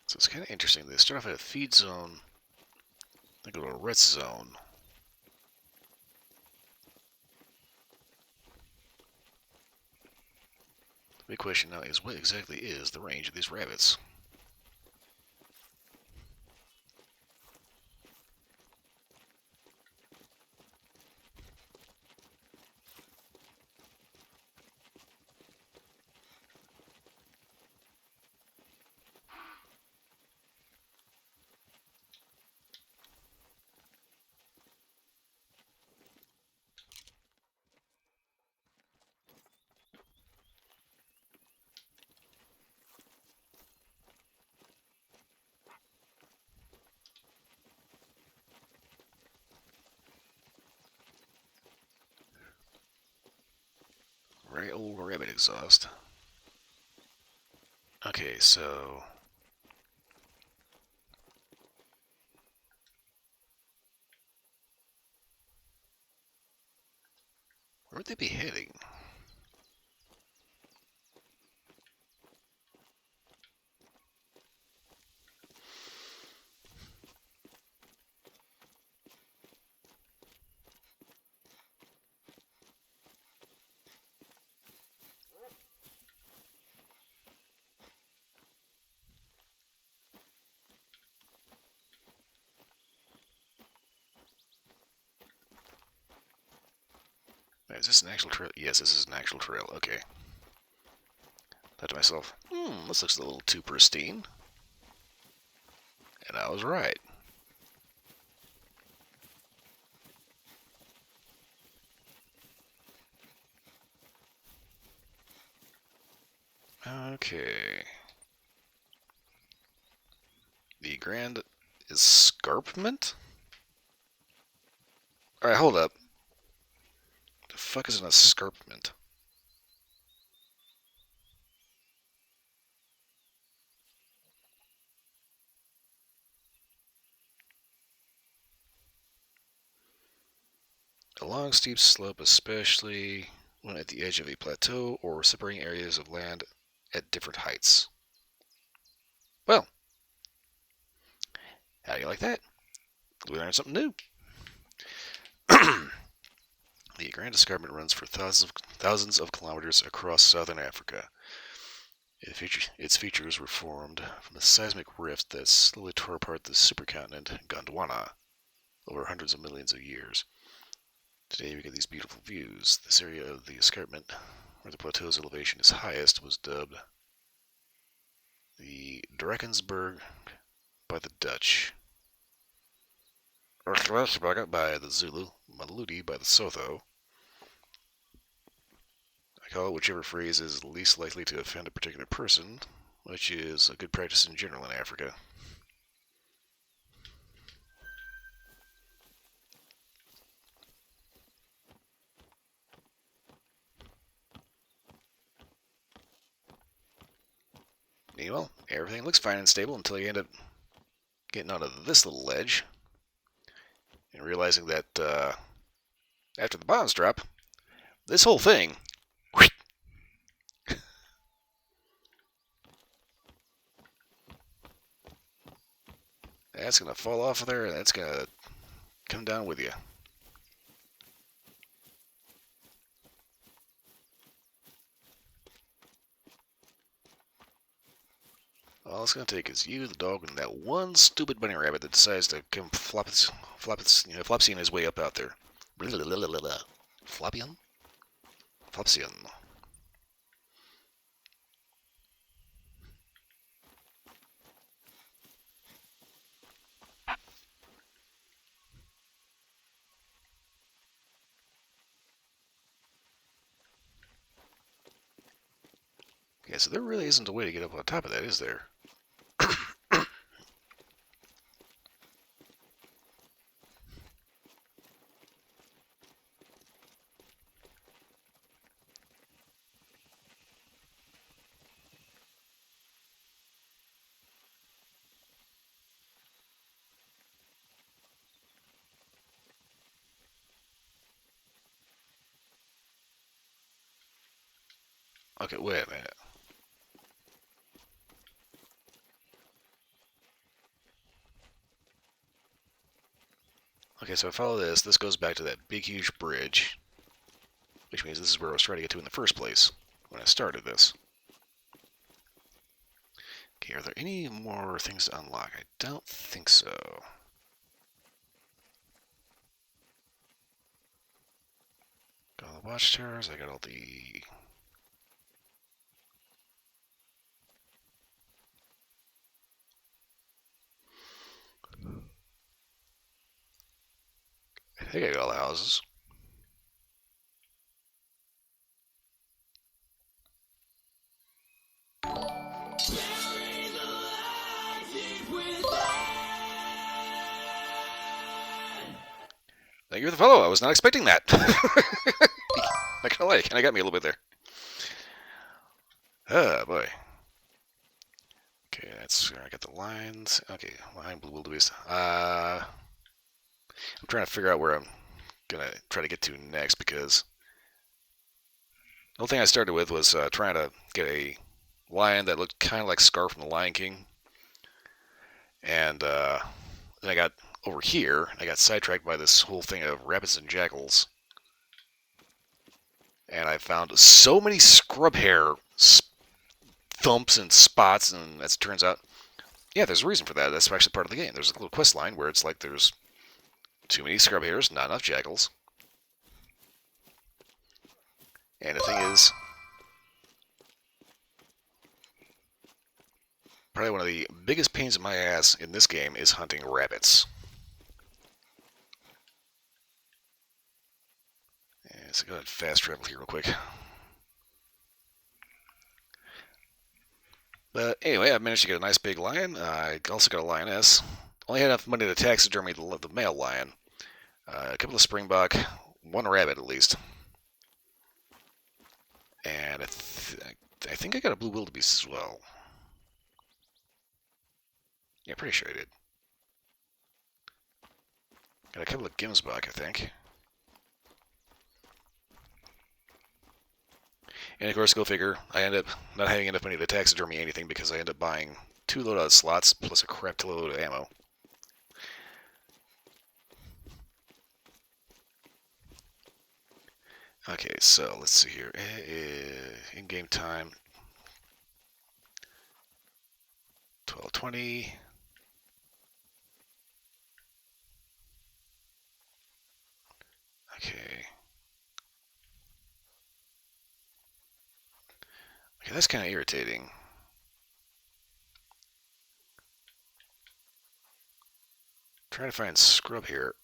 So it's kind of interesting. They start off at a feed zone, then go to a rest zone. The big question now is, what exactly is the range of these rabbits? Right, old rabbit exhaust. Okay, so where would they be heading? Is this an actual trail? Yes, this is an actual trail. Okay. Thought to myself, this looks a little too pristine. And I was right. Okay. The Grand Escarpment? Alright, hold up. The fuck is an escarpment? A long, steep slope, especially when at the edge of a plateau or separating areas of land at different heights. Well, how do you like that? We learned something new. The Grand Escarpment runs for thousands of kilometers across southern Africa. Its features were formed from a seismic rift that slowly tore apart the supercontinent Gondwana over hundreds of millions of years. Today we get these beautiful views. This area of the escarpment, where the plateau's elevation is highest, was dubbed the Drakensberg by the Dutch, Orthwesberg by the Zulu, Maludi by the Sotho. I call it whichever phrase is least likely to offend a particular person, which is a good practice in general in Africa. Meanwhile, everything looks fine and stable until you end up getting onto this little ledge and realizing that after the bombs drop, this whole thing that's going to fall off of there and that's going to come down with you. All it's going to take is you, the dog, and that one stupid bunny rabbit that decides to come flopsying his way up out there. Floppian? Flopsian. Okay, so there really isn't a way to get up on top of that, is there? Okay, wait a minute. Okay, so I follow this. This goes back to that big, huge bridge, which means this is where I was trying to get to in the first place when I started this. Okay, are there any more things to unlock? I don't think so. Got all the watchtowers. I got all the... I think I got all the houses. Thank you for the follow. I was not expecting that. Not gonna lie, kind of got me a little bit there. Oh boy. Okay, that's I got the lines. Okay, line blue wildebeest. I'm trying to figure out where I'm gonna try to get to next because the whole thing I started with was trying to get a lion that looked kind of like Scar from the Lion King, and then I got over here. I got sidetracked by this whole thing of rabbits and jackals, and I found so many scrub hair thumps and spots, and as it turns out, yeah, there's a reason for that. That's actually part of the game. There's a little quest line where it's like there's too many scrub hairs, not enough jackals. And the thing is, probably one of the biggest pains in my ass in this game is hunting rabbits. Yeah, so go ahead and fast travel here real quick. But anyway, I managed to get a nice big lion. I also got a lioness. Only had enough money to taxidermy the male lion. A couple of springbok, one rabbit at least. And I think I got a blue wildebeest as well. Yeah, pretty sure I did. Got a couple of Gimsbach, I think. And of course, go figure, I end up not having enough money to taxidermy anything because I end up buying 2 loadout slots plus a crap load of ammo. Okay, so let's see here. In-game time, 12:20. Okay. Okay, that's kind of irritating. Trying to find scrub here.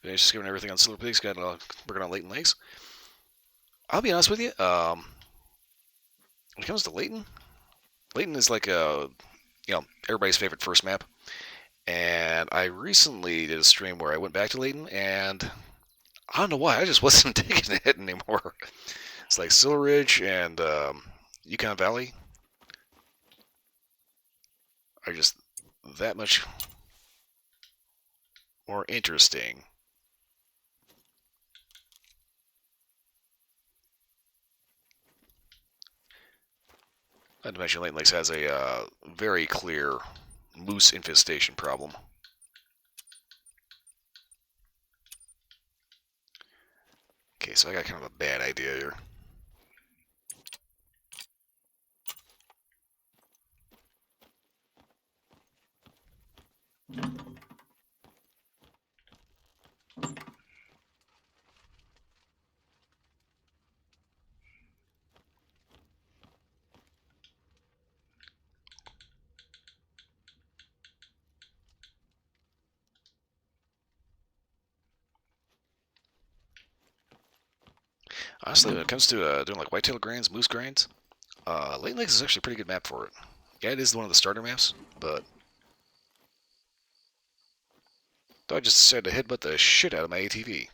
Just skipping everything on Silver Pigs, got working on Leighton Lakes. I'll be honest with you. When it comes to Leighton, Leighton is like everybody's favorite first map. And I recently did a stream where I went back to Leighton, and I don't know why, I just wasn't digging it anymore. It's like Silver Ridge and Yukon Valley are just that much more interesting. Not to mention Leighton Lakes has a very clear moose infestation problem. Okay, so I got kind of a bad idea here. Honestly, when it comes to doing like whitetail grinds, moose grinds, Leighton Lakes is actually a pretty good map for it. Yeah, it is one of the starter maps, but I just decided to headbutt the shit out of my ATV.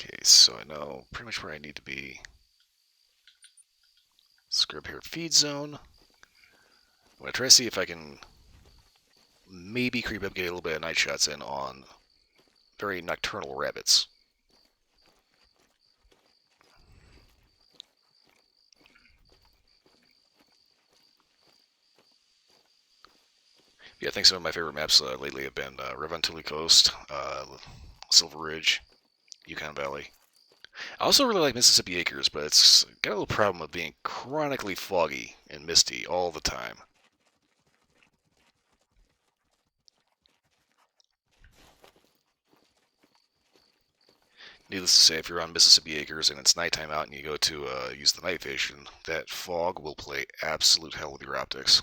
Okay, so I know pretty much where I need to be. Scrub here, feed zone. I'm gonna try to see if I can maybe creep up, get a little bit of night shots in on very nocturnal rabbits. Yeah, I think some of my favorite maps lately have been Revontuli Coast, Silver Ridge, Yukon Valley. I also really like Mississippi Acres, but it's got a little problem of being chronically foggy and misty all the time. Needless to say, if you're on Mississippi Acres and it's nighttime out and you go to use the night vision, that fog will play absolute hell with your optics.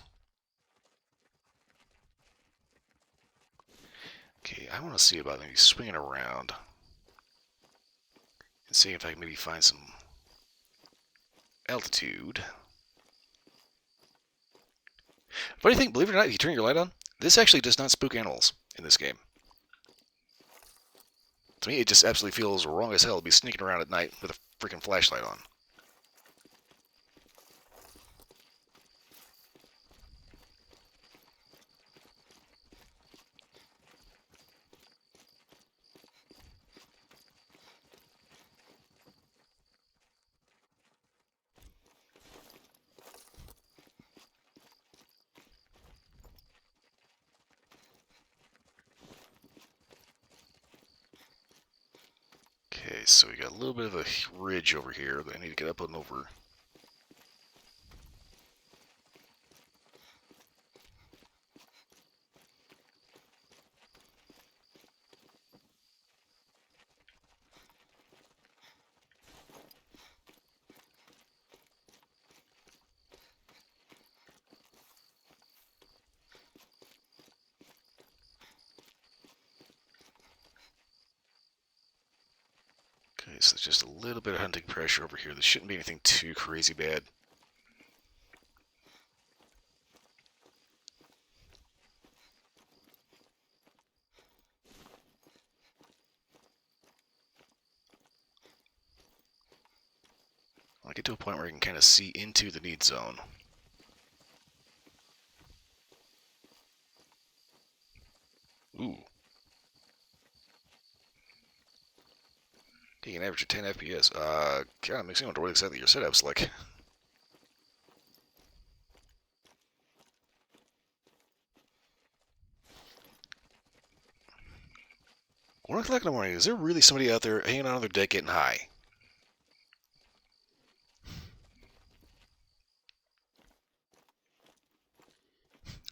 Okay, I want to see about maybe swinging around and seeing if I can maybe find some altitude. Funny thing, believe it or not, if you turn your light on, this actually does not spook animals in this game. To me, it just absolutely feels wrong as hell to be sneaking around at night with a freaking flashlight on. Okay, so we got a little bit of a ridge over here that I need to get up and over. Okay, so there's just a little bit of hunting pressure over here. There shouldn't be anything too crazy bad. I get to a point where I can kind of see into the need zone. Ooh. You can average of 10 FPS. God, it makes me wonder what exactly your setup's like. 1 o'clock in the morning, is there really somebody out there hanging out on their deck getting high?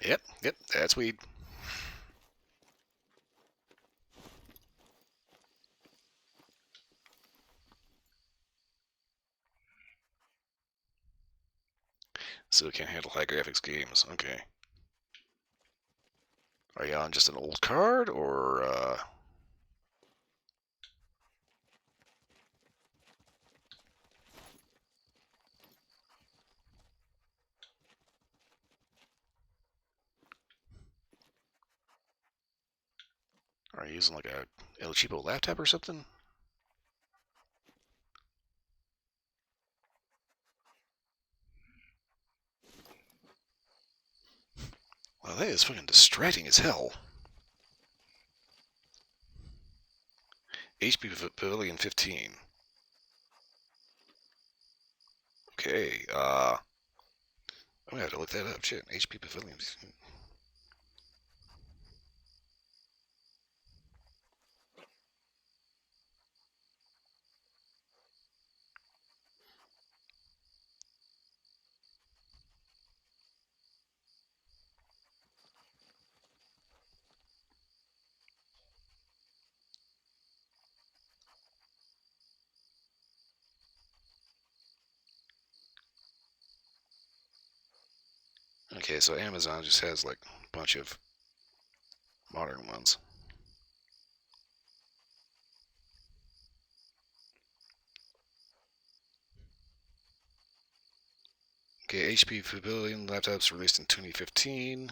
Yep, that's weed. So it can't handle high graphics games. Okay. Are you on just an old card, or, are you using like a El Cheapo laptop or something? Well, that is fucking distracting as hell. HP Pavilion 15. Okay, I'm gonna have to look that up. Shit, HP Pavilion. Okay, so Amazon just has like a bunch of modern ones. Okay, HP Pavilion laptops released in 2015.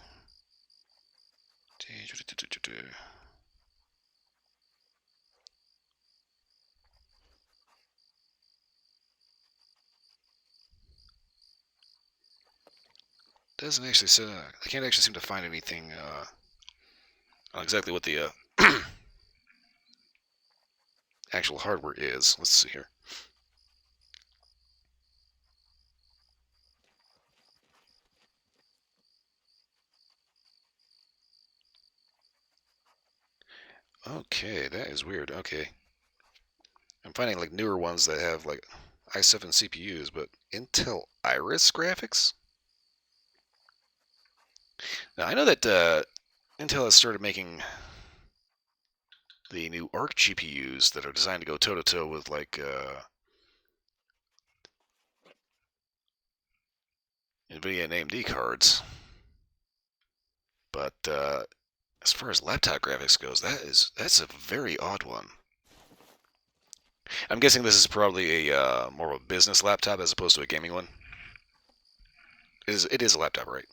doesn't actually say. I can't actually seem to find anything on exactly what the actual hardware is. Let's see here. Okay, that is weird. Okay. I'm finding like newer ones that have like i7 CPUs, but Intel Iris graphics? Now I know that Intel has started making the new Arc GPUs that are designed to go toe to toe with like NVIDIA and AMD cards. But as far as laptop graphics goes, that's a very odd one. I'm guessing this is probably a more of a business laptop as opposed to a gaming one. It is a laptop, right?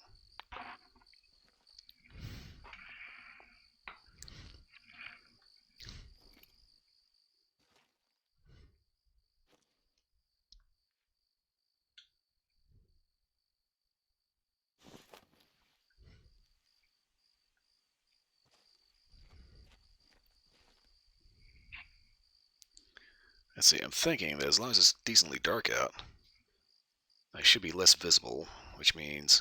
Let's see, I'm thinking that as long as it's decently dark out, I should be less visible, which means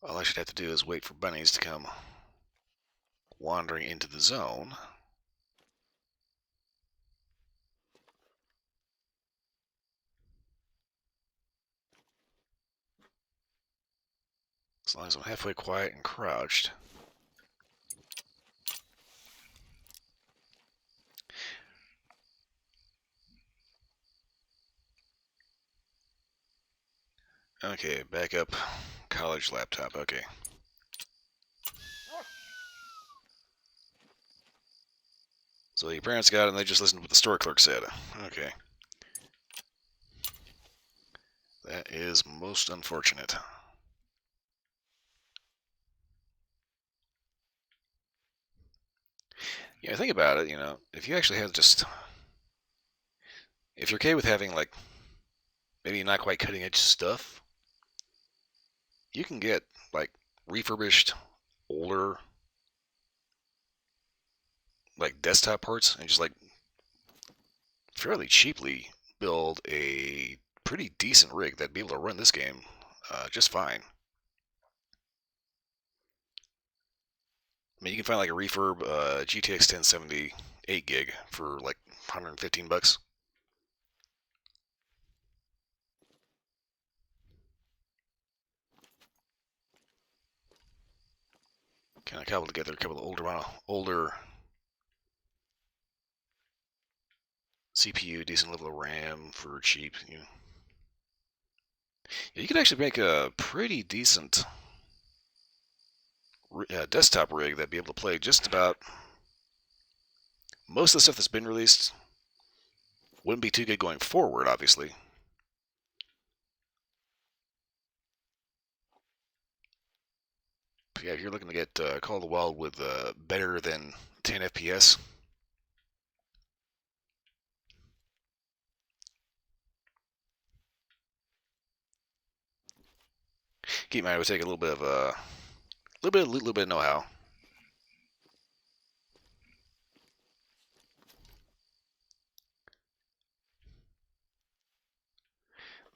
all I should have to do is wait for bunnies to come wandering into the zone. As long as I'm halfway quiet and crouched. Okay, back up. College laptop, okay. So your parents got it and they just listened to what the store clerk said. Okay. That is most unfortunate. Yeah, think about it, if you actually had just... If you're okay with having, like, maybe not quite cutting edge stuff, you can get, like, refurbished, older, like, desktop parts and just, like, fairly cheaply build a pretty decent rig that'd be able to run this game just fine. I mean, you can find like a refurb GTX 1070 8 gig for like 115 bucks. Kind of cobble together a couple of older CPU, decent level of RAM for cheap. Yeah, you could actually make a pretty decent desktop rig that'd be able to play just about most of the stuff that's been released. Wouldn't be too good going forward, obviously. But yeah, if you're looking to get Call of the Wild with better than 10 FPS, keep in mind it would take a little bit of little bit of know-how.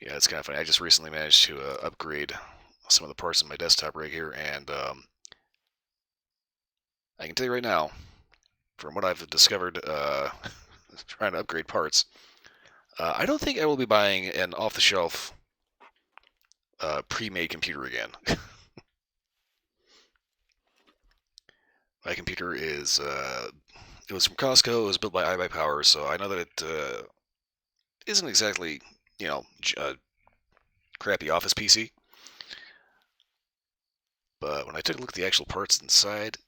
Yeah, it's kind of funny. I just recently managed to upgrade some of the parts in my desktop rig here, and I can tell you right now, from what I've discovered trying to upgrade parts, I don't think I will be buying an off-the-shelf pre-made computer again. My computer is it was from Costco. It was built by iBuyPower, so I know that it isn't exactly a crappy office PC. But when I took a look at the actual parts inside,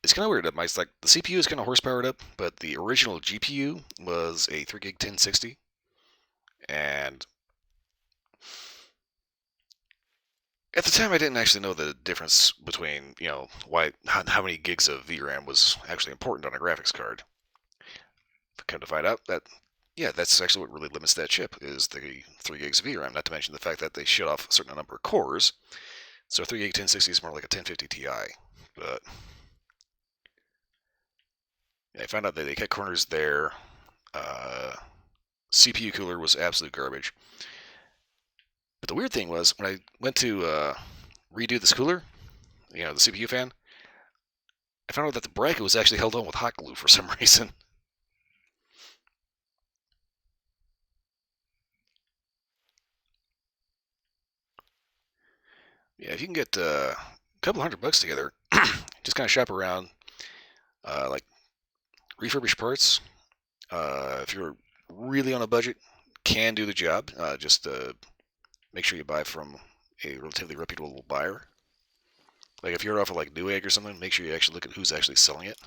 it's kind of weird. It's like the CPU is kind of horsepowered up, but the original GPU was a 3 gig 1060, and at the time I didn't actually know the difference between how many gigs of VRAM was actually important on a graphics card. Come to find out that Yeah, that's actually what really limits that chip is the 3 gigs of VRAM. Not to mention the fact that they shut off a certain number of cores. So 3 gig 1060 is more like a 1050 Ti. But yeah, I found out that they cut corners there. Uh, CPU cooler was absolute garbage. But the weird thing was when I went to redo this cooler, the CPU fan, I found out that the bracket was actually held on with hot glue for some reason. Yeah, if you can get a couple $100 together, just kind of shop around, like refurbished parts. If you're really on a budget, can do the job. Just make sure you buy from a relatively reputable buyer. Like if you're off of like Newegg or something, make sure you actually look at who's actually selling it.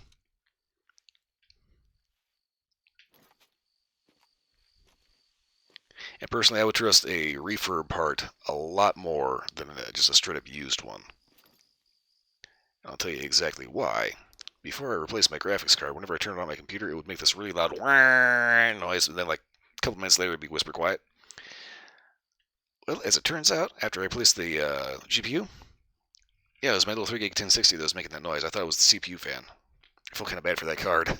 And personally, I would trust a refurb part a lot more than just a straight up used one. I'll tell you exactly why. Before I replaced my graphics card, whenever I turned it on my computer, it would make this really loud noise, and then like a couple minutes later, it would be whisper quiet. Well, as it turns out, after I replaced the GPU, yeah, it was my little 3 gig 1060 that was making that noise. I thought it was the CPU fan. I feel kind of bad for that card.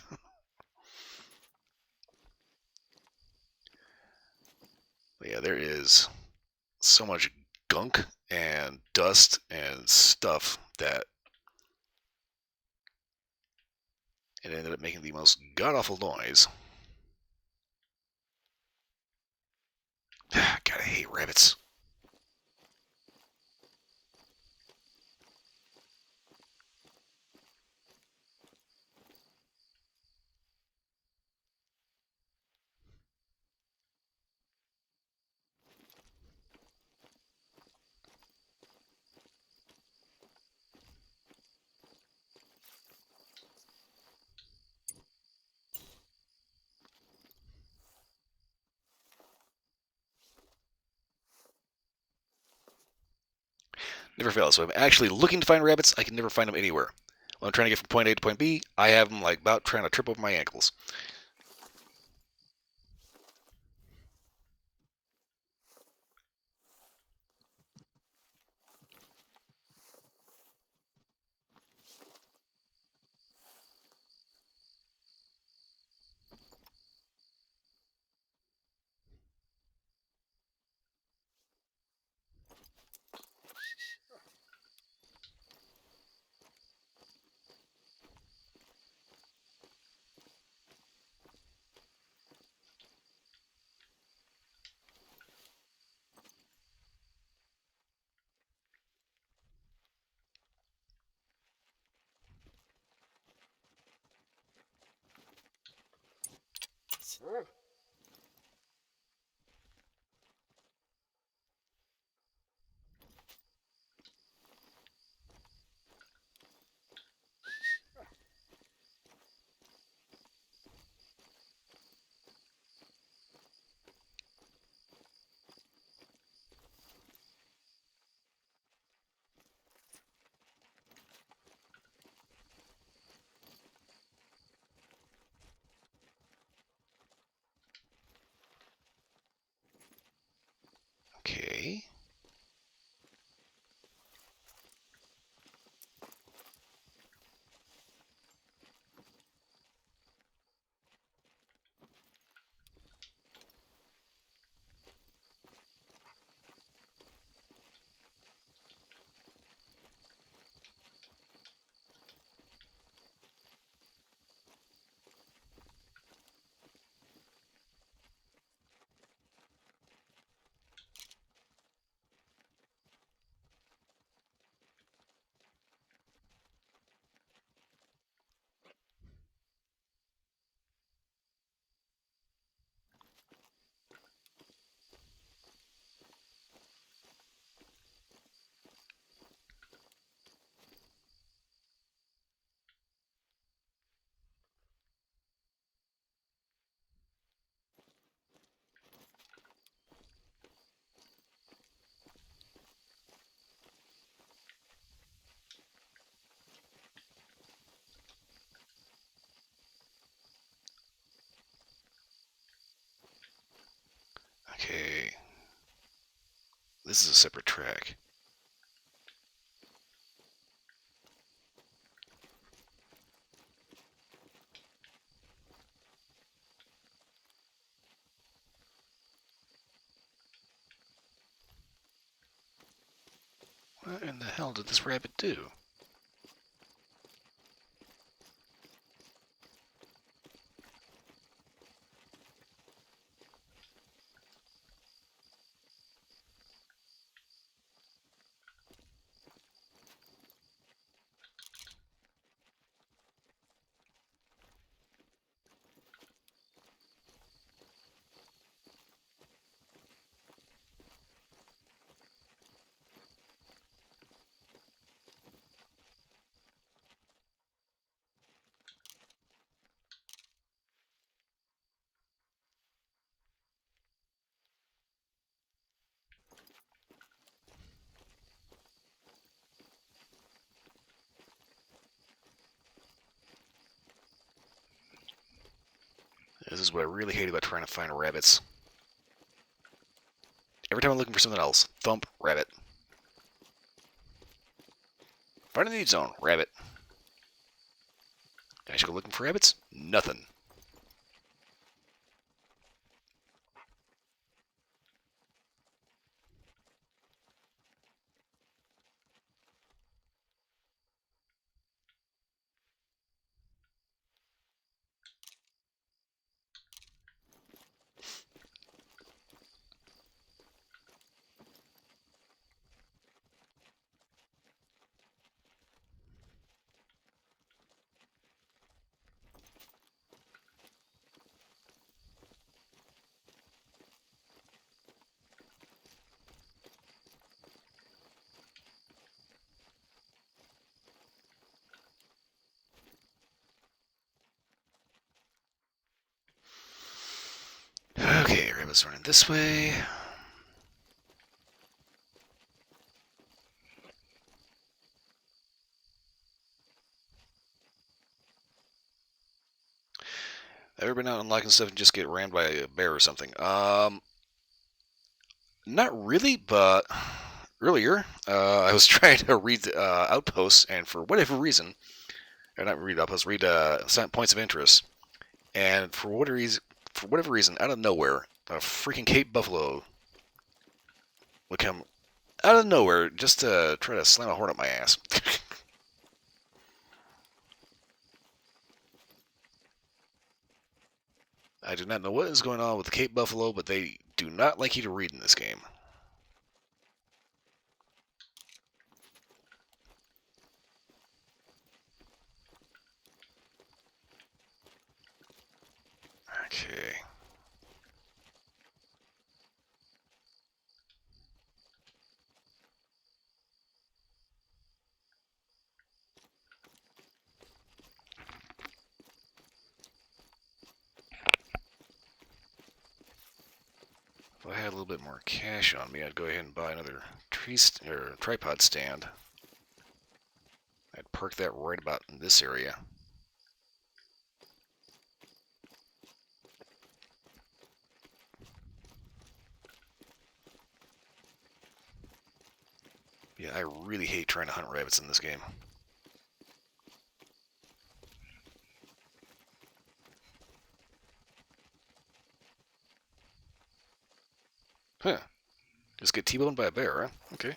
But yeah, there is so much gunk and dust and stuff that it ended up making the most god awful noise. God, I hate rabbits. Never fails. So I'm actually looking to find rabbits. I can never find them anywhere. When I'm trying to get from point A to point B, I have them like about trying to trip over my ankles. Okay. Okay. This is a separate track. What in the hell did this rabbit do? This is what I really hate about trying to find rabbits. Every time I'm looking for something else, thump, rabbit. Find a need zone, rabbit. I should go looking for rabbits? Nothing. Okay, rabbit's running this way. Ever been out unlocking stuff and just get rammed by a bear or something? Not really, but earlier I was trying to read Outposts, and for whatever reason, or not read Outposts, read Points of Interest, and for whatever reason, out of nowhere, a freaking Cape Buffalo would come out of nowhere just to try to slam a horn up my ass. I do not know what is going on with the Cape Buffalo, but they do not like you to read in this game. Okay. If I had a little bit more cash on me, I'd go ahead and buy another tripod stand. I'd park that right about in this area. Yeah, I really hate trying to hunt rabbits in this game. Huh. Just get T-boned by a bear, huh? Okay.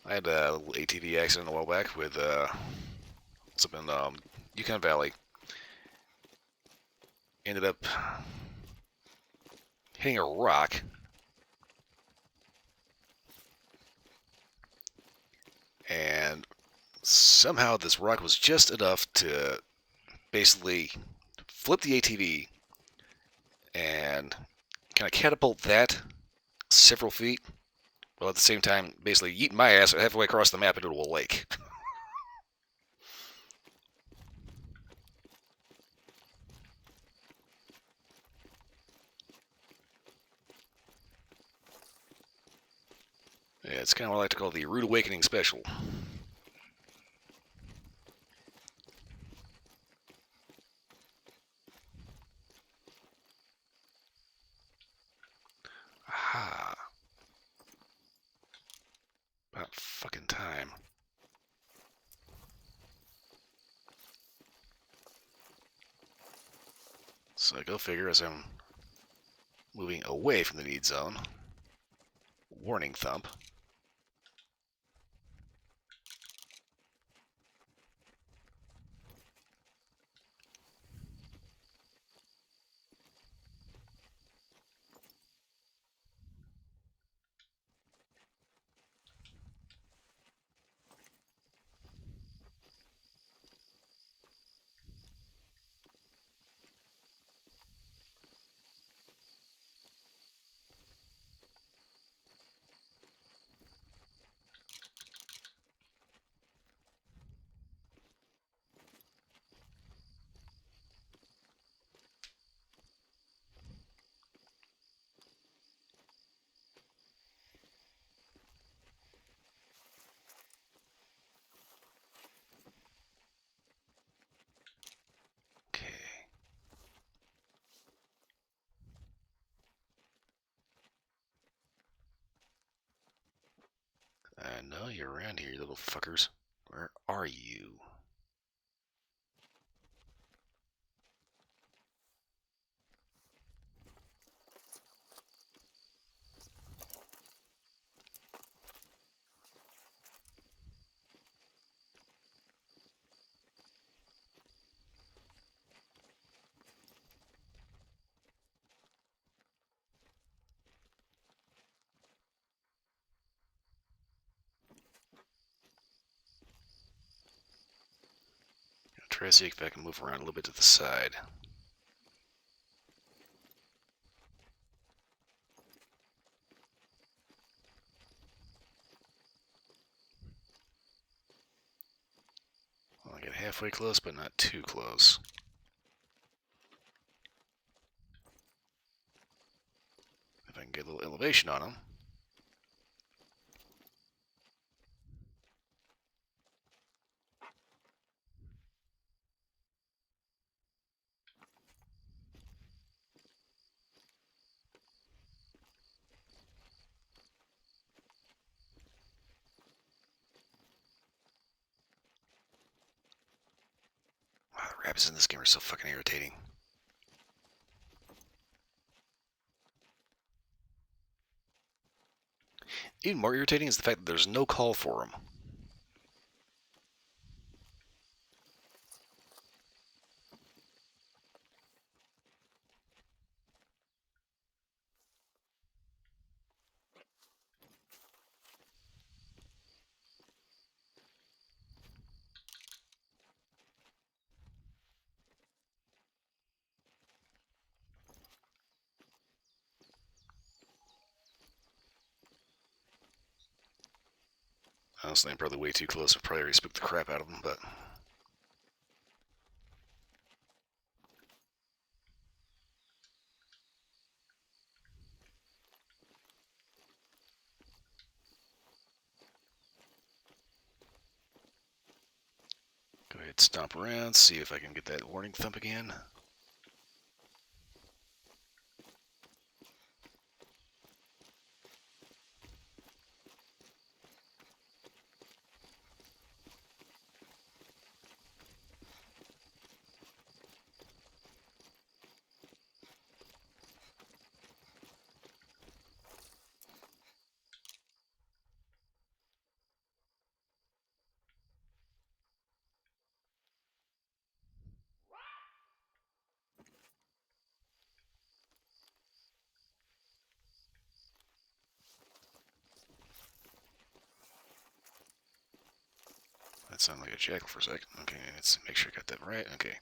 I had a little ATV accident a while back with, it's up in Yukon Valley. Ended up hitting a rock. And somehow this rock was just enough to basically flip the ATV and kind of catapult that several feet, while at the same time basically yeeting my ass halfway across the map into a lake. Yeah, it's kind of what I like to call the Rude Awakening Special. Aha. About fucking time. So go figure, as I'm moving away from the need zone. Warning thump. Okay. I know you're around here, you little fuckers. Where are you? Try to see if I can move around a little bit to the side. Well, I get halfway close, but not too close. If I can get a little elevation on them. Wow, the rabbits in this game are so fucking irritating. Even more irritating is the fact that there's no call for them. Honestly, I'm probably way too close. I've probably already spooked the crap out of them, but... Go ahead, stomp around, see if I can get that warning thump again. That sounded like a jackal for a second. Okay, let's make sure I got that right. Okay.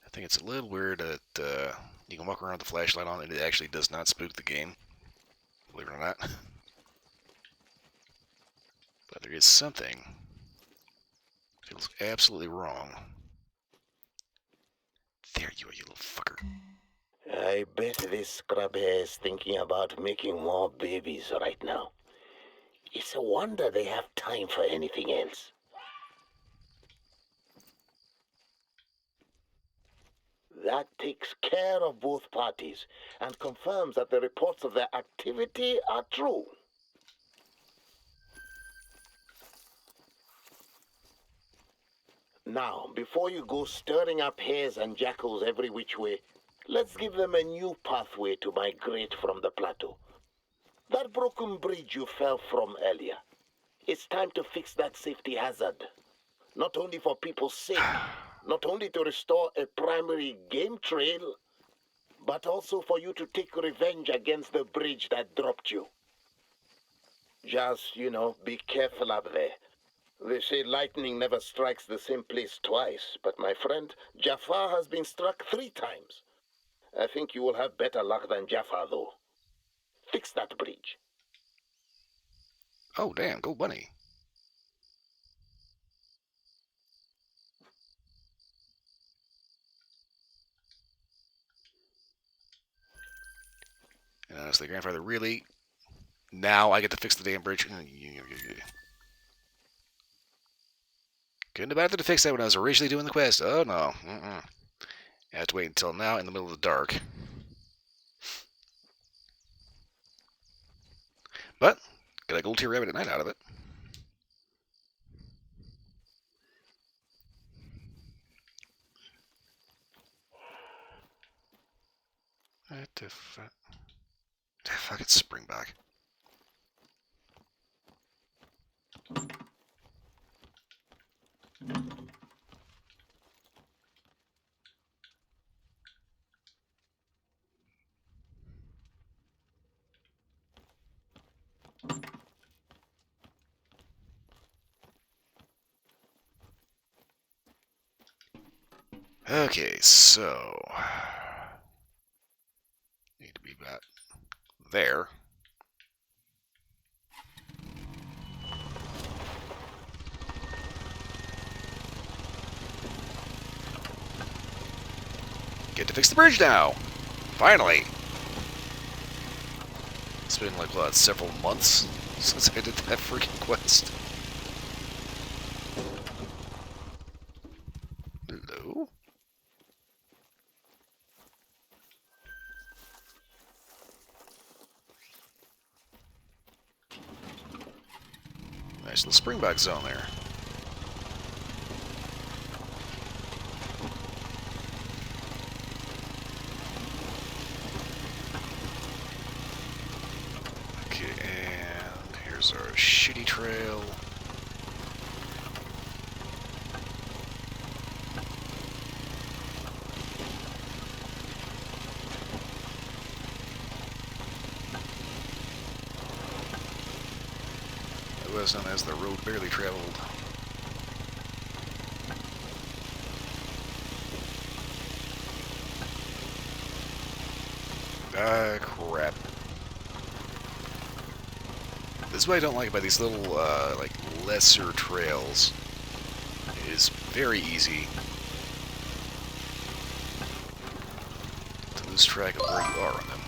I think it's a little weird that you can walk around with the flashlight on and it actually does not spook the game. Believe it or not. But there is something. Feels absolutely wrong. There you are, you little fucker. I bet this scrub hair is thinking about making more babies right now. It's a wonder they have time for anything else. That takes care of both parties and confirms that the reports of their activity are true. Now, before you go stirring up hares and jackals every which way, let's give them a new pathway to migrate from the plateau. That broken bridge you fell from earlier. It's time to fix that safety hazard. Not only for people's sake, not only to restore a primary game trail, but also for you to take revenge against the bridge that dropped you. Just, be careful up there. They say lightning never strikes the same place twice, but my friend, Jafar has been struck 3 times. I think you will have better luck than Jafar, though. Fix that bridge. Oh, damn, go bunny. And honestly, grandfather, really? Now I get to fix the damn bridge? Couldn't have bothered to fix that when I was originally doing the quest. Oh, no. I have to wait until now in the middle of the dark. But, got a gold tier rabbit at night out of it. What the fuck? Fuck, it's Springback. Okay, so need to be about there. Get to fix the bridge now! Finally! It's been like, what, several months since I did that freaking quest. Hello? Nice little springback zone there. Okay, and here's our shitty trail. It was known as the road barely traveled. Ah, crap. This is what I don't like about these little, like, lesser trails. It is very easy to lose track of where you are on them.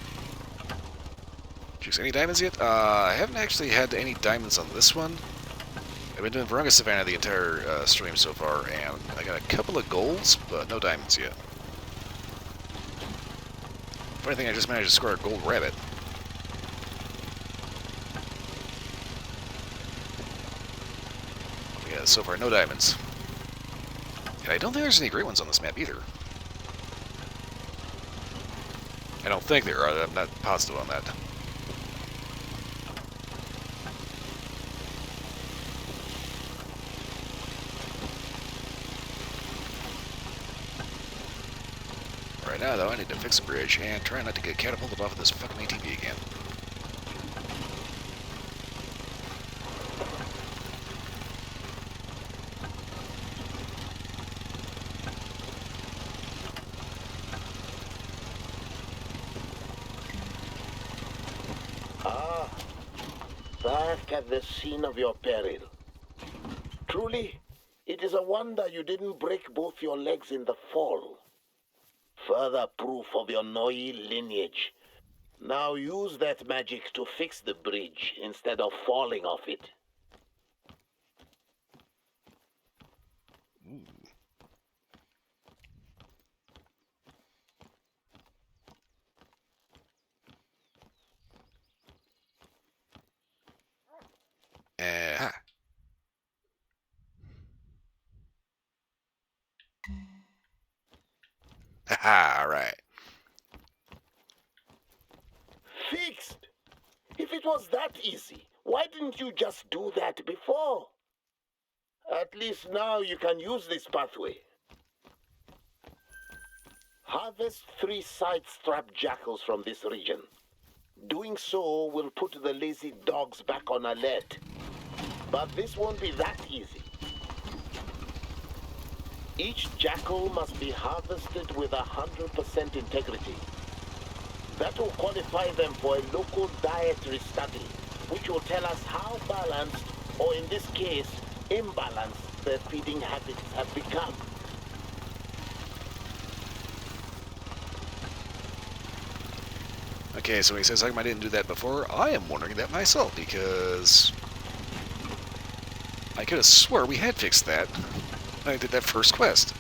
Any diamonds yet? I haven't actually had any diamonds on this one. I've been doing Virunga Savannah the entire stream so far, and I got a couple of golds, but no diamonds yet. Funny thing, I just managed to score a gold rabbit. Yeah, so far no diamonds. And I don't think there's any great ones on this map either. I don't think there are. I'm not positive on that. Right now, though, I need to fix a bridge and try not to get catapulted off of this fucking ATV again. Ah, back at the scene of your peril. Truly, it is a wonder you didn't break both your legs in the fall. Further proof of your Noi lineage. Now use that magic to fix the bridge instead of falling off it. Ha. Ha ha, alright. Fixed! If it was that easy, why didn't you just do that before? At least now you can use this pathway. Harvest 3 side-strapped jackals from this region. Doing so will put the lazy dogs back on alert. But this won't be that easy. Each jackal must be harvested with 100% integrity. That will qualify them for a local dietary study, which will tell us how balanced, or in this case, imbalanced, their feeding habits have become. Okay, so he says, how come I didn't do that before? I am wondering that myself, because I could have swore we had fixed that when I did that first quest.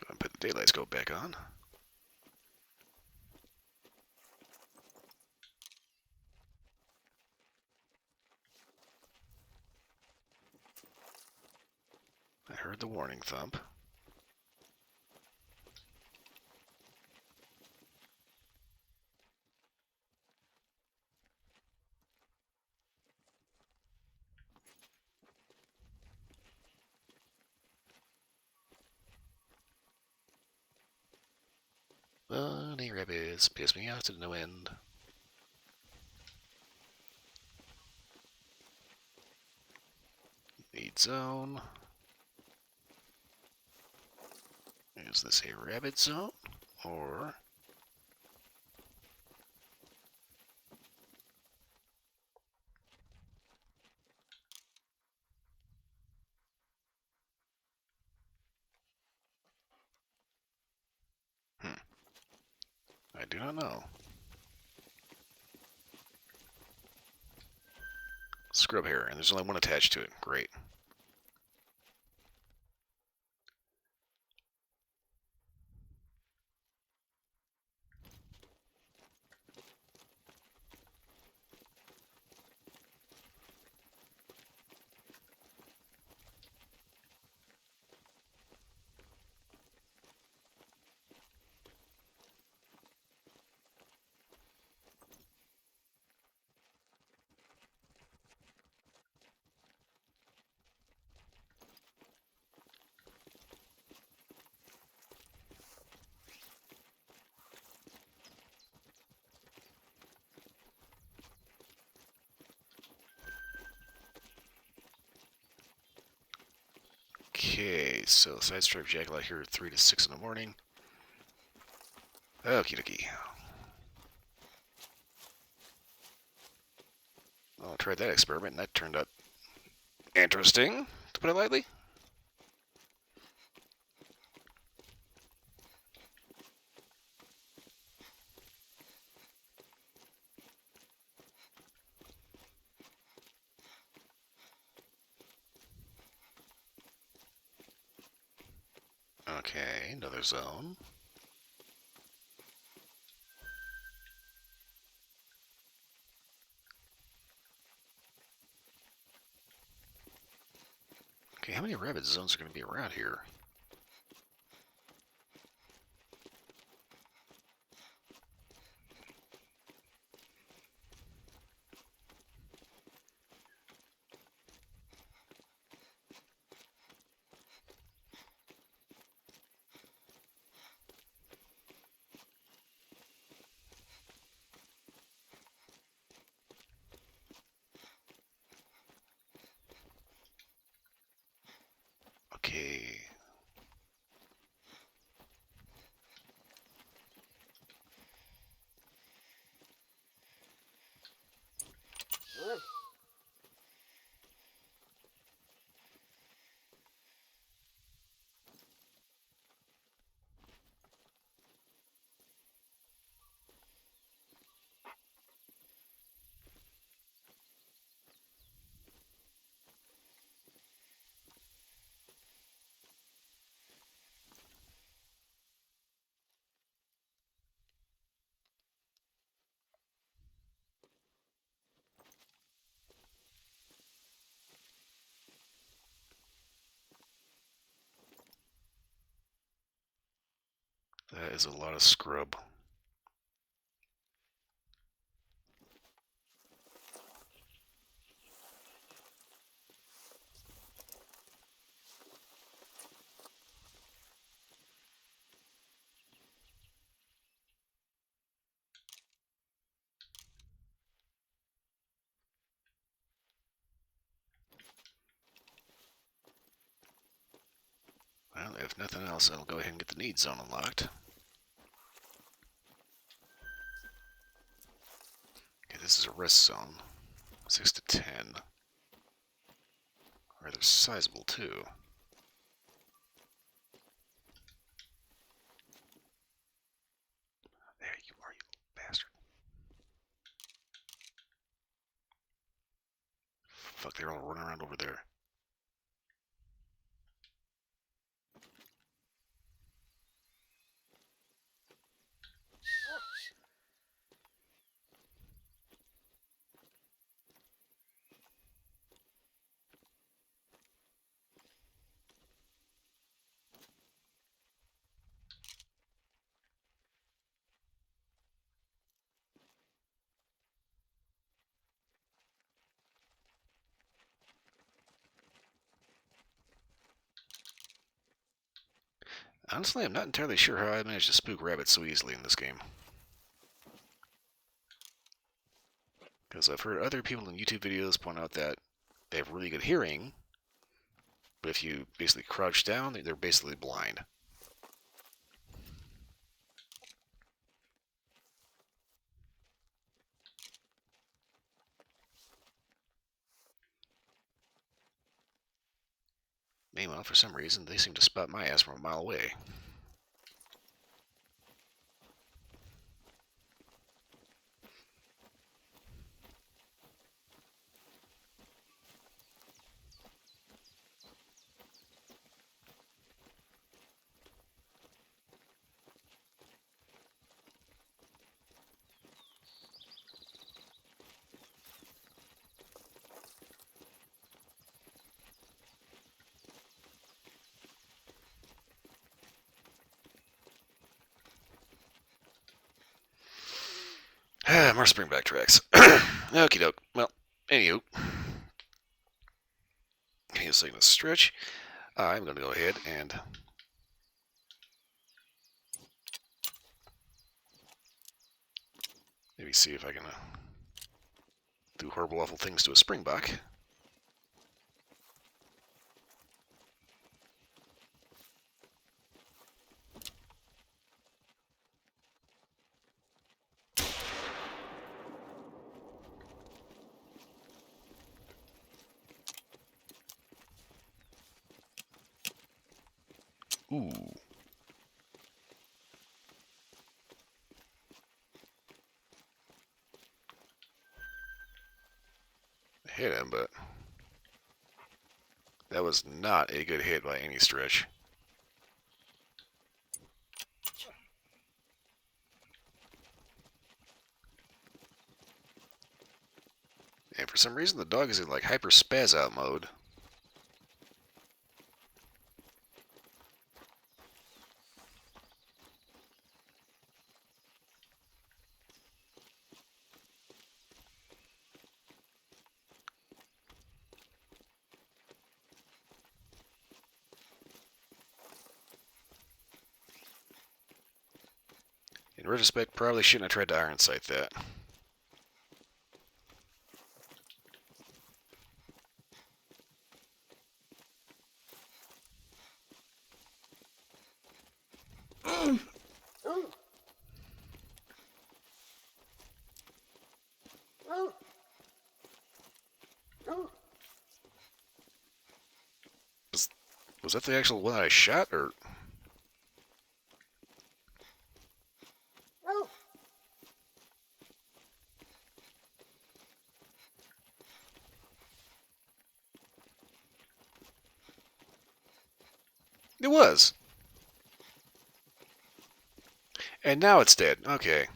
Go and put the daylight scope back on. I heard the warning thump. Bunny rabbits piss me off to no end. Need zone. Is this a rabbit zone? Or... I do not know. Scrub hair, and there's only one attached to it. Great. Okay, so side stripe jackal out here at 3 to 6 in the morning. Okie dokie. I'll try that experiment, and that turned out interesting, to put it lightly. Okay, another zone. Okay, how many rabbit zones are going to be around here? That is a lot of scrub. Well, if nothing else, I'll go ahead and get the need zone unlocked. Okay, this is a rest zone. 6 to 10. Rather sizable, too. There you are, you bastard. Fuck, they're all running around over there. Honestly, I'm not entirely sure how I managed to spook rabbits so easily in this game. Because I've heard other people in YouTube videos point out that they have really good hearing, but if you basically crouch down, they're basically blind. Meanwhile, for some reason, they seem to spot my ass from a mile away. More springback tracks. Okie doke. Well, anywho. Give me a second to stretch. I'm going to go ahead and maybe see if I can do horrible, awful things to a springbuck. Ooh. I hit him, but that was not a good hit by any stretch. And for some reason, the dog is in like hyper spaz out mode. In retrospect, probably shouldn't have tried to iron sight that. Was that the actual one I shot, or? It was. And now it's dead. Okay.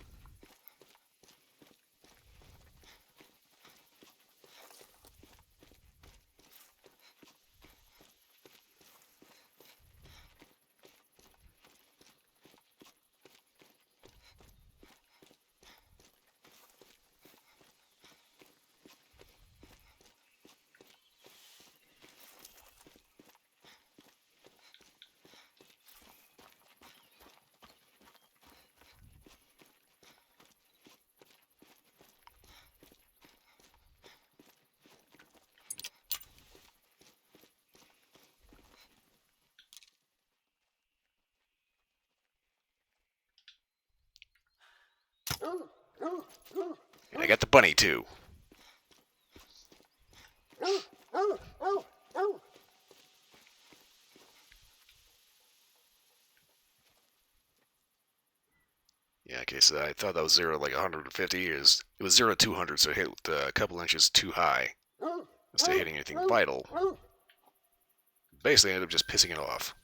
And I got the bunny, too. Yeah, okay, so I thought that was 0 like 150. It was 0 to 200, so it hit a couple inches too high. Instead of hitting anything vital. Basically, I ended up just pissing it off.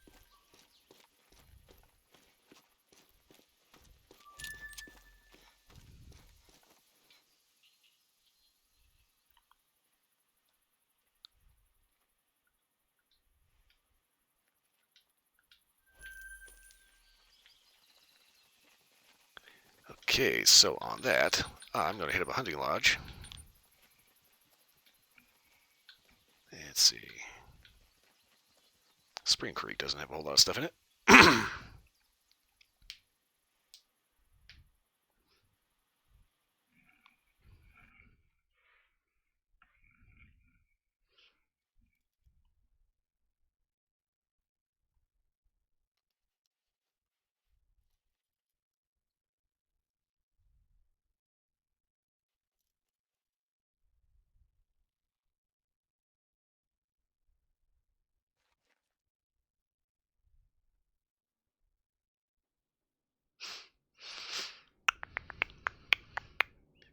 Okay, so on that, I'm going to hit up a hunting lodge. Let's see. Spring Creek doesn't have a whole lot of stuff in it.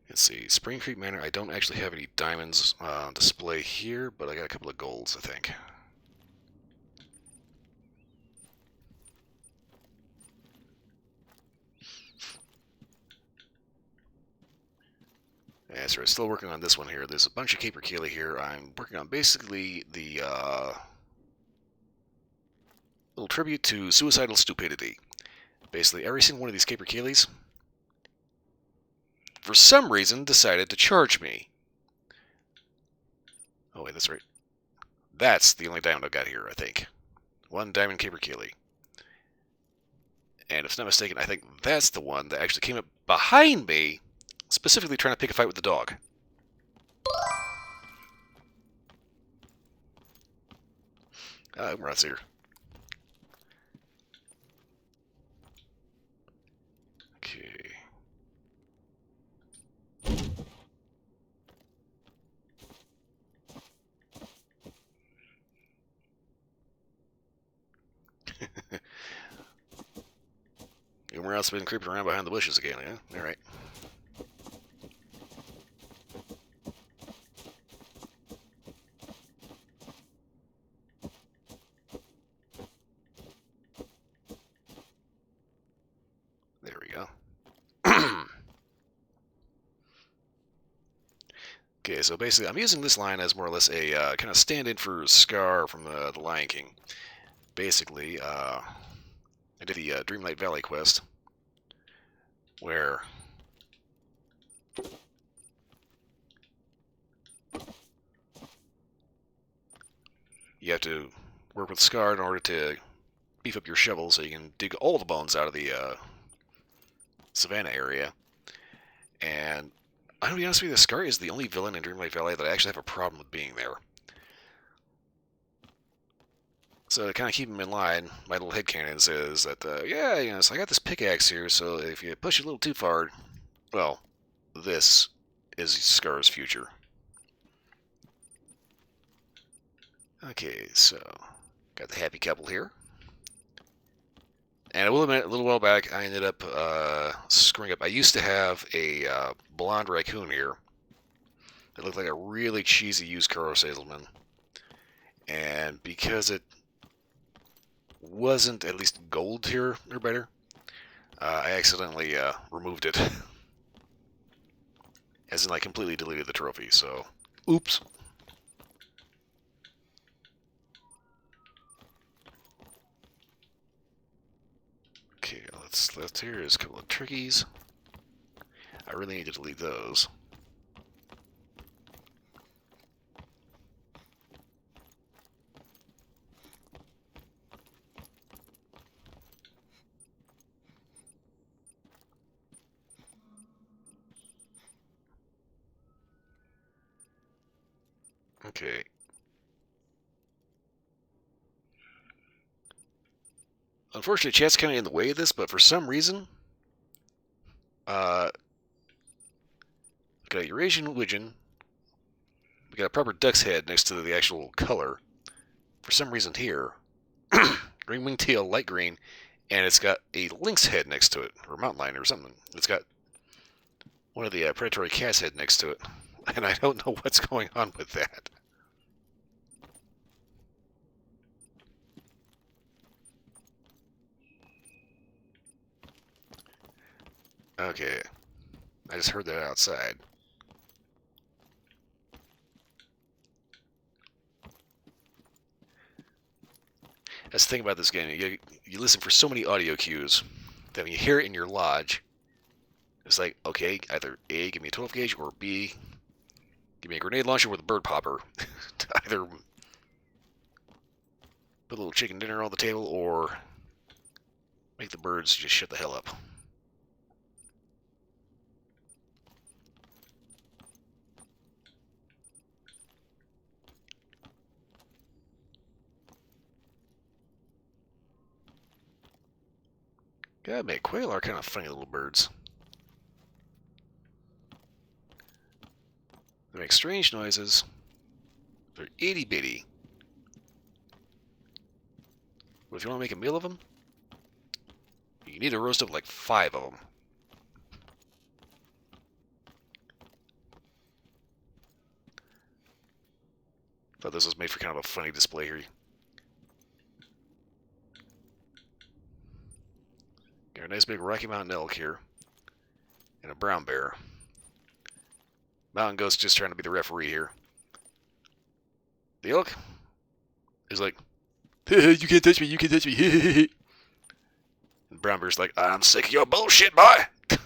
Let's see. Spring Creek Manor, I don't actually have any diamonds on display here, but I got a couple of golds, I think. That's right, still working on this one here. There's a bunch of capercaillie here. I'm working on basically the little tribute to suicidal stupidity. Basically, every single one of these capercaillies, for some reason, decided to charge me. Oh, wait, that's right. That's the only diamond I've got here, I think. One diamond capercaillie. And if I'm not mistaken, I think that's the one that actually came up behind me, specifically trying to pick a fight with the dog. Rats here. Okay. Somewhere else been creeping around behind the bushes again, yeah? Alright. There we go. Okay, so basically I'm using this line as more or less a kind of stand-in for Scar from the Lion King. Basically, I did the Dreamlight Valley quest, where you have to work with Scar in order to beef up your shovel so you can dig all the bones out of the savannah area. And I'm going to be honest with you, the Scar is the only villain in Dreamlight Valley that I actually have a problem with being there. So to kind of keep him in line, my little headcanon says that, yeah, you know, so I got this pickaxe here, so if you push it a little too far, well, this is Scar's future. Okay, so got the happy couple here. And I will admit, a little while back, I ended up screwing up. I used to have a blonde raccoon here that looked like a really cheesy used car salesman. And because it wasn't at least gold here or better, I accidentally removed it. As in, I completely deleted the trophy, so oops. Okay, let's here is a couple of turkeys. I really need to delete those. Okay. Unfortunately, chat's kind of in the way of this, but for some reason, got a Eurasian widgeon. We got a proper duck's head next to the actual color. For some reason here, green winged teal, light green, and it's got a lynx head next to it, or mountain lion or something. It's got one of the predatory cat's head next to it, and I don't know what's going on with that. Okay, I just heard that outside. That's the thing about this game. You listen for so many audio cues that when you hear it in your lodge, it's like, okay, either A, give me a 12 gauge, or B, give me a grenade launcher with a bird popper. To either put a little chicken dinner on the table or make the birds just shut the hell up. God, man, quail are kind of funny little birds. They make strange noises. They're itty bitty. But if you want to make a meal of them, you need to roast up like 5 of them. Thought this was made for kind of a funny display here. Got a nice big Rocky Mountain elk here. And a brown bear. Mountain goat's just trying to be the referee here. The elk is like, you can't touch me, you can't touch me. And brown bear's like, I'm sick of your bullshit, boy. Looks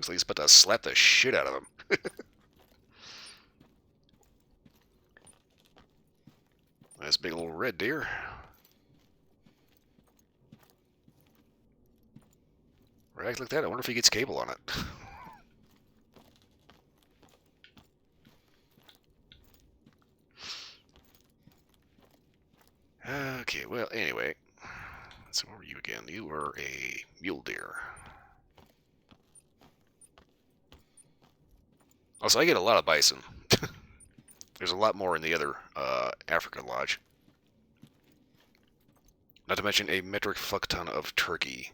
like he's about to slap the shit out of him. Nice big little red deer. Right like that. I wonder if he gets cable on it. Okay, well, anyway. So where were you again? You were a mule deer. Also, I get a lot of bison. There's a lot more in the other African lodge. Not to mention a metric fuck ton of turkey.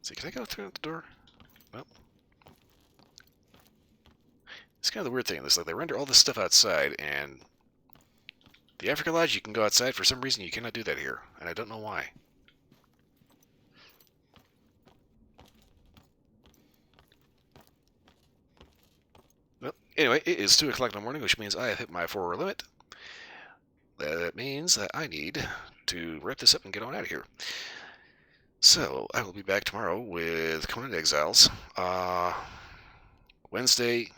See, can I go through the door? Well, it's kind of the weird thing. This, like, they render all this stuff outside, and the African lodge, you can go outside. For some reason, you cannot do that here, and I don't know why. Well, anyway, it is 2 o'clock in the morning, which means I have hit my 4-hour limit. That means that I need to wrap this up and get on out of here. So, I will be back tomorrow with Conan Exiles. Wednesday,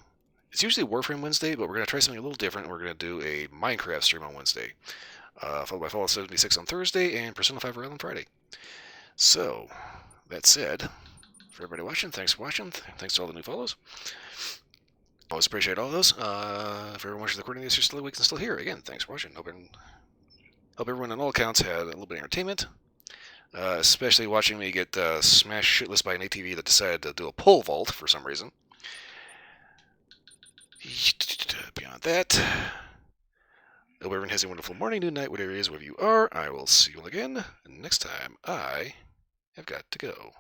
it's usually Warframe Wednesday, but we're going to try something a little different. We're going to do a Minecraft stream on Wednesday, followed by Fallout 76 on Thursday, and Persona 5 Royal on Friday. So, that said, for everybody watching, thanks for watching. Thanks to all the new follows. Always appreciate all those. For everyone watching the recording this, you're still awake and still here. Again, thanks for watching. Hope everyone on all accounts had a little bit of entertainment. Especially watching me get smashed shitless by an ATV that decided to do a pole vault for some reason. Beyond that, hope everyone has a wonderful morning, noon, night, whatever it is, wherever you are. I will see you all again next time. I have got to go.